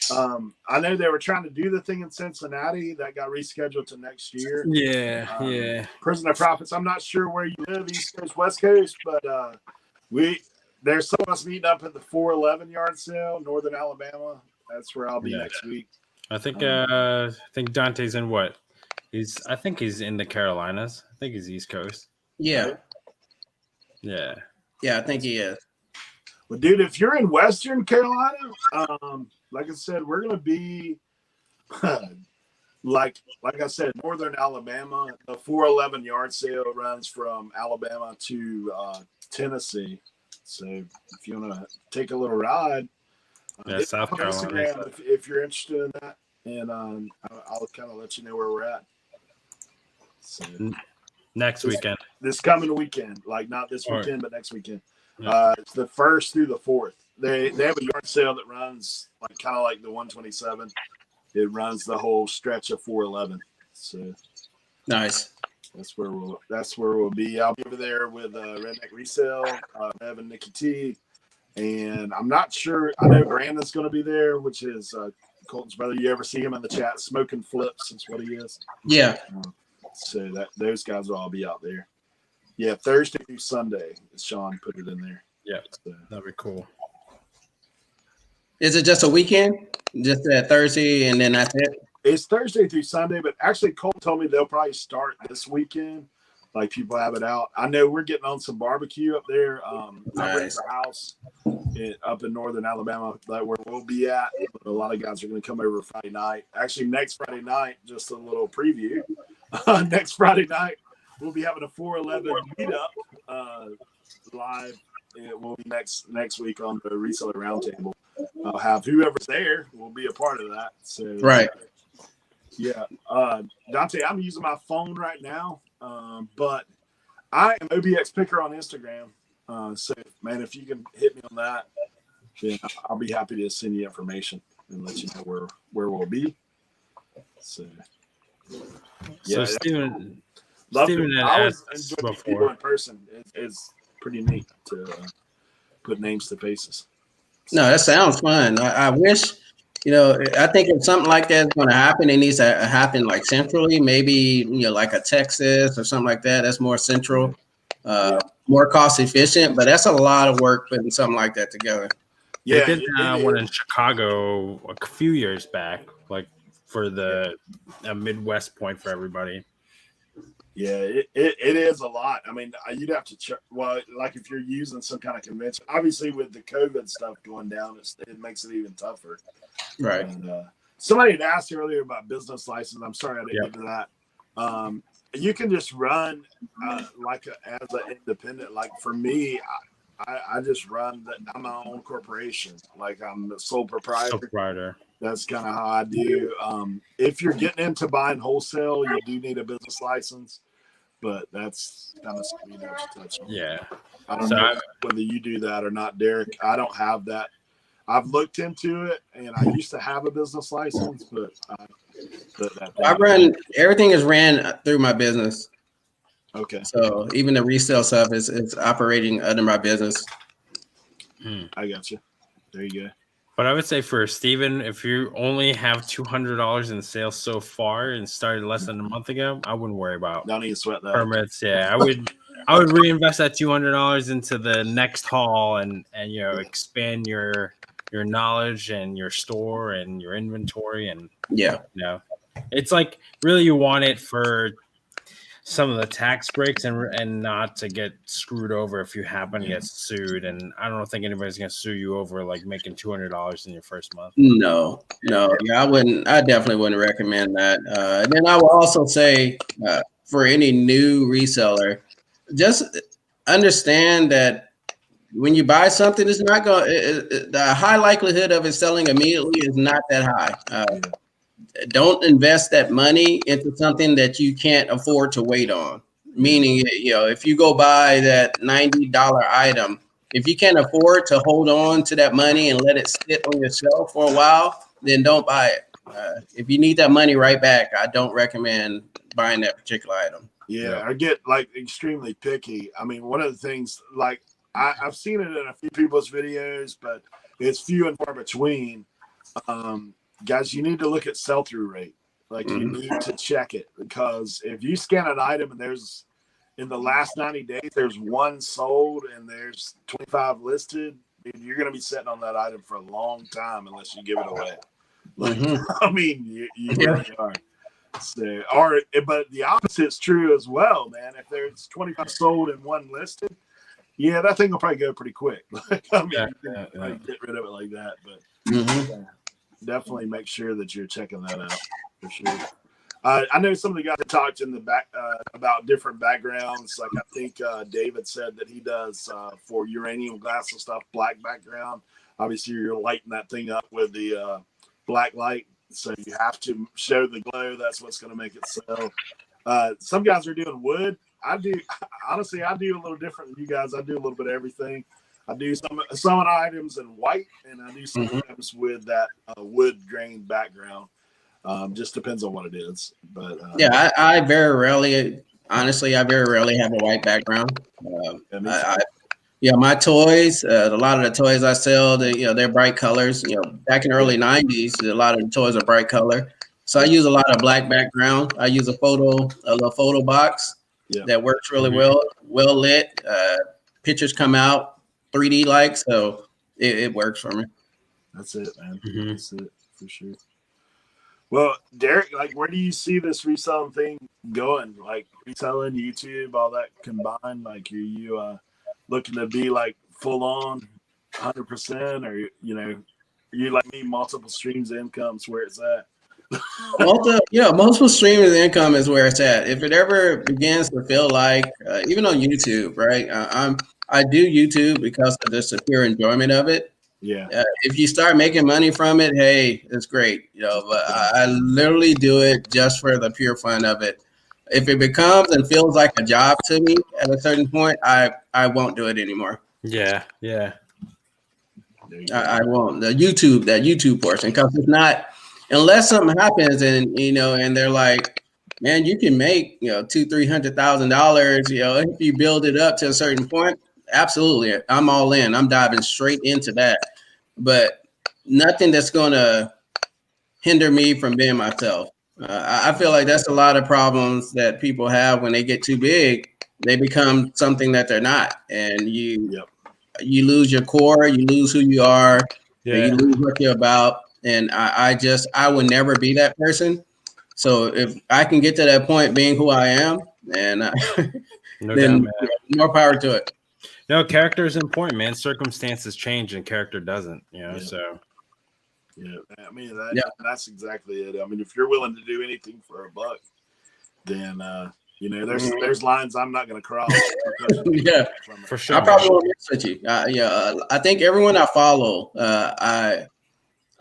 I know they were trying to do the thing in Cincinnati that got rescheduled to next year. Yeah. Prison of Profits, I'm not sure where you live, East Coast, West Coast, but there's some of us meeting up at the 411 yard sale, Northern Alabama. That's where I'll be next week. I think Dante's in what? I think he's in the Carolinas. I think he's East Coast. Yeah. Yeah. Yeah, I think he is. Well, dude, if you're in Western Carolina, like I said, we're gonna be like I said, Northern Alabama. The 411 yard sale runs from Alabama to Tennessee. So if you want to take a little ride, South Carolina. If you're interested in that, and I'll kind of let you know where we're at. So, next weekend. This coming weekend, like not this weekend, but next weekend. Yeah. It's the 1st through the 4th. They have a yard sale that runs like kind of like the 127. It runs the whole stretch of 411. So nice. That's where we'll be. I'll be over there with Redneck Resell, Ev and Nikki T, and I'm not sure. I know Brandon's going to be there, which is Colton's brother. You ever see him in the chat? Smoking Flips is what he is. Yeah. So those guys will all be out there. Yeah, Thursday through Sunday. Sean put it in there. Yeah, that'd be cool. Is it just a weekend? Just that Thursday and then that's it? It's Thursday through Sunday, but actually Cole told me they'll probably start this weekend. Like people have it out. I know we're getting on some barbecue up there. Nice. Our house up in Northern Alabama, like where we'll be at. A lot of guys are going to come over Friday night. Actually, next Friday night, just a little preview. Next Friday night, we'll be having a 411 meetup live. It will be next week on the Reseller Roundtable. I'll have whoever's there will be a part of that. So right. Yeah. Dante, I'm using my phone right now, but I am OBX Picker on Instagram. So, man, if you can hit me on that, then I'll be happy to send you information and let you know where we'll be. So, yeah. So Steven I always enjoy people in person. It's pretty neat to put names to faces. So. No, that sounds fun. I wish, I think if something like that is going to happen, it needs to happen like centrally, maybe, like a Texas or something like that. That's more central, more cost efficient, but that's a lot of work putting something like that together. Yeah. They did one in Chicago a few years back, like for a Midwest point for everybody. Yeah, it is a lot. I mean, you'd have to like if you're using some kind of convention, obviously with the COVID stuff going down, it makes it even tougher. Right. And, somebody had asked earlier about business license. I'm sorry I didn't get to that. You can just run as an independent. Like for me, I just run I'm my own corporation. Like I'm the sole proprietor. That's kind of how I do. If you're getting into buying wholesale, you do need a business license. but that's kind of something to touch on. Yeah. I don't know whether you do that or not, Derrick. I don't have that. I've looked into it, and I used to have a business license, but I run everything is ran through my business. Okay. So even the resale stuff is operating under my business. I got you. There you go. But I would say for Steven, if you only have $200 in sales so far and started less than a month ago, I wouldn't worry about don't even sweat that permits. Yeah, I would reinvest that $200 into the next haul and expand your knowledge and your store and your inventory and it's like really you want it for some of the tax breaks and not to get screwed over if you happen to get sued. And I don't think anybody's gonna sue you over like making $200 in your first month. No. Yeah, I definitely wouldn't recommend that. And then I will also say for any new reseller, just understand that when you buy something, it's not going. The high likelihood of it selling immediately is not that high. Don't invest that money into something that you can't afford to wait on. Meaning, if you go buy that $90 item, if you can't afford to hold on to that money and let it sit on your shelf for a while, then don't buy it. If you need that money right back, I don't recommend buying that particular item. Yeah, I get like extremely picky. I mean, one of the things like I've seen it in a few people's videos, but it's few and far between. Guys, you need to look at sell-through rate. Like you need to check it, because if you scan an item and there's in the last 90 days, there's one sold and there's 25 listed, you're going to be sitting on that item for a long time unless you give it away. Like, I mean, you really are. So, but the opposite is true as well, man. If there's 25 sold and one listed, yeah, that thing will probably go pretty quick. I mean, you can get rid of it like that, but definitely make sure that you're checking that out for sure. I know some of the guys that talked in the back about different backgrounds. Like I think David said that he does for uranium glass and stuff, black background. Obviously, you're lighting that thing up with the black light, so you have to show the glow. That's what's going to make it sell. Some guys are doing wood. I do a little different than you guys. I do a little bit of everything. I do some items in white, and I do some items with that wood grain background. Just depends on what it is. But I very rarely have a white background. My toys, a lot of the toys I sell, they're bright colors. Back in the early 90s, a lot of the toys are bright color. So I use a lot of black background. I use a little photo box that works really well lit. Pictures come out 3D like, so it works for me. That's it, man. That's it for sure. Well, Derrick, like, where do you see this reselling thing going? Like reselling, YouTube, all that combined. Like, are you looking to be like full on 100%, or you like me, multiple streams of income's where it's at? Multiple streams of income is where it's at. If it ever begins to feel like, even on YouTube, right? I do YouTube because of the pure enjoyment of it. Yeah. If you start making money from it, hey, it's great. But I literally do it just for the pure fun of it. If it becomes and feels like a job to me at a certain point, I won't do it anymore. Yeah. I won't. That YouTube portion, because it's not, unless something happens and and they're like, man, you can make $200,000-$300,000. If you build it up to a certain point, absolutely, I'm all in. I'm diving straight into that. But nothing that's gonna hinder me from being myself. I feel like that's a lot of problems that people have when they get too big. They become something that they're not, and you lose your core. You lose who you are. You lose what you're about. And I would never be that person. So if I can get to that point being who I am, and then more power to it. No, character is important, man. Circumstances change and character doesn't, so. Yeah, I mean, that's exactly it. I mean, if you're willing to do anything for $1, then, there's lines I'm not going to cross. Yeah, for sure. I probably won't mix with you. I think everyone I follow, I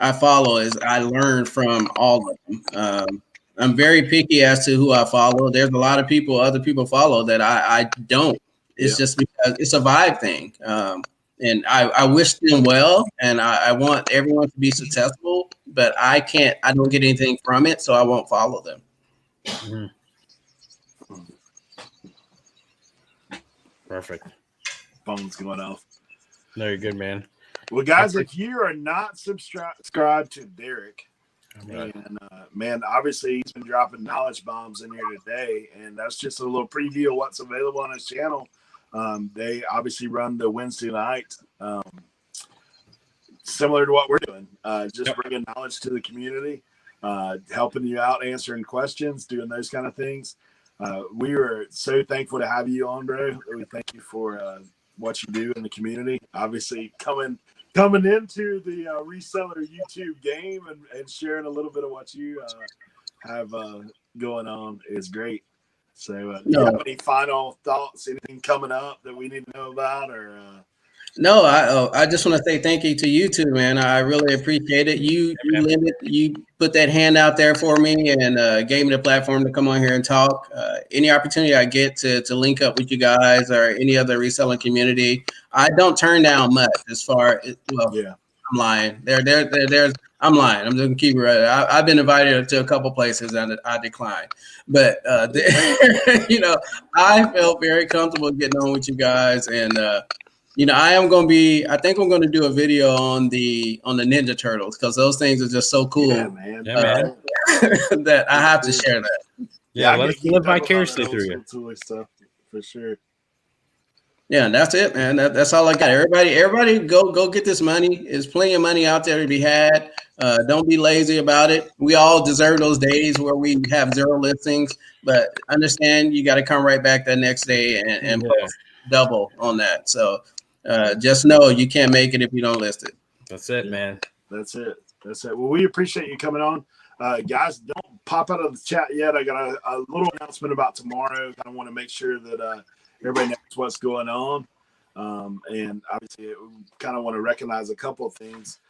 learn from all of them. I'm very picky as to who I follow. There's a lot of people, other people follow that I don't. It's just because it's a vibe thing. And I wish them well, and I want everyone to be successful, but I don't get anything from it, so I won't follow them. Mm-hmm. Perfect. Phone's going off. No, you're good, man. Well, guys, if you are not subscribed to Derrick, and man, obviously he's been dropping knowledge bombs in here today, and that's just a little preview of what's available on his channel. They obviously run the Wednesday night, similar to what we're doing, just bringing knowledge to the community, helping you out, answering questions, doing those kind of things. We are so thankful to have you on, bro. We thank you for what you do in the community. Obviously, coming into the reseller YouTube game and sharing a little bit of what you have going on is great. So, do you have any final thoughts? Anything coming up that we need to know about, or? No, I just want to say thank you to you too, man. I really appreciate it. You put that hand out there for me and gave me the platform to come on here and talk. Any opportunity I get to link up with you guys or any other reselling community, I don't turn down much. As far as I'm lying. I'm lying. I'm just gonna keep it right. I've been invited to a couple places and I declined, but I felt very comfortable getting on with you guys and. I think I'm going to do a video on the Ninja Turtles because those things are just so cool. Yeah, man. That I have to share that. Yeah, let's live vicariously through you. Stuff for sure. Yeah, and that's it, man. That's all I got. Everybody, go get this money. There's plenty of money out there to be had. Don't be lazy about it. We all deserve those days where we have 0 listings, but understand you got to come right back that next day and post double on that. So. Just know you can't make it if you don't list it. That's it, man. That's it. Well, we appreciate you coming on. Guys, don't pop out of the chat yet. I got a little announcement about tomorrow. I want to make sure that everybody knows what's going on. And obviously, we kind of want to recognize a couple of things.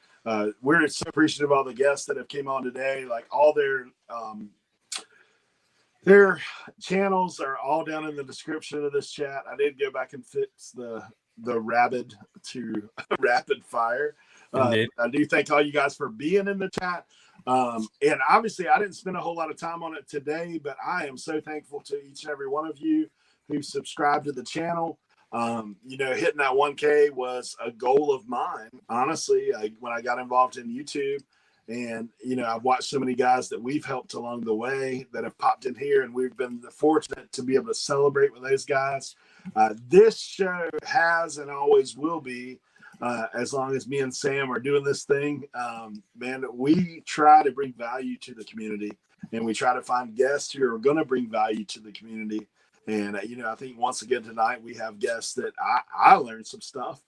We're so appreciative of all the guests that have came on today. Like all their channels are all down in the description of this chat. I did go back and fix the rapid fire. I do thank all you guys for being in the chat. And obviously I didn't spend a whole lot of time on it today, but I am so thankful to each and every one of you who subscribed to the channel. Hitting that 1K was a goal of mine, honestly, when I got involved in YouTube. And, I've watched so many guys that we've helped along the way that have popped in here, and we've been fortunate to be able to celebrate with those guys. This show has and always will be, as long as me and Sam are doing this thing, man, we try to bring value to the community, and we try to find guests who are going to bring value to the community. And, I think once again tonight we have guests that I learned some stuff.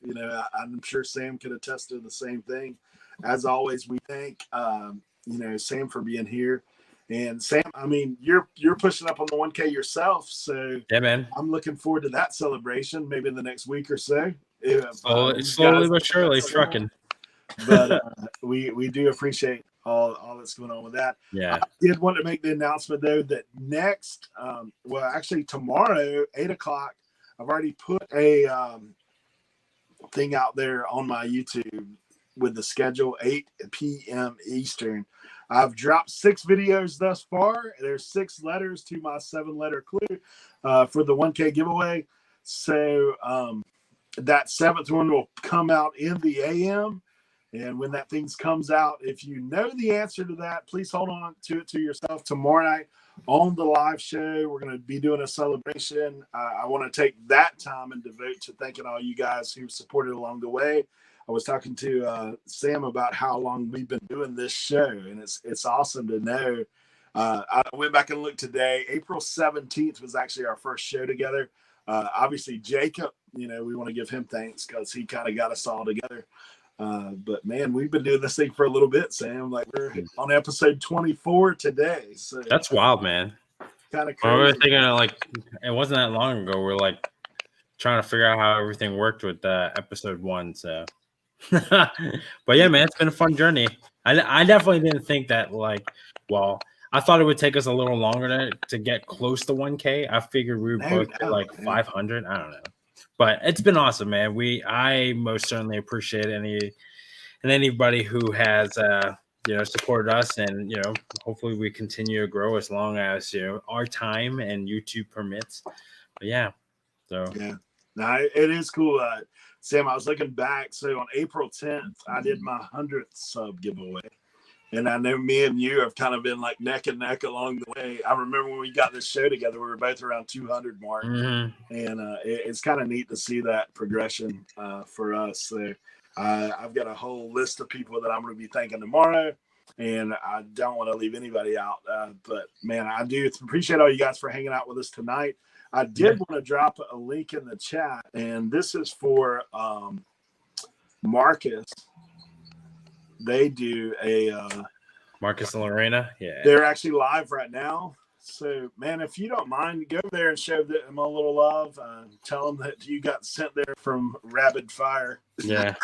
I'm sure Sam could attest to the same thing. As always, we thank, Sam for being here. And Sam, I mean, you're pushing up on the 1K yourself, so yeah, man. I'm looking forward to that celebration, maybe in the next week or so. Slowly but surely, trucking. But we do appreciate all that's going on with that. Yeah, I did want to make the announcement though that next, actually tomorrow, 8:00, I've already put a thing out there on my YouTube with the schedule, 8 p.m. Eastern. I've dropped 6 videos thus far. There's 6 letters to my 7-letter clue for the 1K giveaway. So that 7th one will come out in the AM. And when that thing comes out, if you know the answer to that, please hold on to it to yourself. Tomorrow night on the live show, we're going to be doing a celebration. I want to take that time and devote to thanking all you guys who supported along the way. I was talking to Sam about how long we've been doing this show, and it's awesome to know. I went back and looked today. April 17th was actually our first show together. Obviously, Jacob, we want to give him thanks because he kind of got us all together. But, man, we've been doing this thing for a little bit, Sam. Like, we're on episode 24 today. So that's wild, man. Kind of crazy. We were thinking, it wasn't that long ago. We're, trying to figure out how everything worked with episode 1, so. But yeah, man, it's been a fun journey. I definitely didn't think that I thought it would take us a little longer to get close to 1K. I figured we would both get like 500. I don't know, but it's been awesome, man. I most certainly appreciate anybody who has supported us, and hopefully we continue to grow as long as our time and YouTube permits. But yeah, so yeah, no, it is cool. Sam, I was looking back. So on April 10th, I did my 100th sub giveaway. And I know me and you have kind of been like neck and neck along the way. I remember when we got this show together, we were both around 200 mark. Mm-hmm. And it's kind of neat to see that progression for us. So I've got a whole list of people that I'm going to be thanking tomorrow. And I don't want to leave anybody out. But, man, I do appreciate all you guys for hanging out with us tonight. I did want to drop a link in the chat. And this is for Marcus. They do Marcus and Lorena. Yeah, they're actually live right now. So, man, if you don't mind, go there and show them a little love. Tell them that you got sent there from Rapid Fire. Yeah,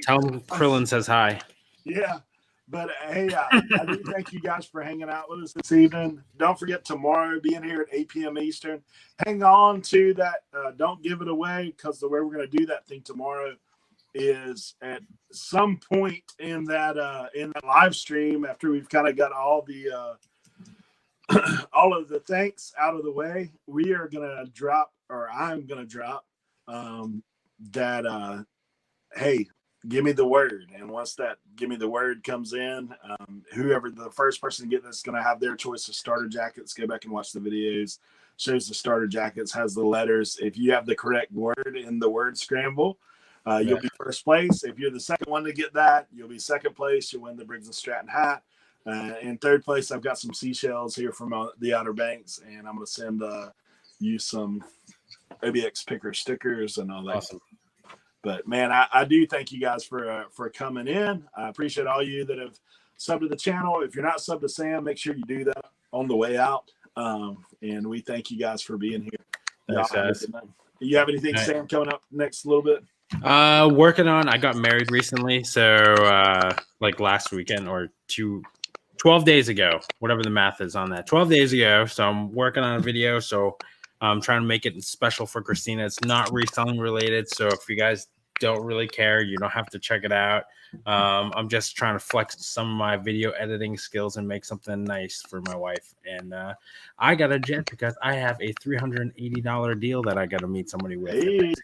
tell them Krillin says hi. Yeah, but hey, I do thank you guys for hanging out with us this evening. Don't forget tomorrow, being here at 8 p.m. Eastern. Hang on to that. Don't give it away, because the way we're going to do that thing tomorrow is at some point in that live stream, after we've kind of got all the all of the thanks out of the way, we are gonna drop, or I'm gonna drop that hey, give me the word. And once that give me the word comes in, whoever the first person to get this is gonna have their choice of starter jackets. Go back and watch the videos. Shows the starter jackets, has the letters. If you have the correct word in the word scramble, you'll be first place. If you're the second one to get that, you'll be second place. You'll win the Briggs & Stratton hat. In third place, I've got some seashells here from the Outer Banks, and I'm going to send you some OBX picker stickers and all that. Awesome. But, man, I do thank you guys for coming in. I appreciate all you that have subbed to the channel. If you're not subbed to Sam, make sure you do that on the way out. And we thank you guys for being here. Thanks, guys. Do you have anything, Sam, coming up next little bit? Working on, I got married recently, so like last weekend or 12 days ago, whatever the math is on that, 12 days ago. So I'm working on a video, so I'm trying to make it special for Christina. It's not reselling related, so if you guys don't really care, you don't have to check it out. I'm just trying to flex some of my video editing skills and make something nice for my wife. And I got a jet because I have a $380 deal that I got to meet somebody with right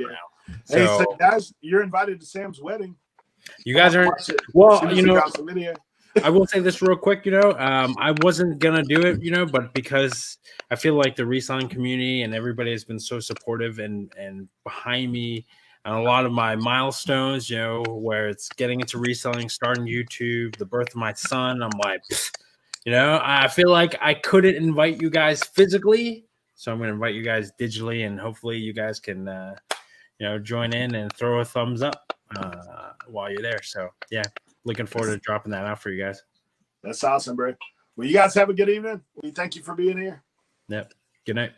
now. So guys, you're invited to Sam's wedding. You guys are well. I will say this real quick. I wasn't gonna do it. But because I feel like the reselling community and everybody has been so supportive and behind me. And a lot of my milestones, where it's getting into reselling, starting YouTube, the birth of my son, I'm like, I feel like I couldn't invite you guys physically, so I'm going to invite you guys digitally, and hopefully you guys can, join in and throw a thumbs up while you're there. So, yeah, looking forward to dropping that out for you guys. That's awesome, bro. Well, you guys have a good evening. We thank you for being here. Yep. Good night.